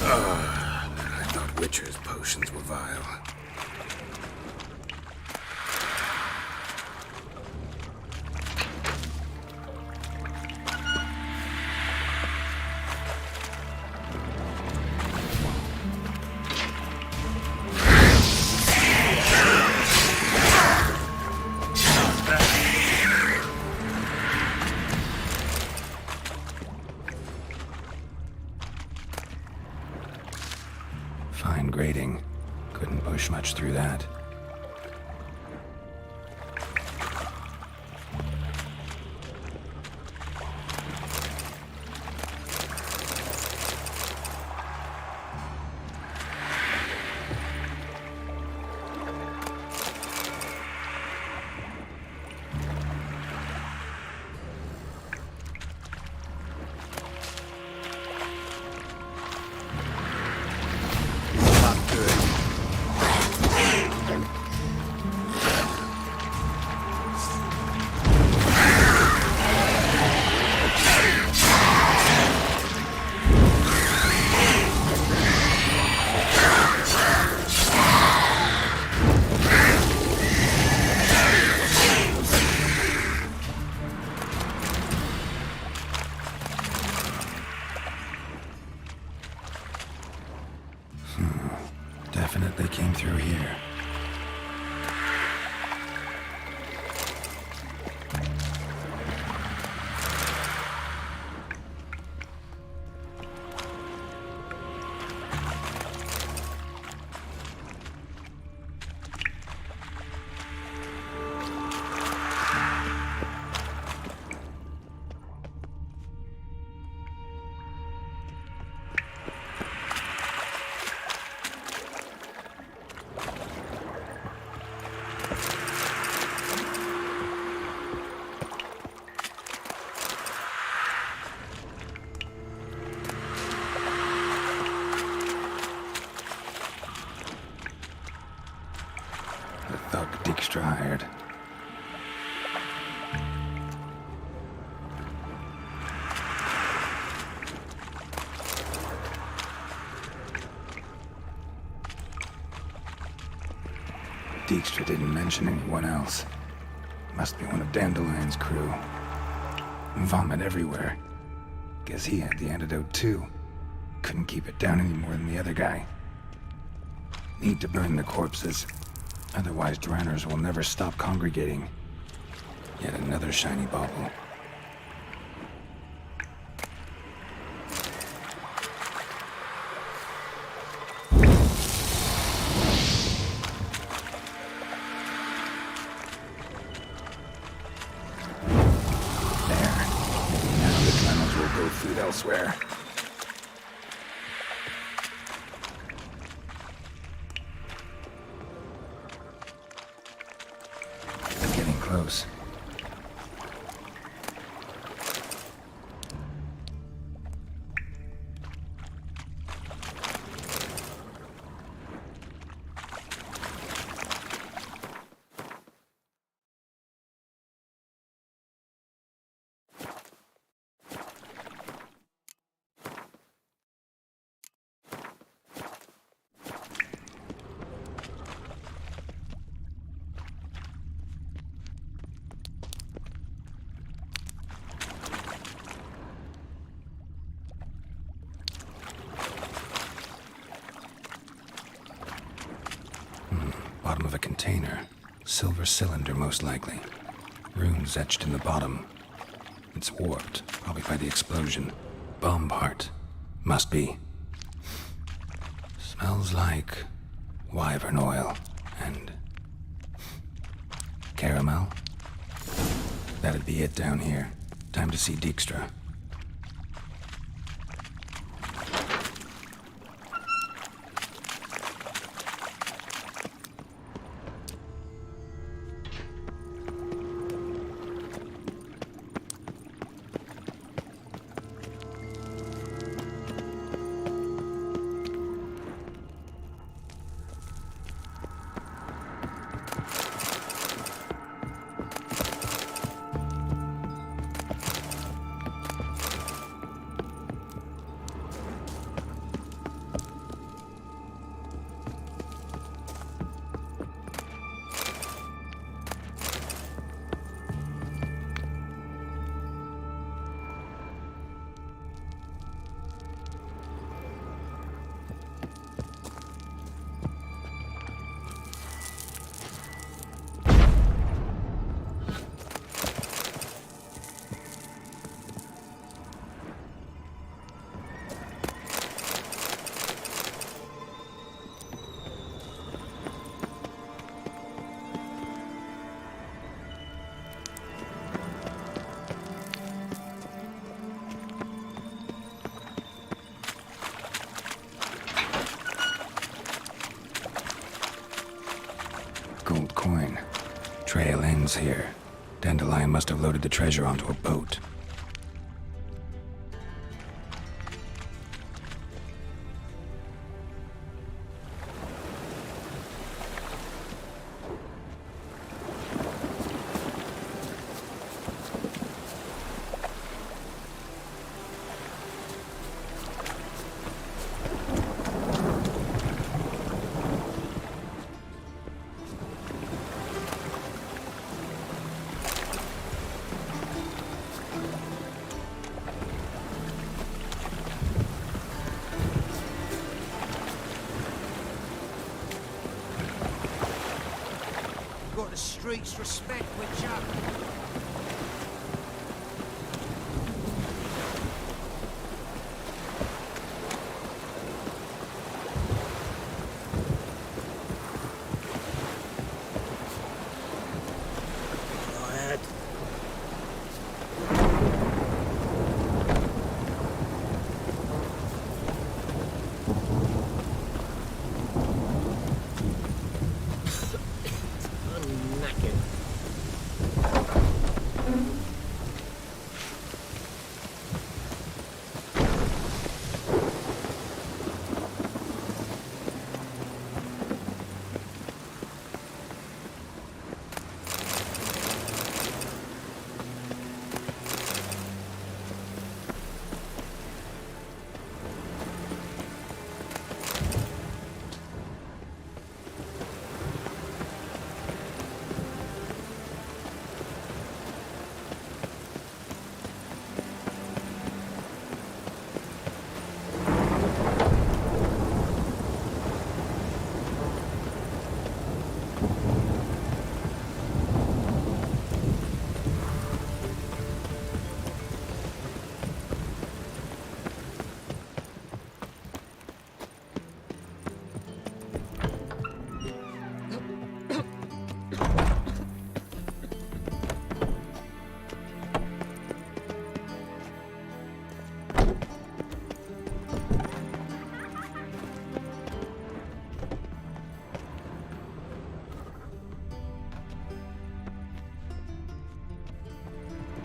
I thought Witcher's potions were vile. Fine grading. Couldn't push much through that. Definitely came through here. Hired. Dijkstra didn't mention anyone else. Must be one of Dandelion's crew. Vomit everywhere. Guess he had the antidote too. Couldn't keep it down any more than the other guy. Need to burn the corpses. Otherwise, Dranners will never stop congregating. Yet another shiny bauble. There. Now the Dranners will go food elsewhere. Close. container. Silver cylinder, most likely. Runes etched in the bottom. It's warped, probably by the explosion. Bomb part. Must be. Smells like wyvern oil and caramel. That'd be it down here. Time to see Dijkstra. Gold coin. Trail ends here. Dandelion must have loaded the treasure onto a boat. Got the streets respect, Witcher.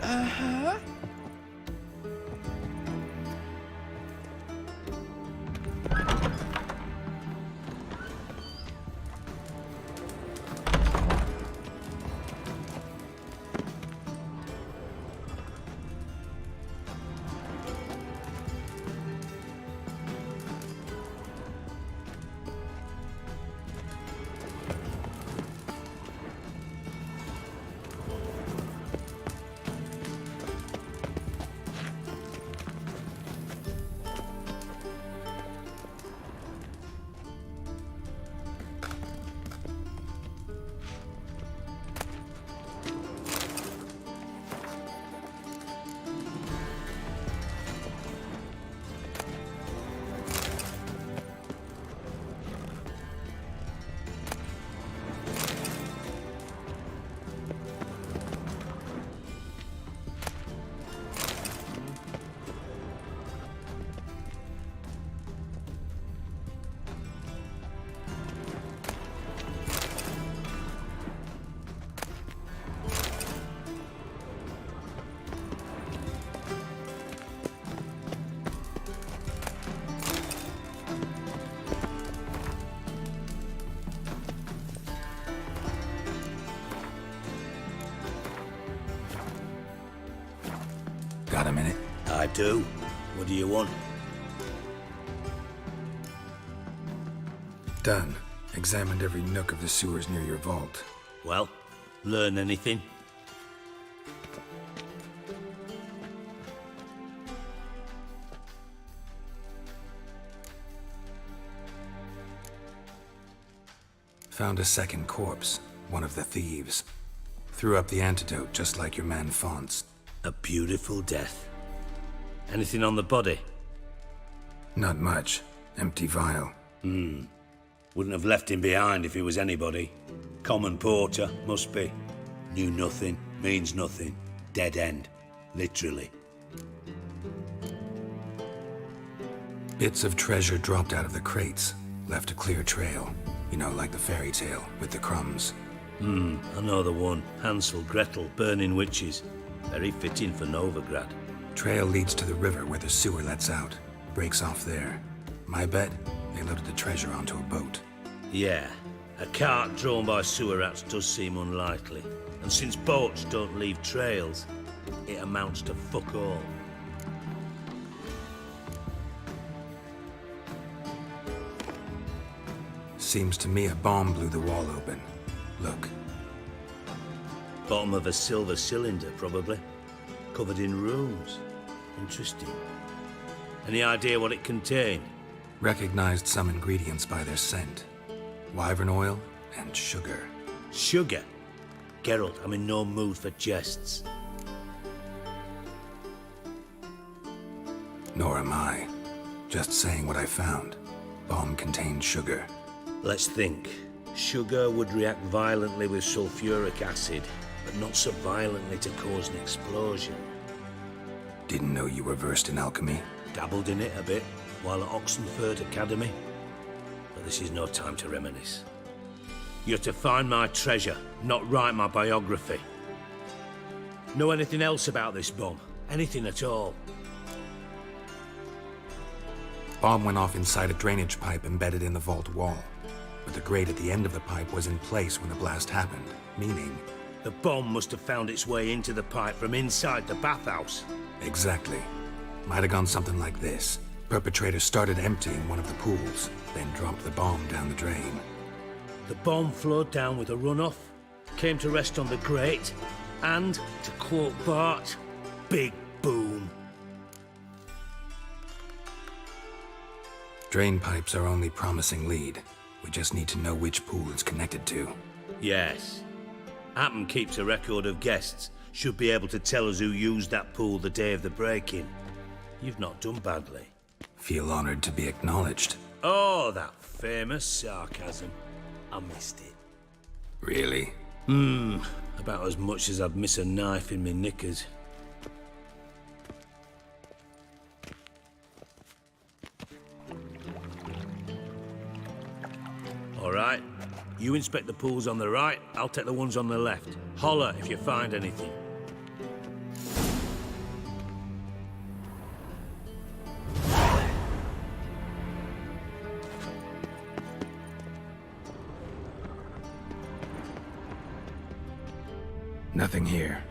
Uh-huh. minute? I do. What do you want? Done. Examined every nook of the sewers near your vault. Well, learn anything? Found a second corpse, one of the thieves. Threw up the antidote just like your man Fonz. A beautiful death. Anything on the body? Not much. Empty vial. Wouldn't have left him behind if he was anybody. Common porter, must be. Knew nothing, means nothing. Dead end. Literally. Bits of treasure dropped out of the crates. Left a clear trail. You know, like the fairy tale, with the crumbs. I know the one. Hansel, Gretel, burning witches. Very fitting for Novigrad. Trail leads to the river where the sewer lets out. Breaks off there. My bet, they loaded the treasure onto a boat. Yeah. A cart drawn by sewer rats does seem unlikely. And since boats don't leave trails, it amounts to fuck all. Seems to me a bomb blew the wall open. Look. Bottom of a silver cylinder, probably. Covered in runes. Interesting. Any idea what it contained? Recognized some ingredients by their scent. Wyvern oil and sugar. Sugar? Geralt, I'm in no mood for jests. Nor am I. Just saying what I found. Bomb contained sugar. Let's think. Sugar would react violently with sulfuric acid, but not so violently to cause an explosion. Didn't know you were versed in alchemy. Dabbled in it a bit while at Oxenford Academy. But this is no time to reminisce. You're to find my treasure, not write my biography. Know anything else about this bomb? Anything at all? Bomb went off inside a drainage pipe embedded in the vault wall. But the grate at the end of the pipe was in place when the blast happened, meaning... The bomb must have found its way into the pipe from inside the bathhouse. Exactly. Might have gone something like this. Perpetrator started emptying one of the pools, then dropped the bomb down the drain. The bomb flowed down with a runoff, came to rest on the grate, and, to quote Bart, big boom. Drain pipes are only promising lead. We just need to know which pool it's connected to. Yes. Appen keeps a record of guests. Should be able to tell us who used that pool the day of the break-in. You've not done badly. Feel honored to be acknowledged. Oh, that famous sarcasm. I missed it. Really? About as much as I'd miss a knife in me knickers. All right. You inspect the pools on the right, I'll take the ones on the left. Holler if you find anything. Nothing here.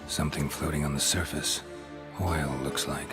Something floating on the surface. Oil, looks like.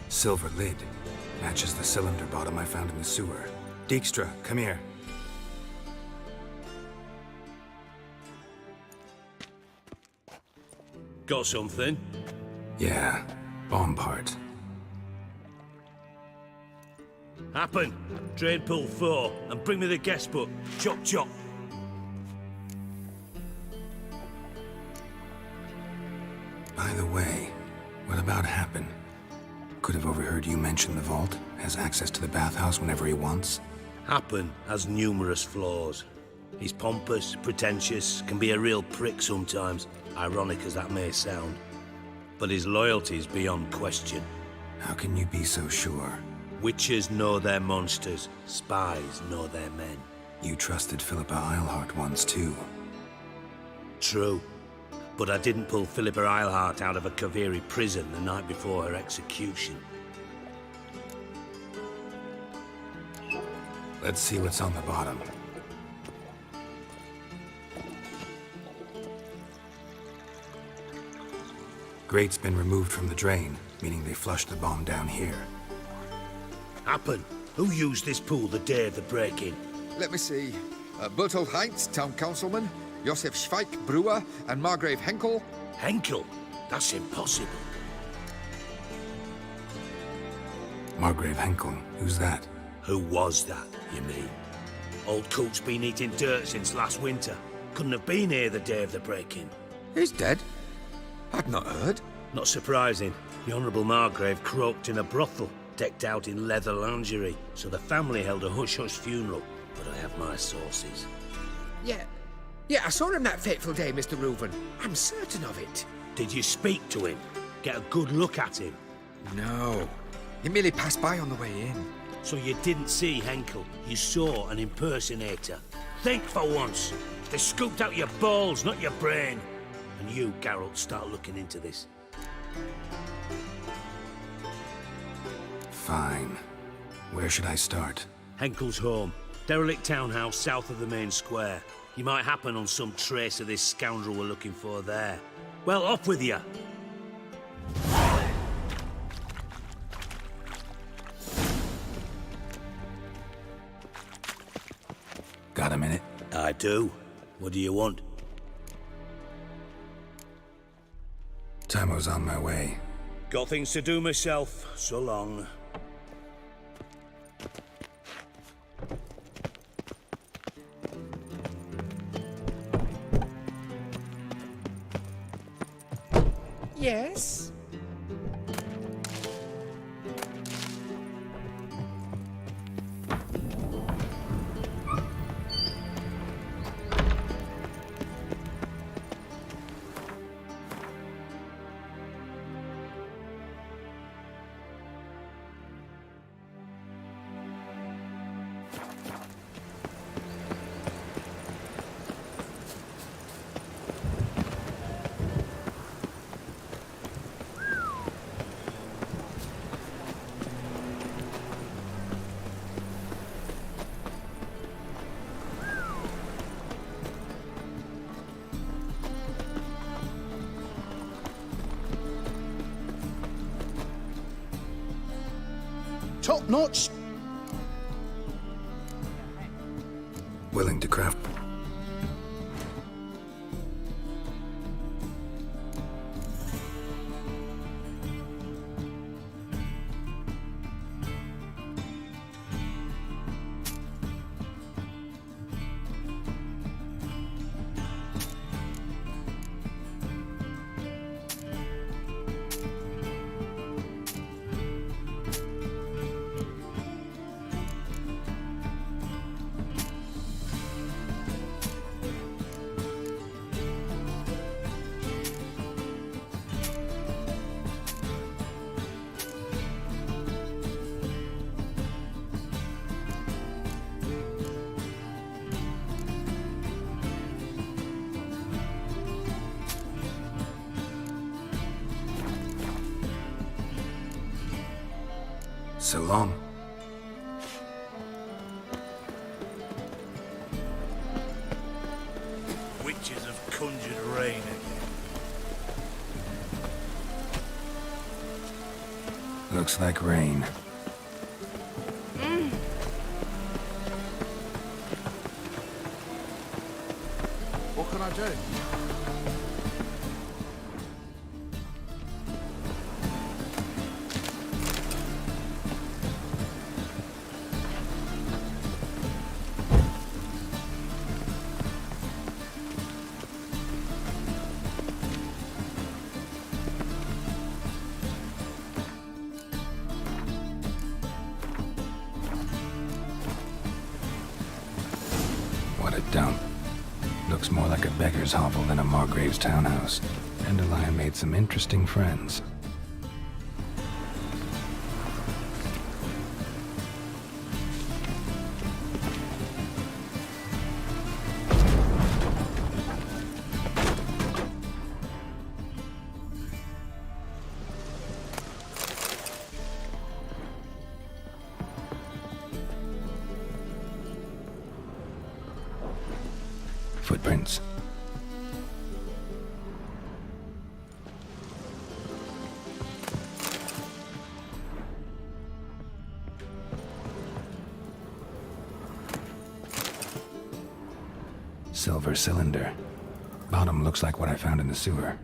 Silver lid. Matches the cylinder bottom I found in the sewer. Dijkstra, come here. Got something? Yeah, bomb part. Happen. Train pull 4, and bring me the guest book. Chop chop. By the way, what about Happen? Could have overheard you mention the vault. Has access to the bathhouse whenever he wants. Happen has numerous flaws. He's pompous, pretentious, can be a real prick sometimes, ironic as that may sound. But his loyalty is beyond question. How can you be so sure? Witches know their monsters, spies know their men. You trusted Philippa Eilhart once too. True. But I didn't pull Philippa Eilhart out of a Kaviri prison the night before her execution. Let's see what's on the bottom. Grate's been removed from the drain, meaning they flushed the bomb down here. Happen. Who used this pool the day of the break-in? Let me see. Bertold Heinz, town councilman, Josef Schweik, brewer, and Margrave Henkel. Henkel? That's impossible. Margrave Henkel? Who's that? Who was that, you mean? Old Coot's been eating dirt since last winter. Couldn't have been here the day of the break-in. He's dead? I'd not heard. Not surprising. The Honourable Margrave croaked in a brothel, decked out in leather lingerie, so the family held a hush-hush funeral. But I have my sources. Yeah, I saw him that fateful day, Mr. Reuven. I'm certain of it. Did you speak to him? Get a good look at him? No. He merely passed by on the way in. So you didn't see Henkel, you saw an impersonator. Think for once. They scooped out your balls, not your brain. And you, Geralt, start looking into this. Fine. Where should I start? Henkel's home. Derelict townhouse south of the main square. You might happen on some trace of this scoundrel we're looking for there. Well, off with you. Got a minute? I do. What do you want? Tamo's on my way. Got things to do myself. So long. Yes? Top notch. Willing to craft. So long. Witches have conjured rain again. Looks like rain. What can I do? dump. Looks more like a beggar's hovel than a Margrave's townhouse. Dandelion made some interesting friends. Footprints. Silver cylinder. Bottom looks like what I found in the sewer.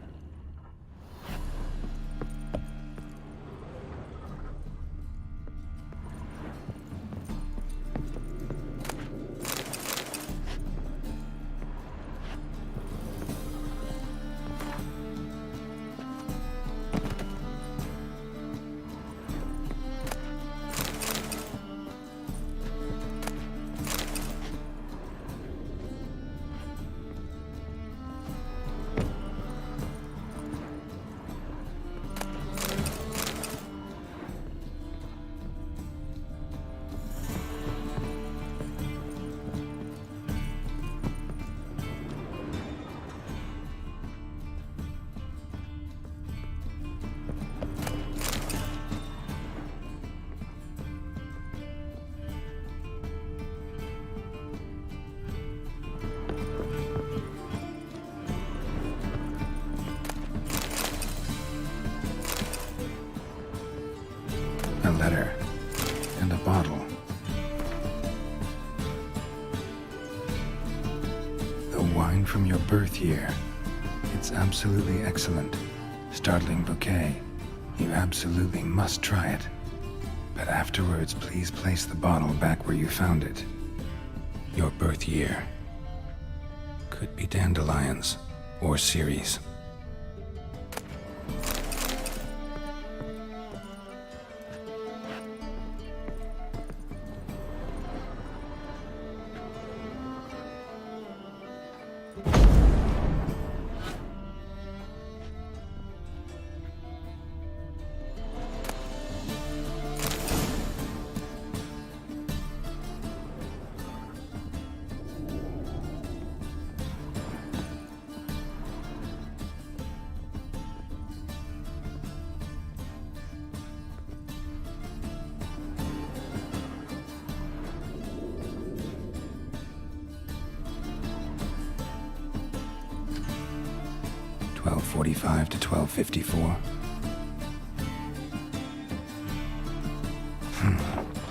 A letter. And a bottle. The wine from your birth year. It's absolutely excellent. Startling bouquet. You absolutely must try it. But afterwards, please place the bottle back where you found it. Your birth year. Could be dandelions or Ceres. .45 to 12:54.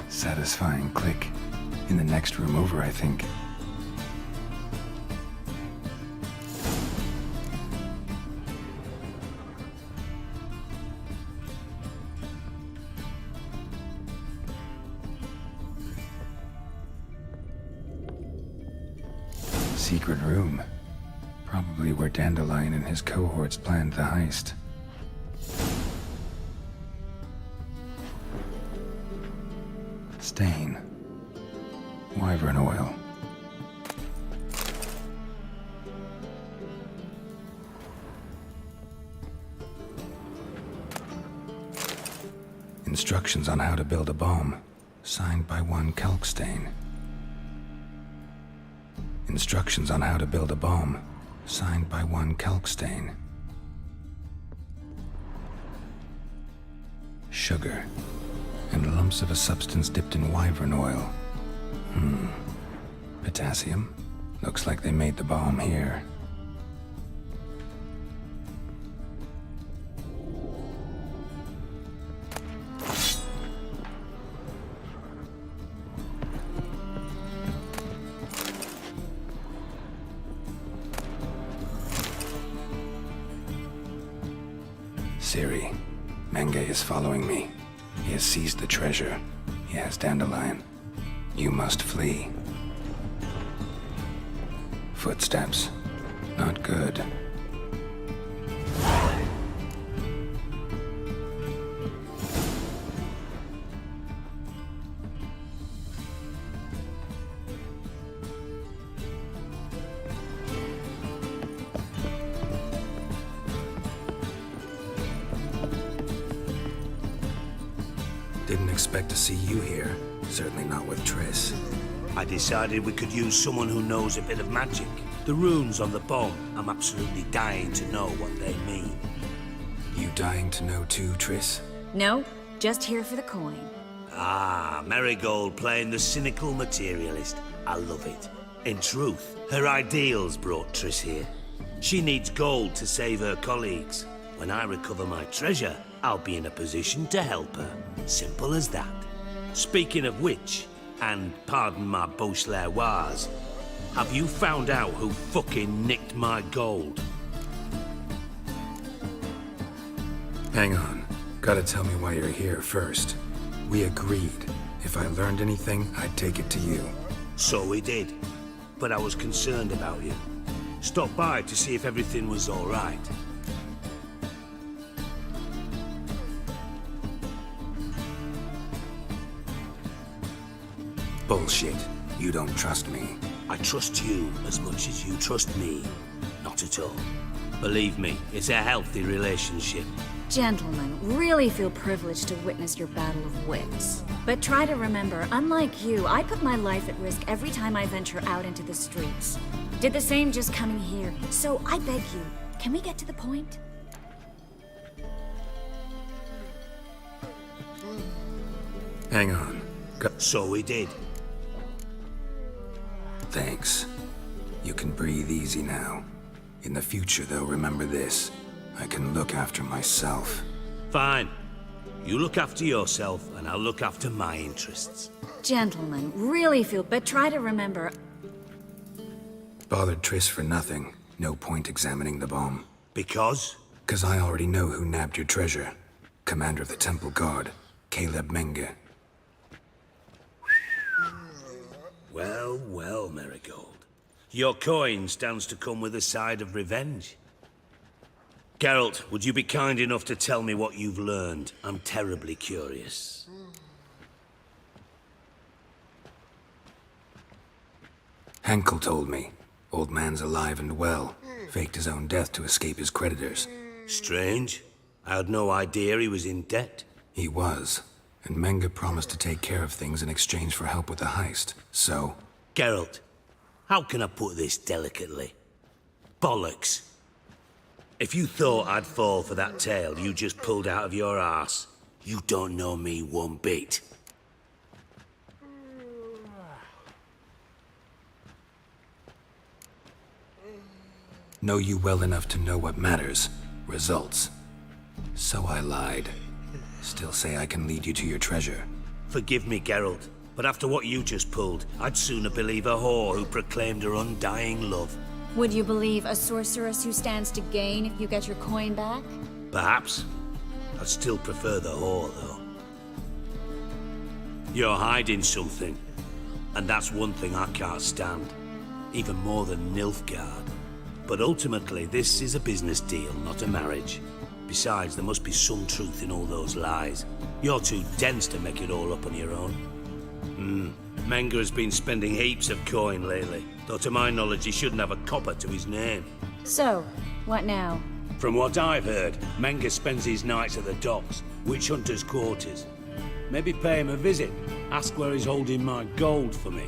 Satisfying click. In the next room over, I think. Secret room. Probably where Dandelion and his cohorts planned the heist. Stain. Wyvern oil. Instructions on how to build a bomb, signed by one Kalkstain. Instructions on how to build a bomb, signed by one Kalkstain. Sugar, and lumps of a substance dipped in wyvern oil. Potassium? Looks like they made the bomb here. Siri, Menge is following me. He has seized the treasure. He has Dandelion. You must flee. Footsteps. Not good. Didn't expect to see you here. Certainly not with Triss. I decided we could use someone who knows a bit of magic. The runes on the bomb, I'm absolutely dying to know what they mean. You dying to know too, Triss? No, just here for the coin. Ah, Marigold playing the cynical materialist. I love it. In truth, her ideals brought Triss here. She needs gold to save her colleagues. When I recover my treasure, I'll be in a position to help her. Simple as that. Speaking of which, and pardon my Beauclervoise, have you found out who fucking nicked my gold? Hang on. Gotta tell me why you're here first. We agreed. If I learned anything, I'd take it to you. So we did. But I was concerned about you. Stopped by to see if everything was all right. Bullshit. You don't trust me. I trust you as much as you trust me. Not at all. Believe me, it's a healthy relationship. Gentlemen, really feel privileged to witness your battle of wits. But try to remember, unlike you, I put my life at risk every time I venture out into the streets. Did the same just coming here. So I beg you, can we get to the point? Hang on. So we did. Thanks. You can breathe easy now. In the future, though, remember this. I can look after myself. Fine. You look after yourself, and I'll look after my interests. Gentlemen, really feel, but try to remember... Bothered Triss for nothing. No point examining the bomb. Because? 'Cause I already know who nabbed your treasure. Commander of the Temple Guard, Caleb Menge. Well, well, Marigold. Your coin stands to come with a side of revenge. Geralt, would you be kind enough to tell me what you've learned? I'm terribly curious. Henkel told me. Old man's alive and well. Faked his own death to escape his creditors. Strange. I had no idea he was in debt. He was. And Menge promised to take care of things in exchange for help with the heist. So... Geralt, how can I put this delicately? Bollocks. If you thought I'd fall for that tale you just pulled out of your arse, you don't know me one bit. Know you well enough to know what matters. Results. So I lied. Still say I can lead you to your treasure. Forgive me, Geralt, but after what you just pulled, I'd sooner believe a whore who proclaimed her undying love. Would you believe a sorceress who stands to gain if you get your coin back? Perhaps. I'd still prefer the whore, though. You're hiding something, and that's one thing I can't stand. Even more than Nilfgaard. But ultimately, this is a business deal, not a marriage. Besides, there must be some truth in all those lies. You're too dense to make it all up on your own. Menge has been spending heaps of coin lately, though to my knowledge he shouldn't have a copper to his name. So, what now? From what I've heard, Menge spends his nights at the docks, witch hunters' quarters. Maybe pay him a visit, ask where he's holding my gold for me.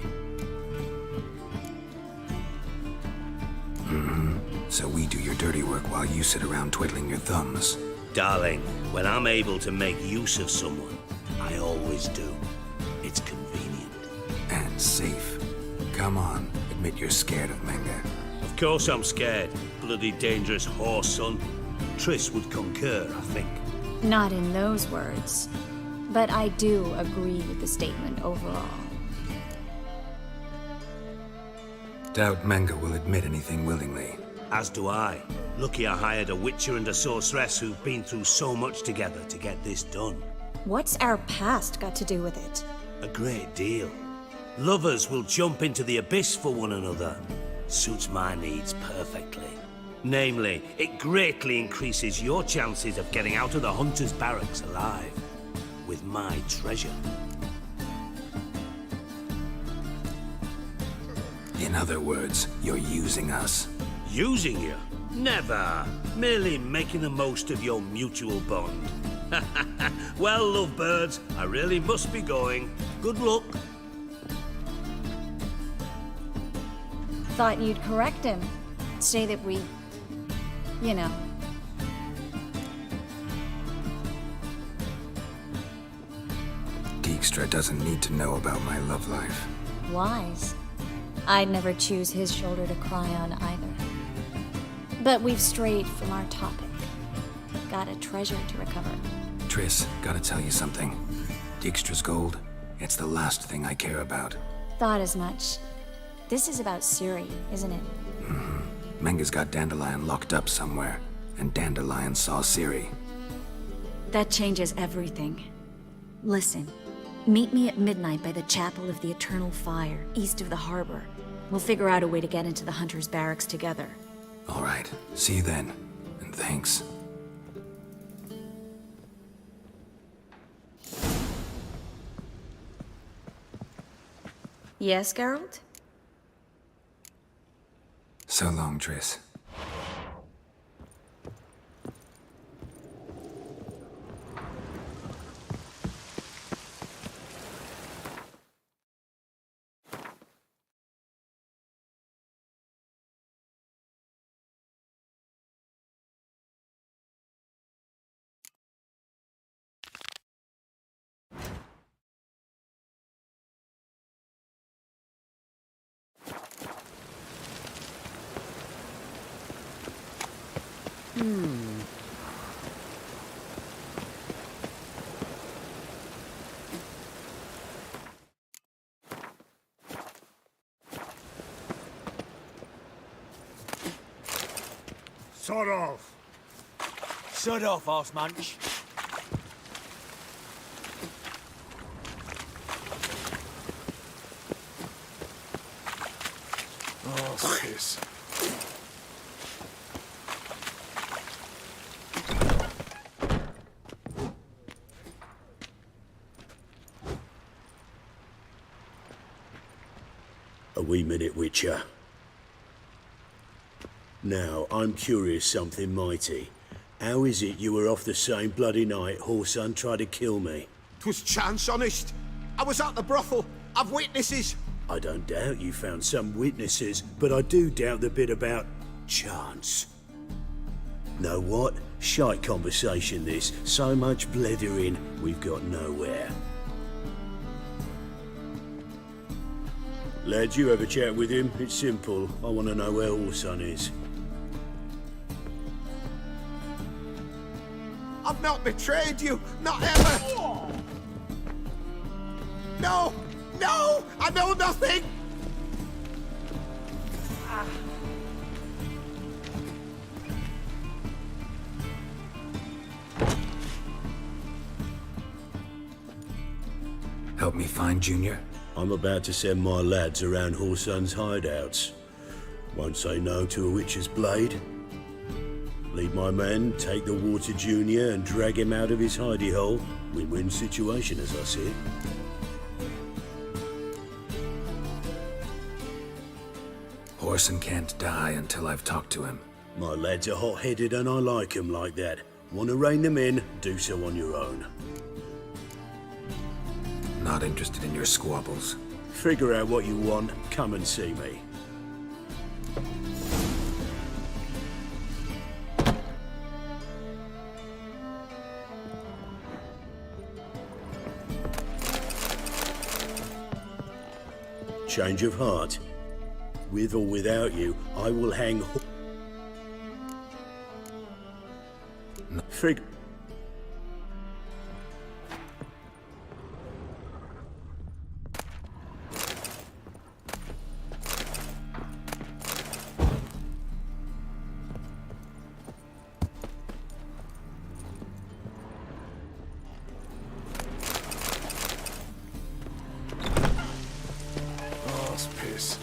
So we do your dirty work while you sit around twiddling your thumbs. Darling, when I'm able to make use of someone, I always do. It's convenient. And safe. Come on, admit you're scared of Menge. Of course I'm scared. Bloody dangerous whore, son. Triss would concur, I think. Not in those words. But I do agree with the statement overall. Doubt Menge will admit anything willingly. As do I. Lucky I hired a witcher and a sorceress who've been through so much together to get this done. What's our past got to do with it? A great deal. Lovers will jump into the abyss for one another. Suits my needs perfectly. Namely, it greatly increases your chances of getting out of the hunter's barracks alive. With my treasure. In other words, you're using us. Using you? Never. Merely making the most of your mutual bond. Well, lovebirds, I really must be going. Good luck. Thought you'd correct him. Say that we... you know. Dijkstra doesn't need to know about my love life. Wise. I'd never choose his shoulder to cry on either. But we've strayed from our topic. Got a treasure to recover. Triss, gotta tell you something. Dijkstra's gold, it's the last thing I care about. Thought as much. This is about Ciri, isn't it? Menga's got Dandelion locked up somewhere, and Dandelion saw Ciri. That changes everything. Listen, meet me at midnight by the Chapel of the Eternal Fire, east of the harbor. We'll figure out a way to get into the Hunter's barracks together. All right, see you then, and thanks. Yes, Geralt? So long, Triss. Sod off. Sod off, arse munch. Oh, piss. A wee minute, Witcher. Now, I'm curious something mighty. How is it you were off the same bloody night Whoreson tried to kill me? 'Twas chance, honest. I was at the brothel. I've witnesses. I don't doubt you found some witnesses, but I do doubt the bit about chance. Know what? Shite conversation this. So much blethering, we've got nowhere. Lads, you have a chat with him. It's simple. I want to know where Whoreson is. I've not betrayed you. Not ever. No! No! I know nothing! Help me find Junior? I'm about to send my lads around Whoreson's hideouts. Won't say no to a witch's blade. Lead my men, take the water Junior and drag him out of his hidey hole. Win-win situation, as I see it. Whoreson can't die until I've talked to him. My lads are hot-headed and I like 'em like that. Want to rein them in, do so on your own. Not interested in your squabbles. Figure out what you want, come and see me. Change of heart. With or without you, I will hang... Fig... Piss.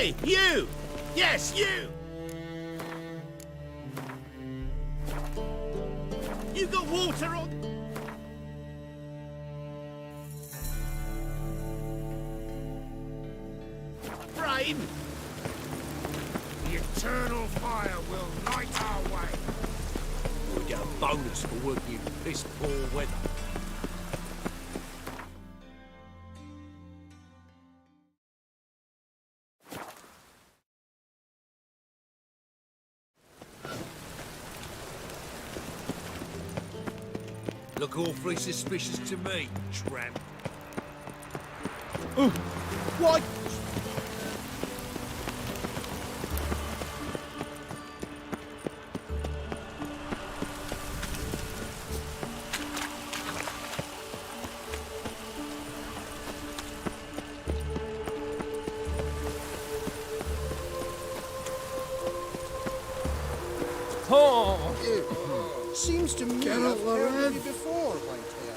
Hey, you! Yes, you! You got water on? Brain? The eternal fire will light our way. We'll get a bonus for working in piss-poor weather. Look awfully suspicious to me, tramp. What? Oh! Seems to me I've heard of you before, Whitehair.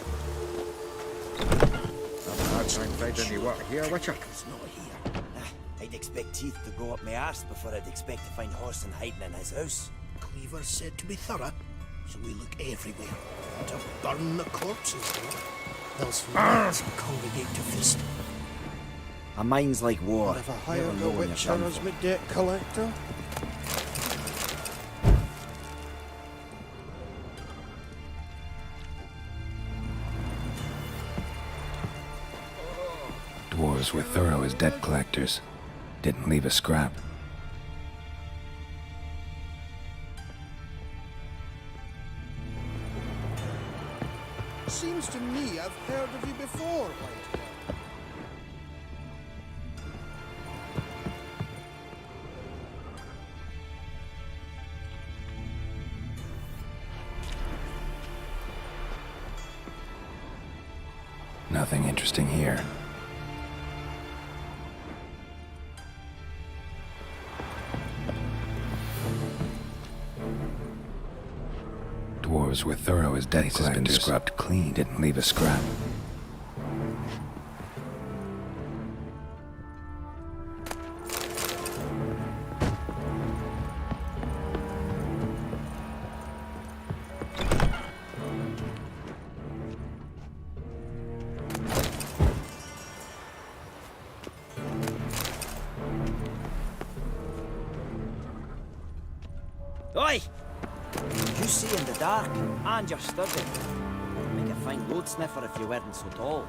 I've a hard time finding any water here, Witcher. It's not here. I'd expect teeth to go up my arse before I'd expect to find Horson hiding in his house. Cleaver said to be thorough, so we look everywhere. To burn the corpses, else rats congregate to feast. A mind's like war. Have I hired Never the know when you're Witcher done as for. my debt collector? Dwarves were thorough as debt collectors. Didn't leave a scrap. Seems to me I've heard of you before, Whitehair. Nothing interesting here. Dwarves were thorough as debt collectors. Has been scrubbed clean. Didn't leave a scrap. Oi! You see in the dark, and you're sturdy. Make a fine road sniffer if you weren't so tall.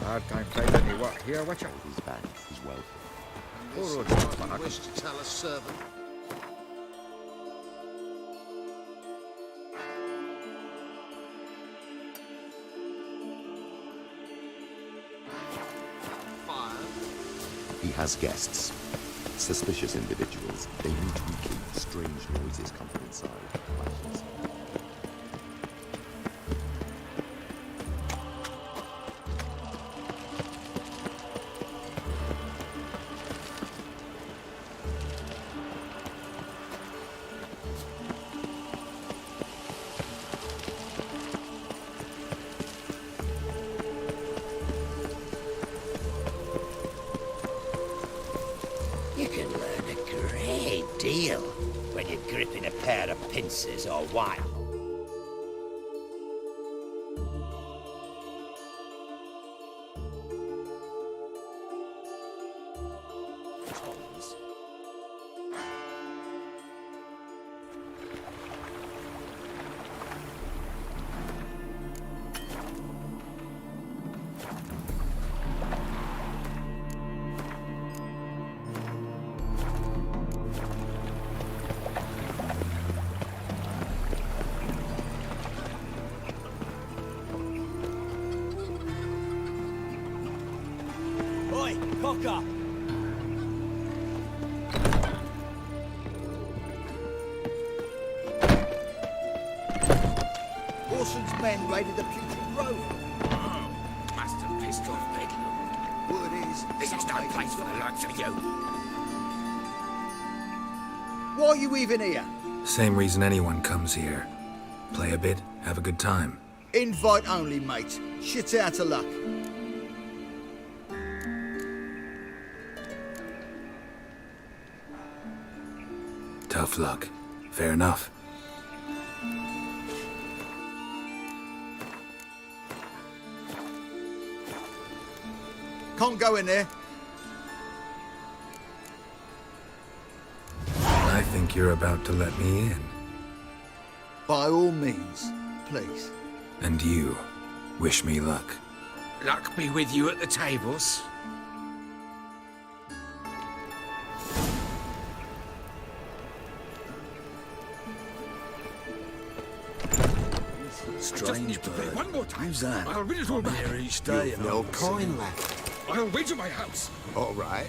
Hard time finding any water here, Witcher. He's back. He's well. Poor road's not I back. wish to tell a servant. He has guests. Suspicious individuals. They meet weekly. Strange noises come from inside. Flashes. You can learn a great deal when you're gripping a pair of pincers or wire. Oi, cocker! Orson's men raided the Putrid Road. Oh, must have pissed off Bedlam. Word is, This is no place for the likes of you. why are you even here? Same reason anyone comes here. Play a bit, have a good time. Invite only, mate. Shit's out of luck. Tough luck. Fair enough. Can't go in there. I think you're about to let me in. By all means, please. And you, wish me luck. Luck be with you at the tables. Strange bird. One more time. Who's that? I'll read it all back. Here each day. You've no coin left. I'll wager my house. All right.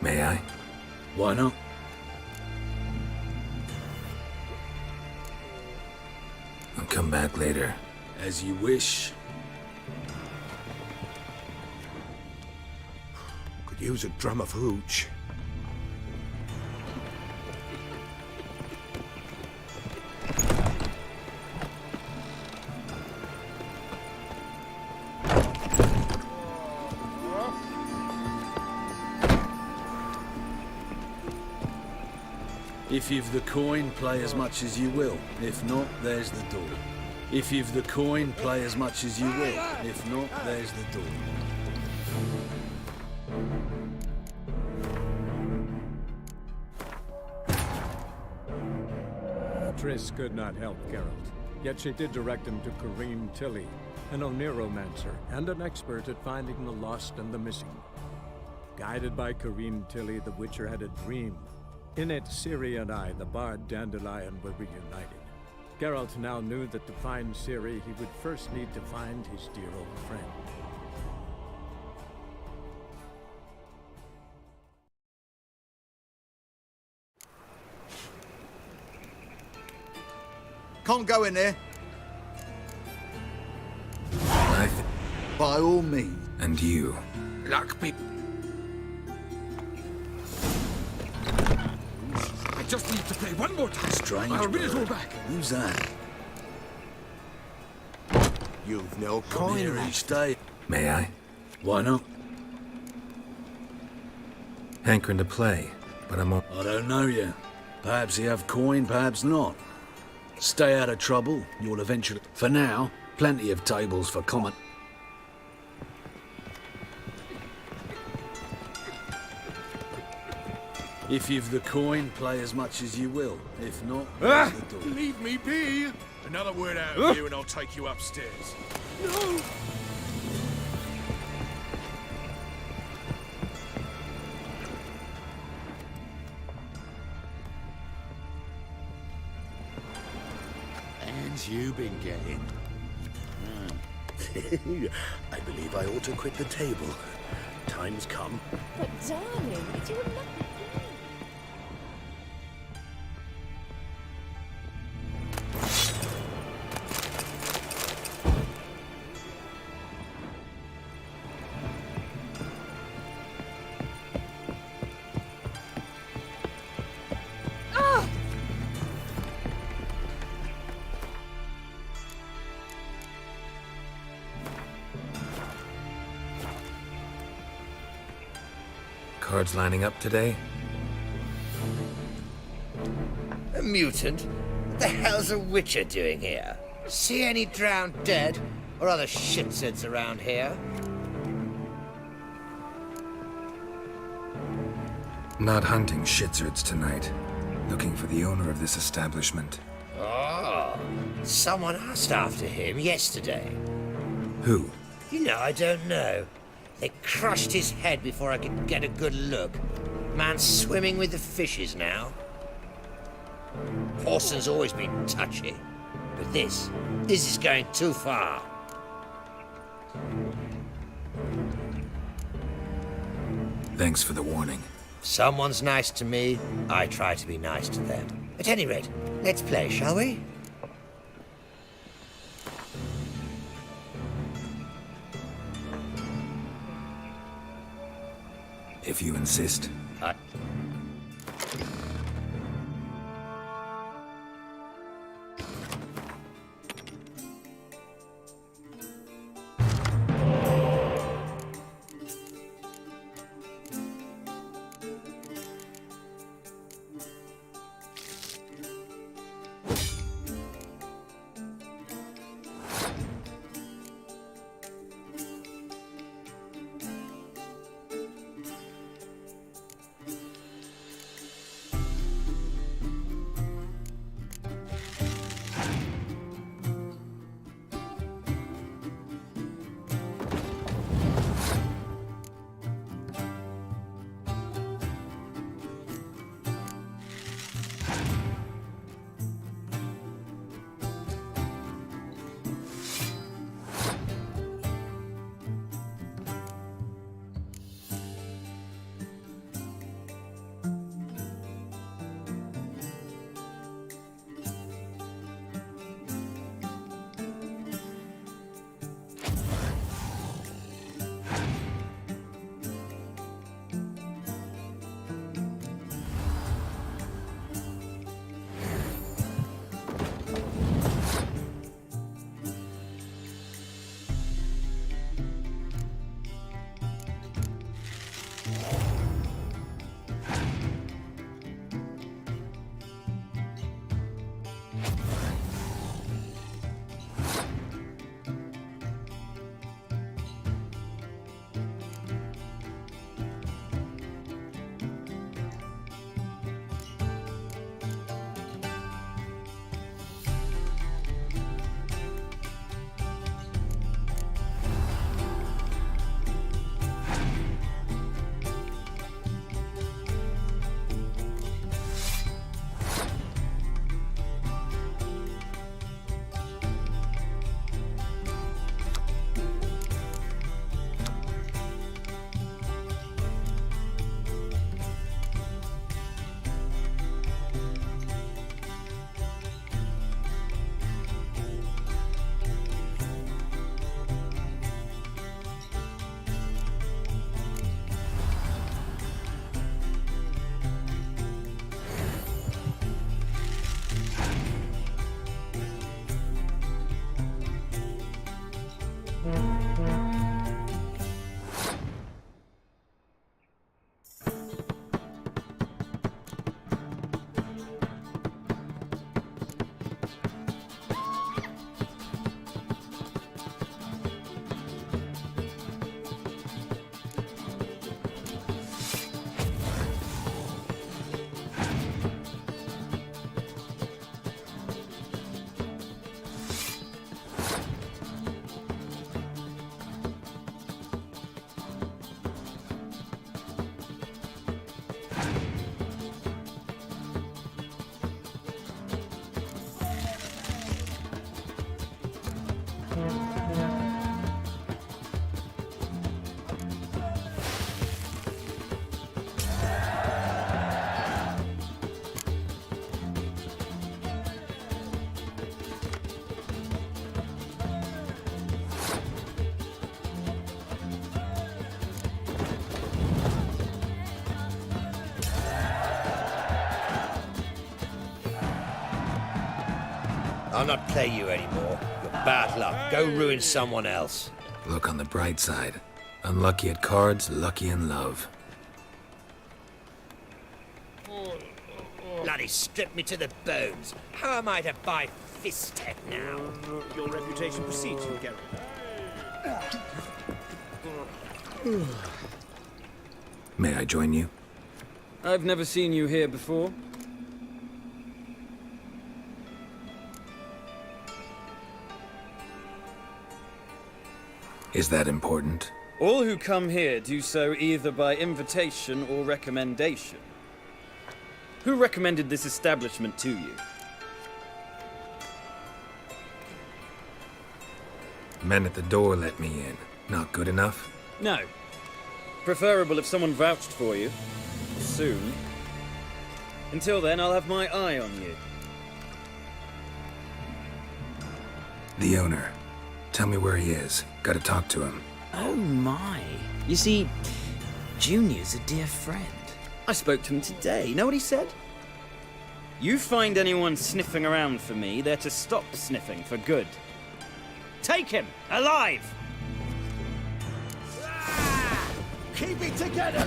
May I? Why not? I'll come back later. As you wish. Could use a drum of hooch. If you've the coin, play as much as you will. If not, there's the door. If you've the coin, play as much as you will. If not, there's the door. Triss could not help Geralt, yet she did direct him to Kareen Tilly, an Oneromancer and an expert at finding the lost and the missing. Guided by Kareen Tilly, the Witcher had a dream. In it, Ciri and I, the bard Dandelion, were reunited. Geralt now knew that to find Ciri, he would first need to find his dear old friend. Can't go in there. By all means. And you. Luck be... I just need to play one more time. Strange I'll read it all bird. back. Who's that? You've no Come coin here left. each day. May I? Why not? Hankering to play, but I'm all... I don't know yet. Perhaps you have coin, perhaps not. Stay out of trouble, you'll eventually... For now, plenty of tables for comment. If you've the coin, play as much as you will. If not, there's the door. Leave me be. Another word out of you and I'll take you upstairs. No! Hands you been getting? I believe I ought to quit the table. Time's come. But darling, it's your lucky Cards lining up today? A mutant? What the hell's a Witcher doing here? See any drowned dead or other shitsuds around here? Not hunting shitsurds tonight. Looking for the owner of this establishment. Oh, someone asked after him yesterday. Who? You know, I don't know. They crushed his head before I could get a good look. Man's swimming with the fishes now. Horson's always been touchy. But this is going too far. Thanks for the warning. If someone's nice to me, I try to be nice to them. At any rate, let's play, shall we? If you insist. I'll not play you anymore. You're bad luck. Go ruin someone else. Look on the bright side. Unlucky at cards, lucky in love. Bloody stripped me to the bones. How am I to buy Fistek now? Your reputation precedes you, Geralt. May I join you? I've never seen you here before. Is that important? All who come here do so either by invitation or recommendation. Who recommended this establishment to you? Men at the door let me in. Not good enough? No. Preferable if someone vouched for you. Soon. Until then, I'll have my eye on you. The owner. Tell me where he is. Gotta talk to him. Oh my. You see, Junior's a dear friend. I spoke to him today. Know what he said? You find anyone sniffing around for me, they're to stop sniffing for good. Take him! Alive! Keep it together!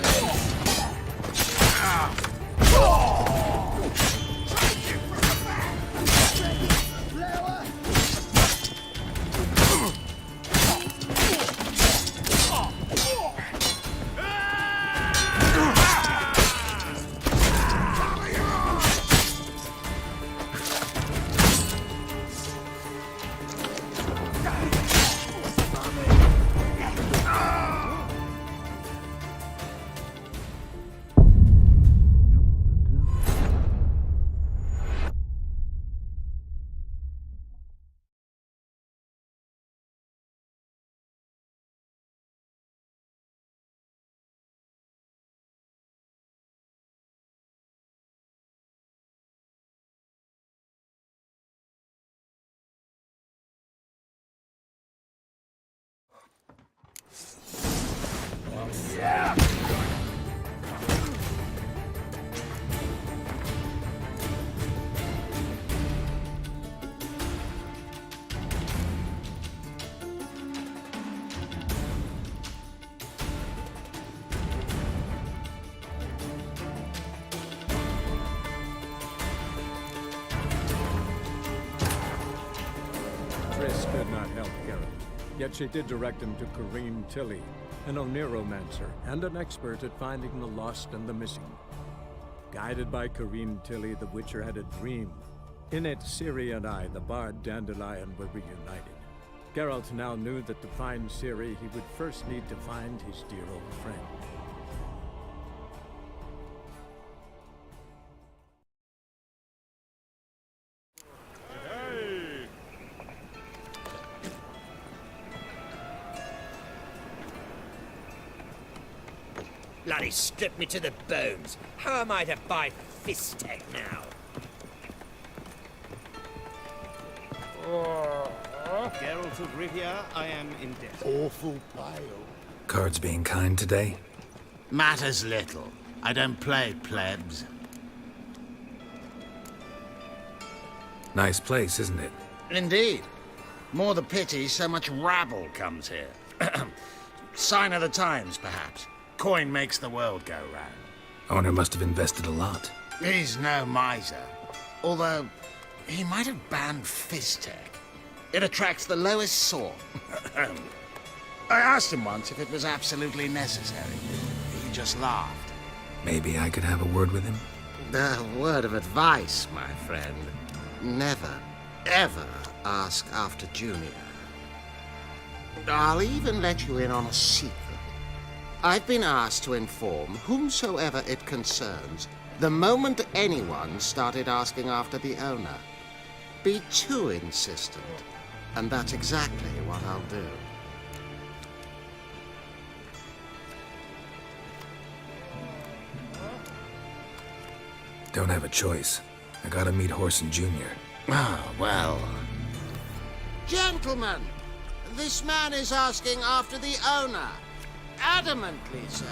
Triss could not help Geralt, yet she did direct him to Kareen Tilly, an Oneromancer and an expert at finding the lost and the missing. Guided by Kareen Tilly, the Witcher had a dream. In it, Ciri and I, the bard Dandelion, were reunited. Geralt now knew that to find Ciri, he would first need to find his dear old friend. Bloody stripped me to the bones. How am I to buy Fistech now? Geralt of Rivia, I am in debt. Awful pile. Cards being kind today? Matters little. I don't play plebs. Nice place, isn't it? Indeed. More the pity so much rabble comes here. Sign of the times, perhaps. Coin makes the world go round. Owner must have invested a lot. He's no miser. Although, he might have banned Fistech. It attracts the lowest sort. I asked him once if it was absolutely necessary. He just laughed. Maybe I could have a word with him? A word of advice, my friend. Never, ever ask after Junior. I'll even let you in on a secret. I've been asked to inform whomsoever it concerns the moment anyone started asking after the owner. Be too insistent, and that's exactly what I'll do. Don't have a choice. I gotta meet Horson Jr. Ah, well. Gentlemen, this man is asking after the owner. Adamantly so.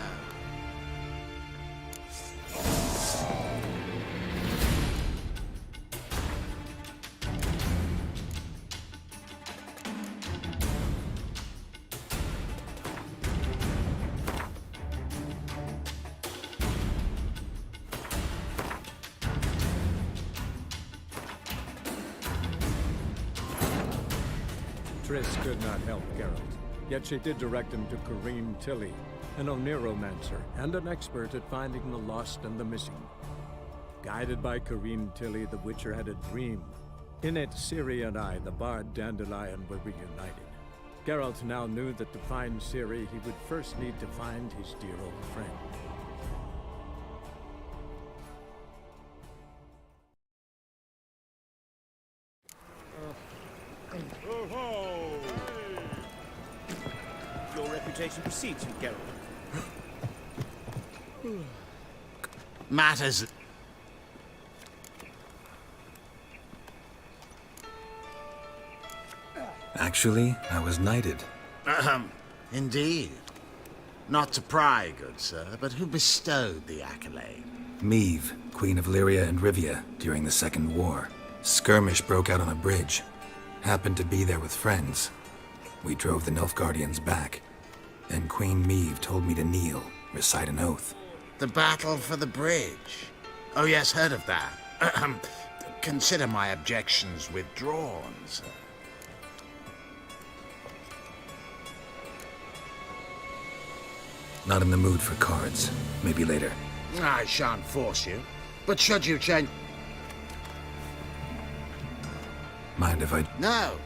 Triss could not help Geralt, yet she did direct him to Kareen Tilly, an Oneromancer and an expert at finding the lost and the missing. Guided by Kareen Tilly, the Witcher had a dream. In it, Ciri and I, the bard Dandelion, were reunited. Geralt now knew that to find Ciri, he would first need to find his dear old friend. conversation proceed to, Geralt? Matters. Actually, I was knighted. Indeed. Not to pry, good sir, but who bestowed the accolade? Meve, Queen of Lyria and Rivia, during the Second War. Skirmish broke out on a bridge. Happened to be there with friends. We drove the Nilfgaardians back. Then Queen Meve told me to kneel, recite an oath. The battle for the bridge. Oh yes, heard of that. Consider my objections withdrawn, sir. Not in the mood for cards. Maybe later. I shan't force you. But should you change... Mind if I... No.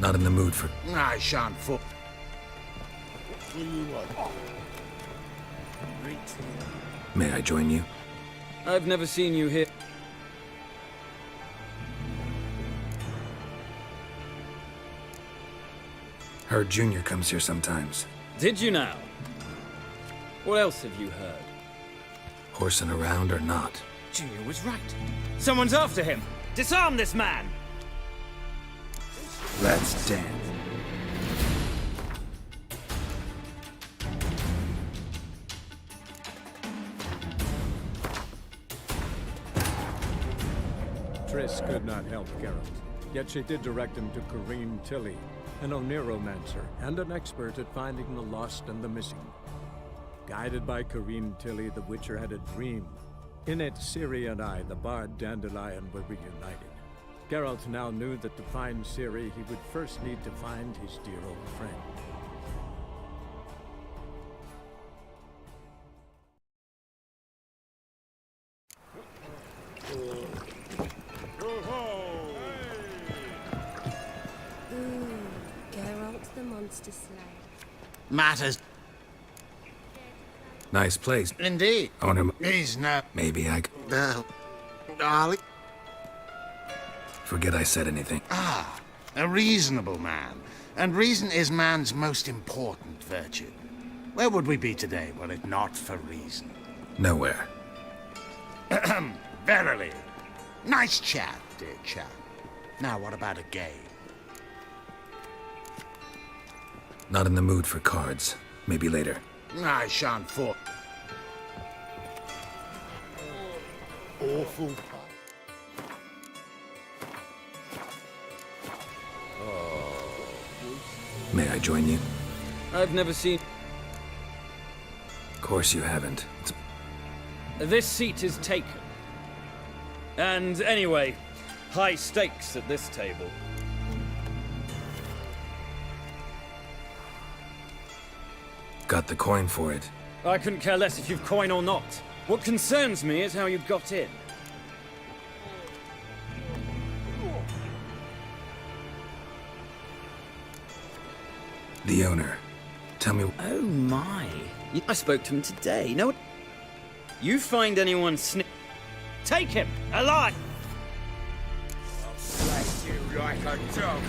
Not in the mood for... I shan't force... May I join you? I've never seen you here. Heard Junior comes here sometimes. Did you now? What else have you heard? Horsing around or not. Junior was right. Someone's after him. Disarm this man! Let's dance. Triss could not help Geralt, yet she did direct him to Corrine Tilly, an Oneromancer and an expert at finding the lost and the missing. Guided by Corrine Tilly, the Witcher had a dream. In it, Ciri and I, the bard Dandelion, were reunited. Geralt now knew that to find Ciri, he would first need to find his dear old friend. Geralt the Monster Slayer. Matters. Nice place. Indeed. Owner... He's no... Maybe I... Darling. Forget I said anything. Ah, a reasonable man. And reason is man's most important virtue. Where would we be today were it not for reason? Nowhere. Verily. Nice chat, dear chap. Now, what about a game? Not in the mood for cards. Maybe later. I shan't for... Awful. May I join you? I've never seen... Of course you haven't. This seat is taken. And anyway, high stakes at this table. Got the coin for it. I couldn't care less if you've coin or not. What concerns me is how you got in. The owner. Tell me... Oh my. I spoke to him today. No... You find anyone Take him! Alive! I'll slice you like a dog.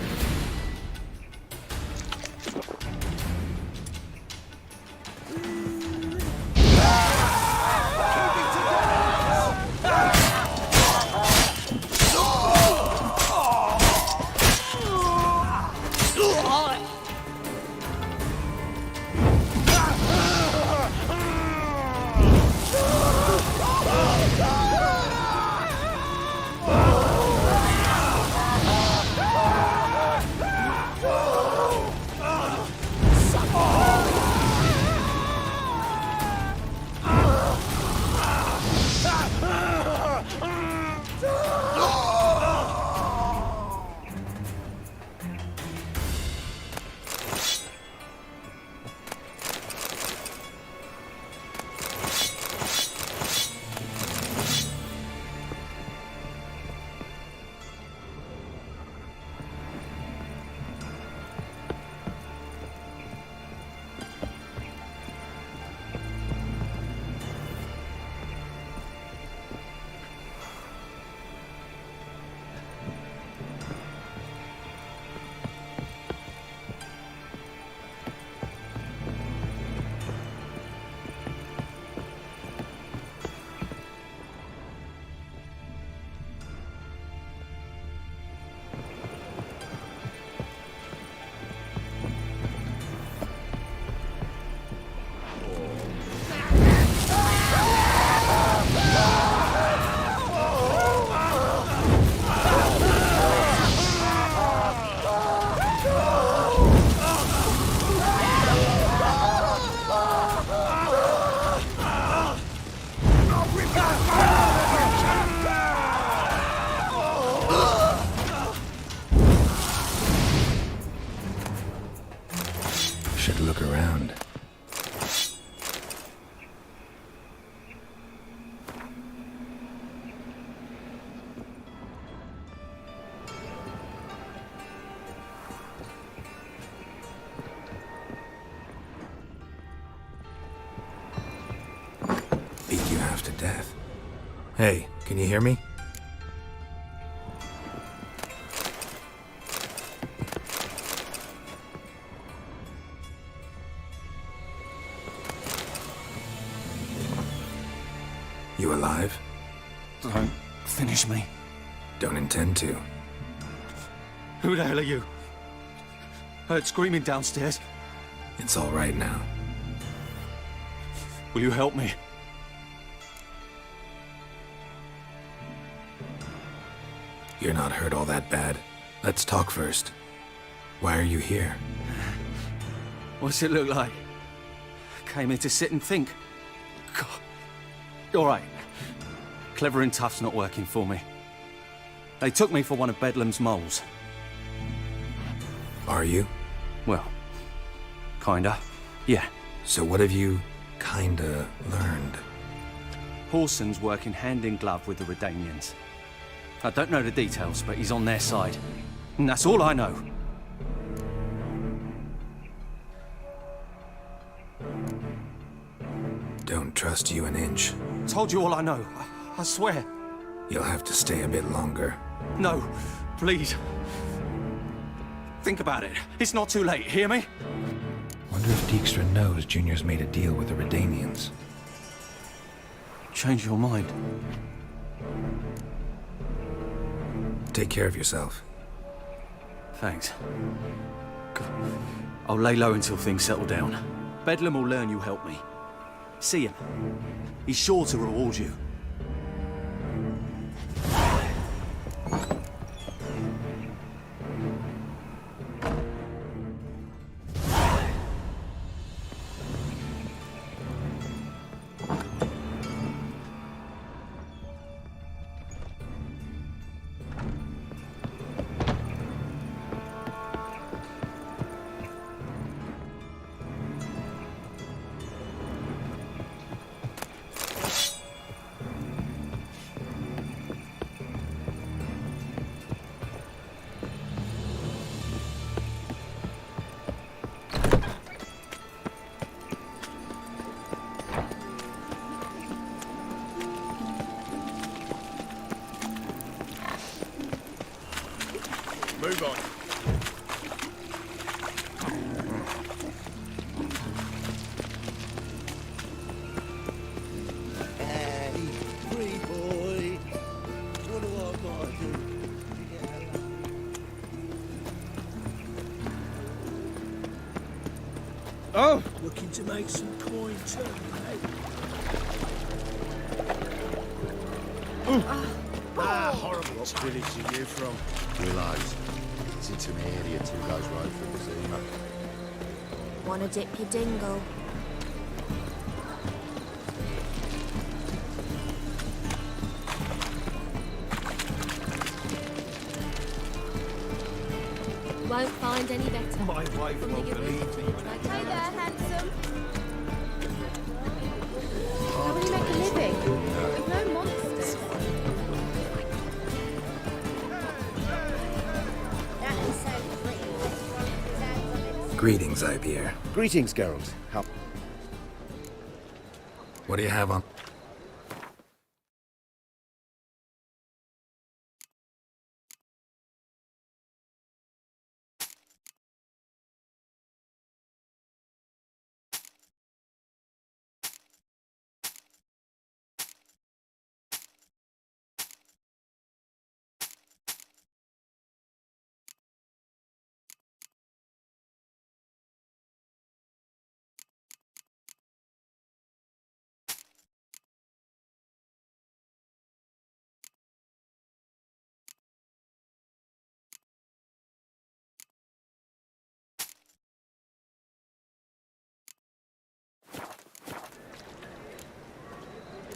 half to death. Hey, can you hear me? You alive? Don't finish me. Don't intend to. Who the hell are you? Heard screaming downstairs. It's all right now. Will you help me? You're not hurt all that bad. Let's talk first. Why are you here? What's it look like? Came here to sit and think. God. All right. Clever and tough's not working for me. They took me for one of Bedlam's moles. Are you? Well, kinda. Yeah. So what have you kinda learned? Horson's working hand in glove with the Redanians. I don't know the details, but he's on their side. And that's all I know. Don't trust you an inch. Told you all I know. I swear. You'll have to stay a bit longer. No, please. Think about it. It's not too late, hear me? Wonder if Dijkstra knows Junior's made a deal with the Redanians. Change your mind. Take care of yourself. Thanks. I'll lay low until things settle down. Bedlam will learn you helped me. See him. He's sure to reward you. Move on. Hey, free boy. What do I gotta do to get out? Oh! Looking to make some coin, too, Horrible. What village are you from? Willows. It's into an area 2 goes right through the Zima. Wanna dip your dingle? Won't find any better. My wife won't believe me. Hey there, handsome. How will you make a living? With no monsters. That is so pretty. Greetings, Ibeer. Greetings, Geralt. How... What do you have on?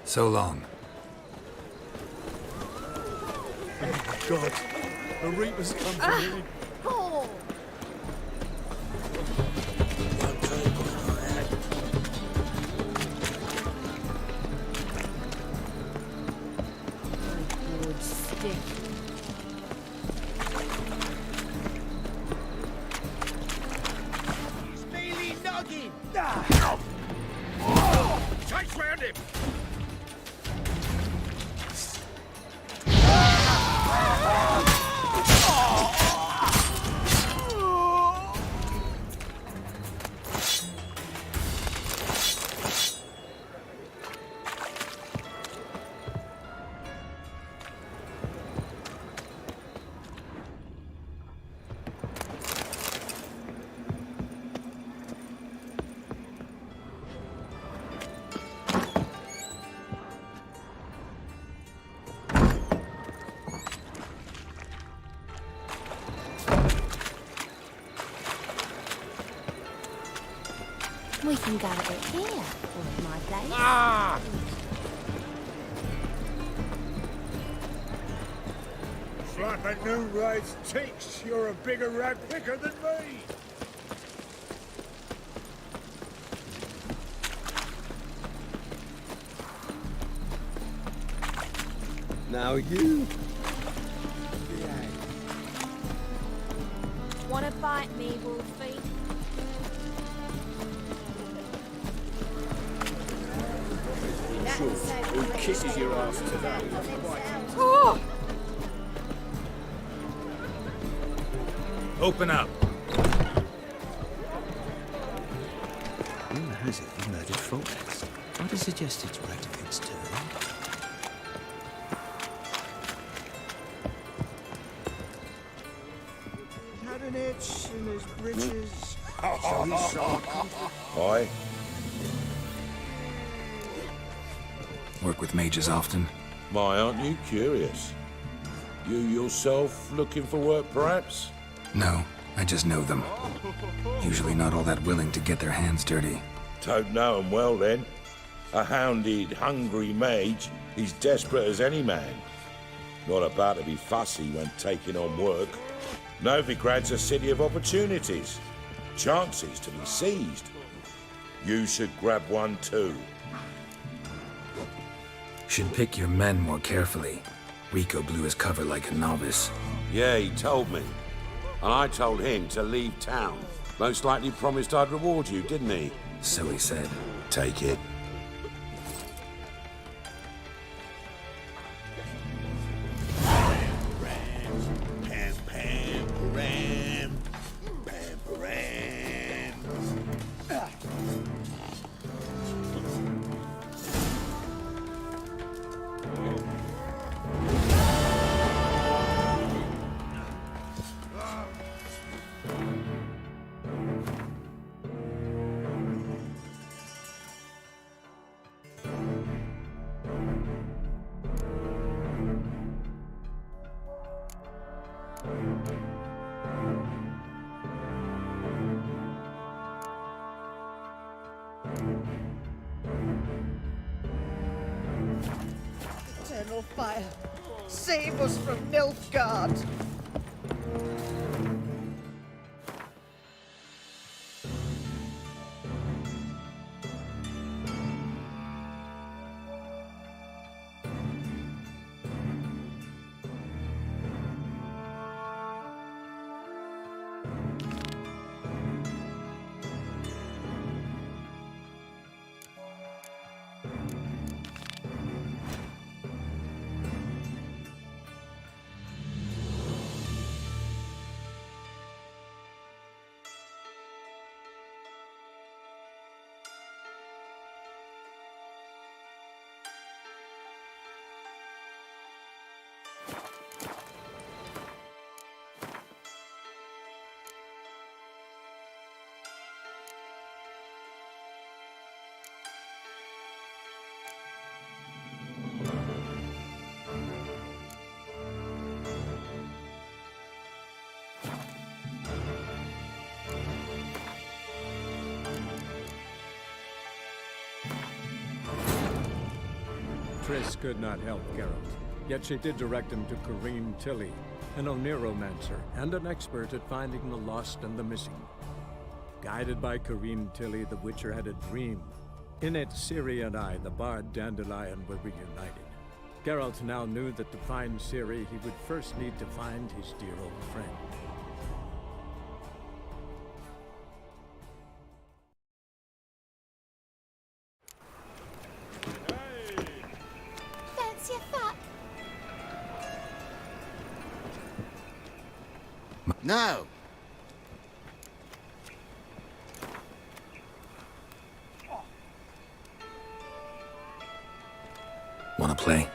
So long. God, the Reaper's come for me. Oh! Good stick. He's melee noggin! Chase round him! can go a bit here, or at my place. Ah! Flapping new ride's tinks. You're a bigger rat picker than me. Now you. Wanna bite me, Wolfie? Who kisses your ass today? Oh! Open up. Rumour has it you murdered Fulks. I'd suggest it's Radovic's turn. Had an itch in his britches. So he saw Aye. Work with mages often? My, aren't you curious? You yourself looking for work, perhaps? No, I just know them. Usually not all that willing to get their hands dirty. Don't know 'em well, then. A hounded, hungry mage, he's desperate as any man. Not about to be fussy when taking on work. Novigrad's a city of opportunities. Chances to be seized. You should grab one too. Should pick your men more carefully. Rico blew his cover like a novice. Yeah, he told me. And I told him to leave town. Most likely promised I'd reward you, didn't he? So he said. Take it. Eternal fire, save us from Nilfgaard! Triss could not help Geralt, yet she did direct him to Kareen Tilly, an Oniromancer and an expert at finding the lost and the missing. Guided by Kareen Tilly, the Witcher had a dream. In it, Ciri and I, the bard Dandelion, were reunited. Geralt now knew that to find Ciri, he would first need to find his dear old friend. Fancy a fuck? No. Wanna play?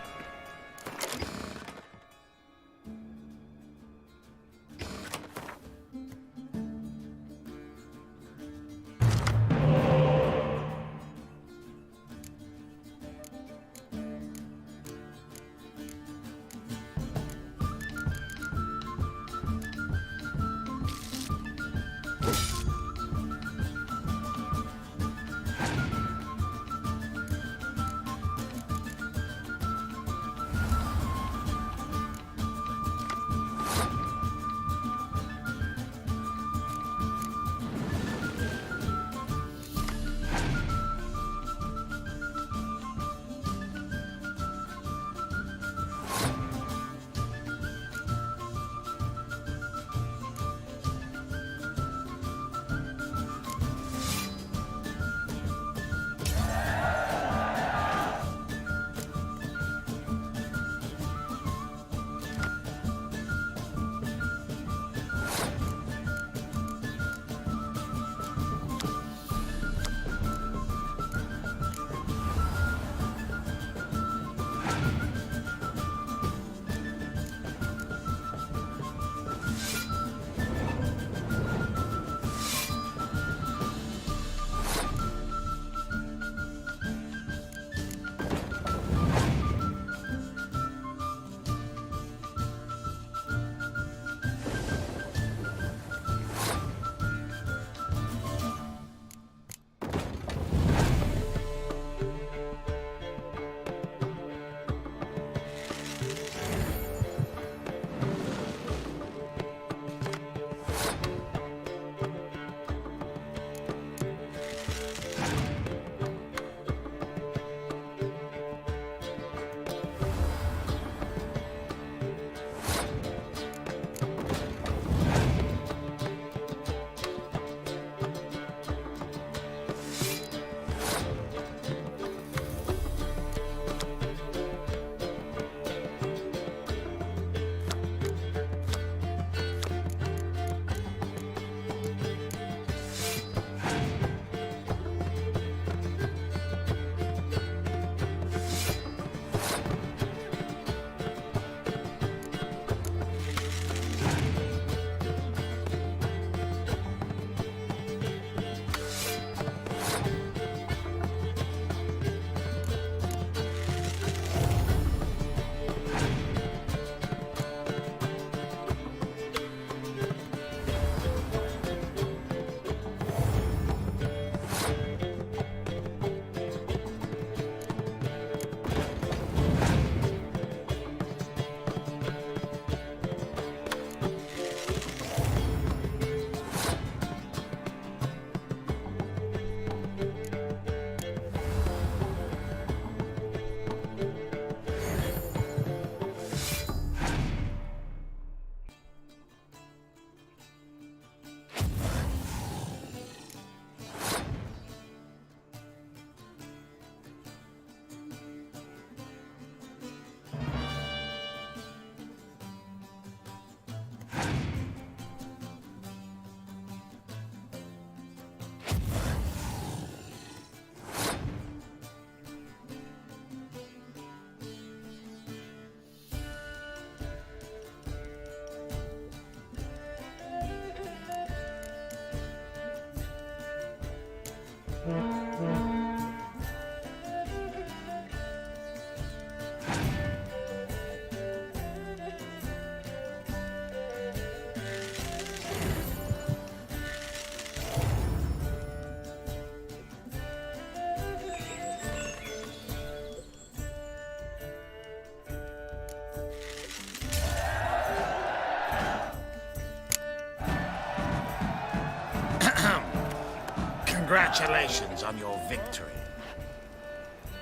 Congratulations on your victory.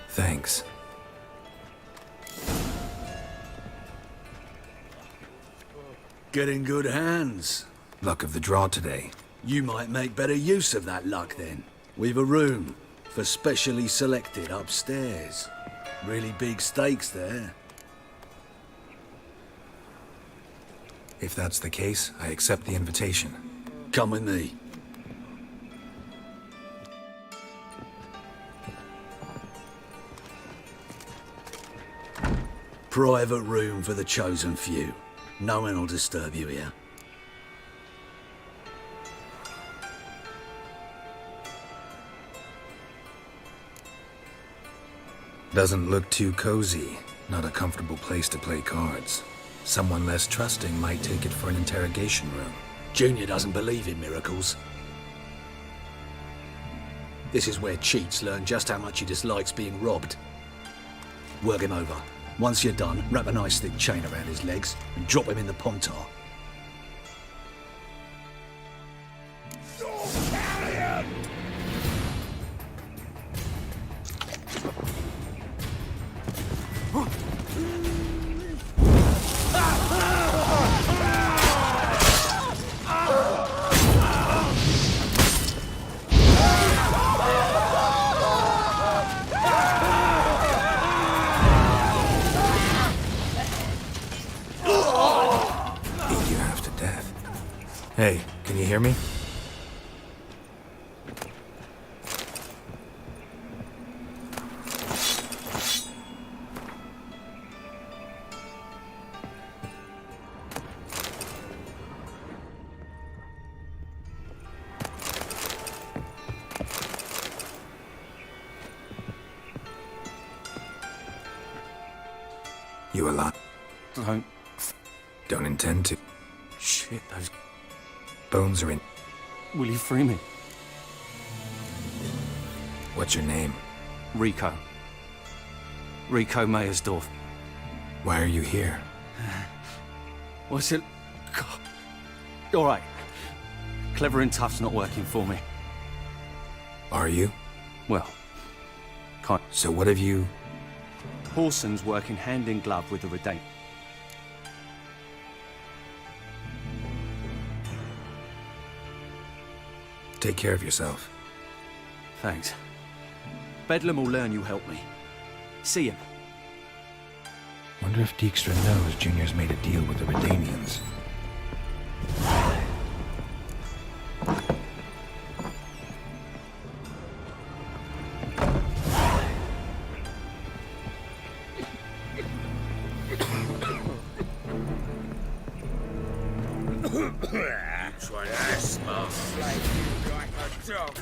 Thanks. Get in good hands. Luck of the draw today. You might make better use of that luck then. We've a room for specially selected upstairs. Really big stakes there. If that's the case, I accept the invitation. Come with me. Private room for the chosen few. No one will disturb you here. Doesn't look too cozy. Not a comfortable place to play cards. Someone less trusting might take it for an interrogation room. Junior doesn't believe in miracles. This is where cheats learn just how much he dislikes being robbed. Work him over. Once you're done, wrap a nice thick chain around his legs and drop him in the pontar. Hey, can you hear me? You alive? Don't intend to. Shit, those bones are in. Will you free me? What's your name? Rico. Rico Mayersdorf. Why are you here? What's it? God. All right. Clever and tough's not working for me. Are you? Well, can't. So what have you... Horson's working hand in glove with the Redain. Take care of yourself. Thanks. Bedlam will learn you helped me. See him. Wonder if Dijkstra knows Junior's made a deal with the Redanians. Try that, smart. Slay you like a dog.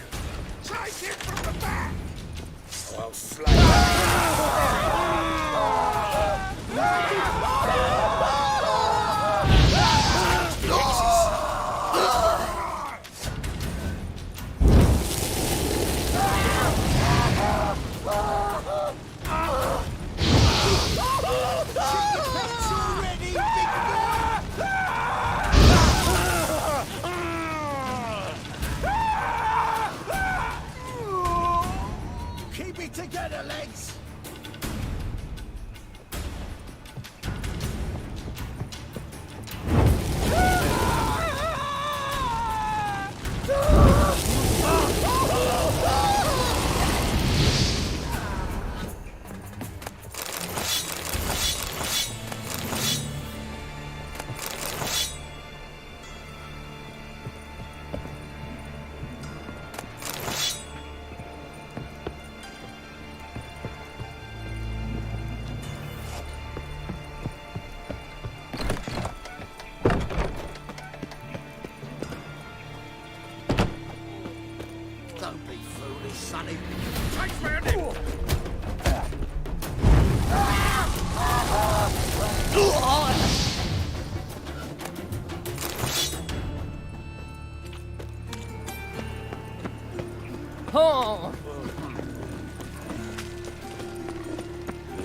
Take it from the back! I'll slay Keep it together, legs!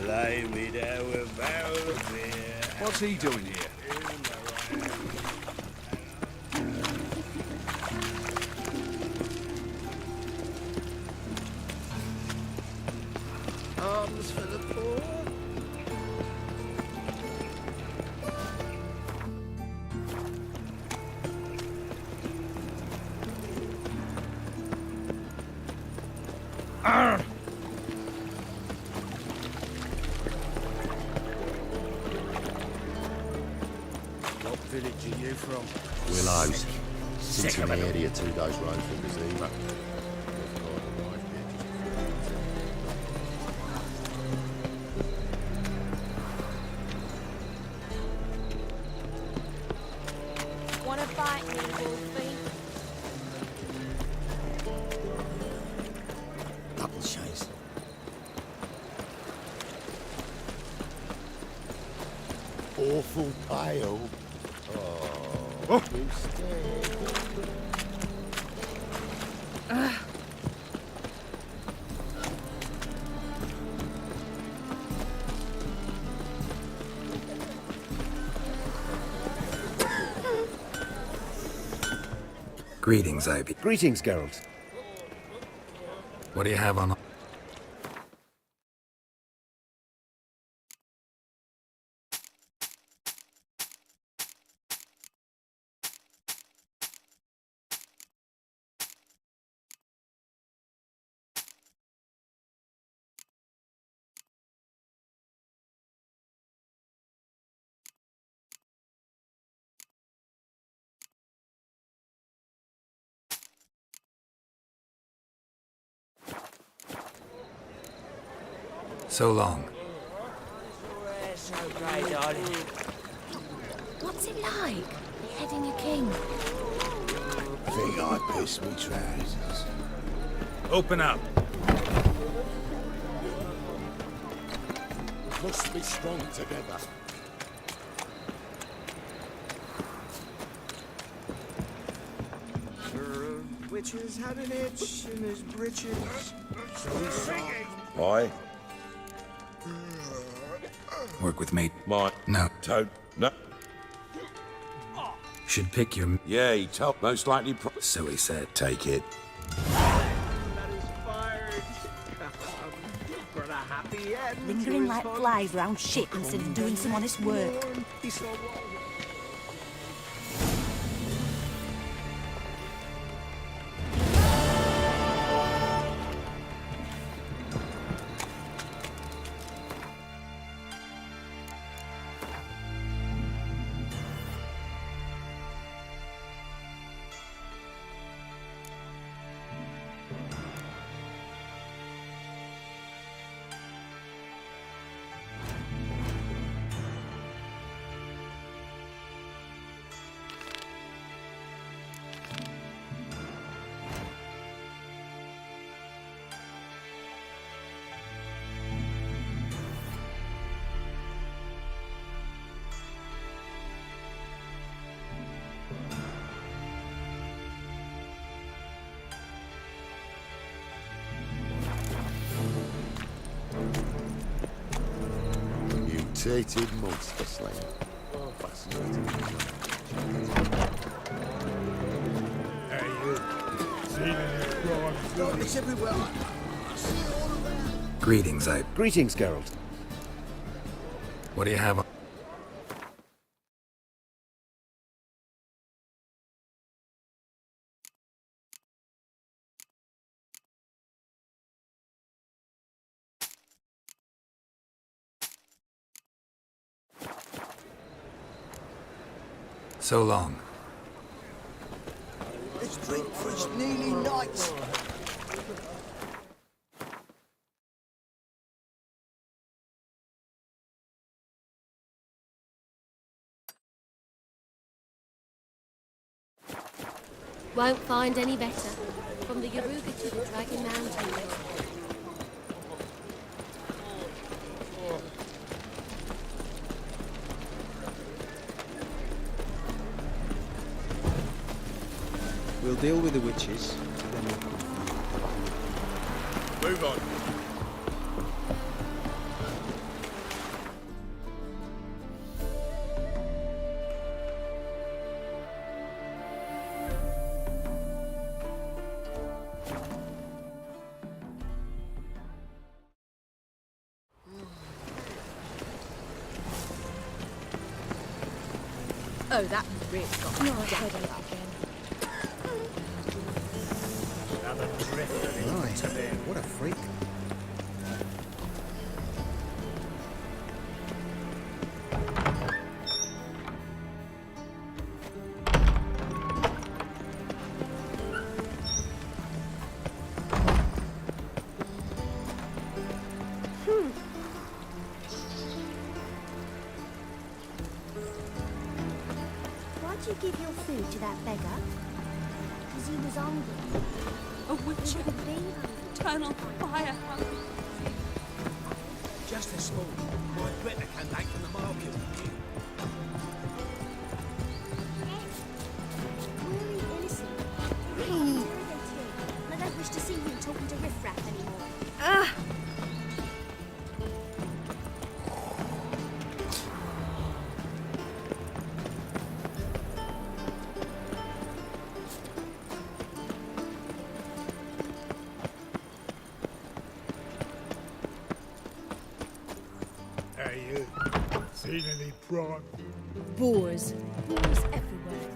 play with our barrel of beer. What's he doing here? Arms for the poor. What village are you from? Willows. Sick Since in of the it. area 2 days round from Gazima. Wanna fight me, Wolfie? Double chase. Awful pale. Oh, you stay. Greetings, Ivy. Greetings, Geralt. What do you have on? So long. It's okay, darling. What's it like, beheading a king? Think I pissed me trousers. Open up. We must be strong together. Witches had an itch in his breeches. So he saw. Aye. Work with me. My. No. Toad. No. Should pick your... Yeah, he told. Most likely. So he said. Take it. That is fired. For a happy end. Lingering like flies round shit instead of doing some honest work. He saw what Mutated monster slayer. Oh, fascinating. Hey, you. Seen any crimes? Oh, it's everywhere. I see it all around. Greetings, Ivy. Greetings, Geralt. What do you have on? So long. Let's drink for it's nearly night. Won't find any better. From the Yaruga to the Dragon Mountain. We'll deal with the witches, then we'll... Move on. Oh, that really got me headache again. Another drifter into there. What a freak. Why'd you give your food to that beggar? Because he was hungry. A witcher. He would be hungry. Eternal fire. Just this morning, my brother came back from the market with you. Really innocent. Really? I don't wish to see you talking to riffraff anymore. Hey, you. Seen any prawn? Boars. Boars everywhere.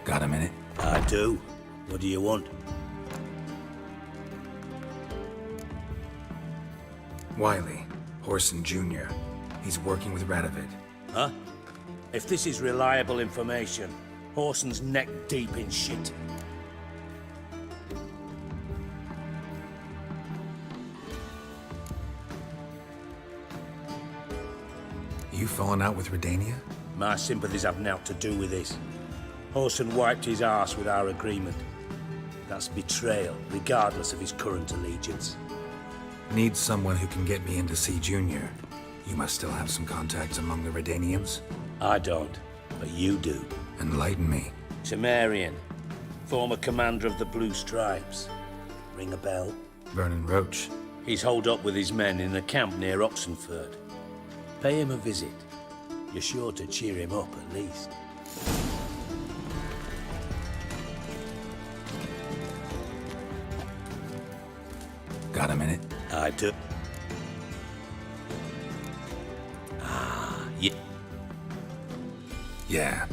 Got a minute? I do. What do you want? Wiley, Horson Jr. He's working with Radovid. Huh? If this is reliable information, Horson's neck deep in shit. You falling out with Redania? My sympathies have naught to do with this. Horson wiped his arse with our agreement. That's betrayal, regardless of his current allegiance. Need someone who can get me in to see Junior. You must still have some contacts among the Redanians? I don't, but you do. Enlighten me. Temerian, former commander of the Blue Stripes. Ring a bell? Vernon Roach. He's holed up with his men in a camp near Oxenford. Pay him a visit. You're sure to cheer him up, at least. Got a minute? I do. Ah, yeah. Yeah.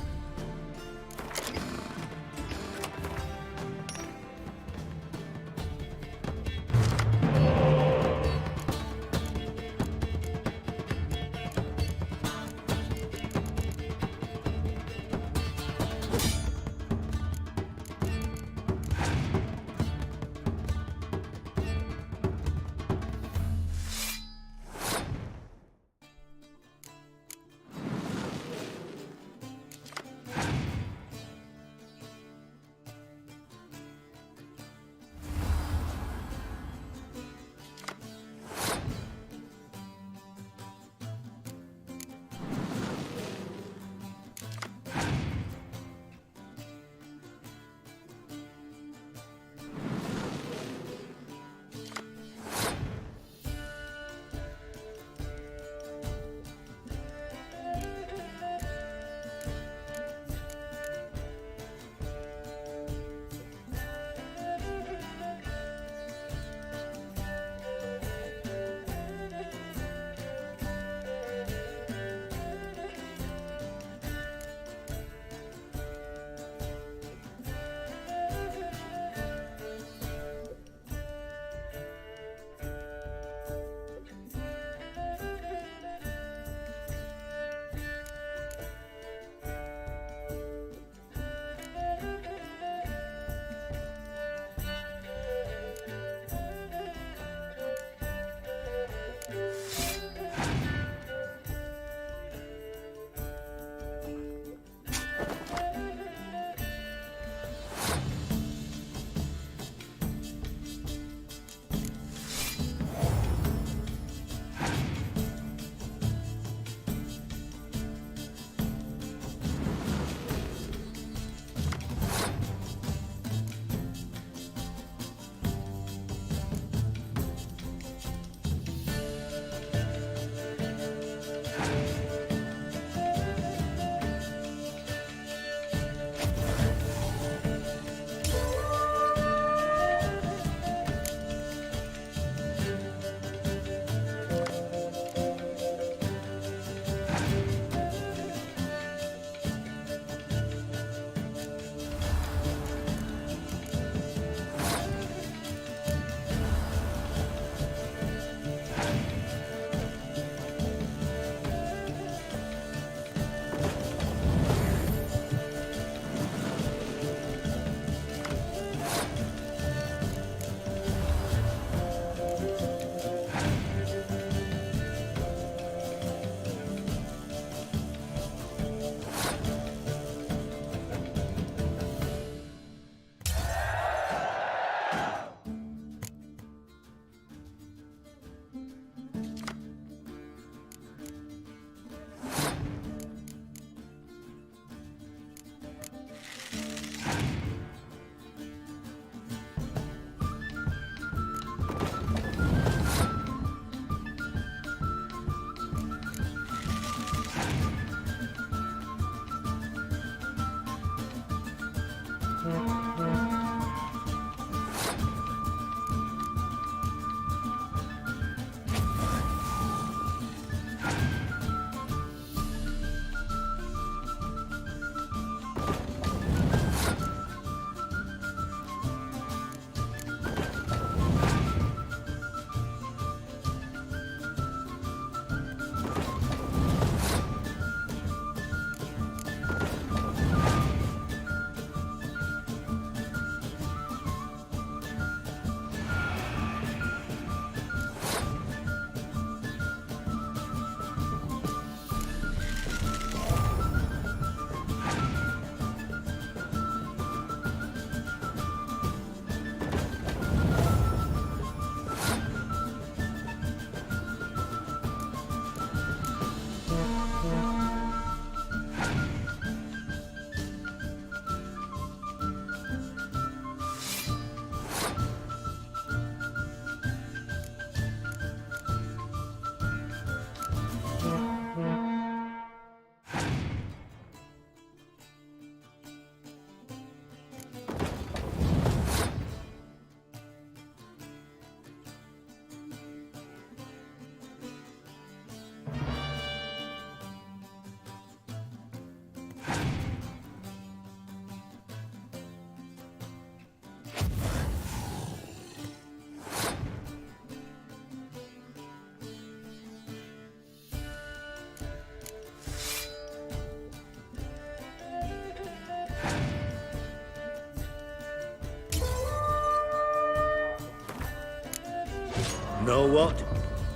Know what?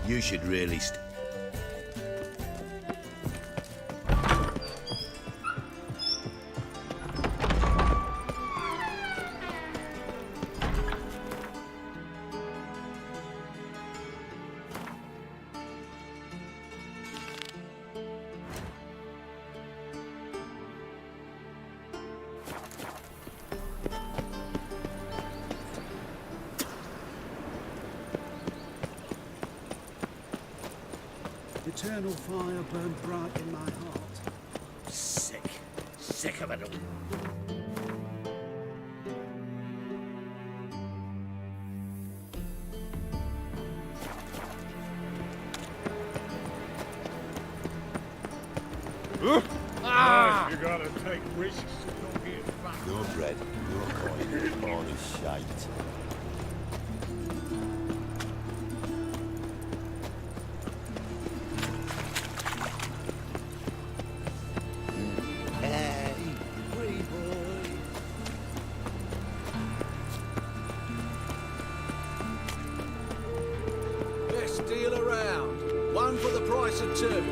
You should really Eternal fire burned bright in my heart. Sick of it all. You gotta take risks so you don't get fucked. No bread, no coin, all this shite. Hey, free boy. Best deal around. One for the price of two.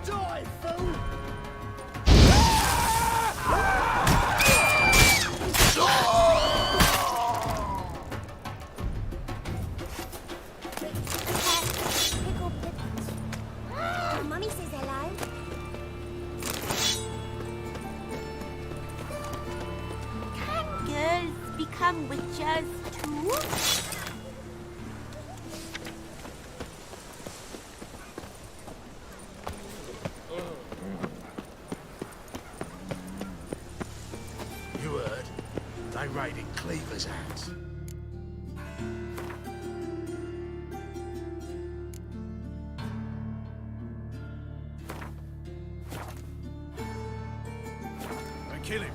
Die, fool! Mummy says hello. Can girls become witches too? You heard? They raided Cleaver's house. They kill him.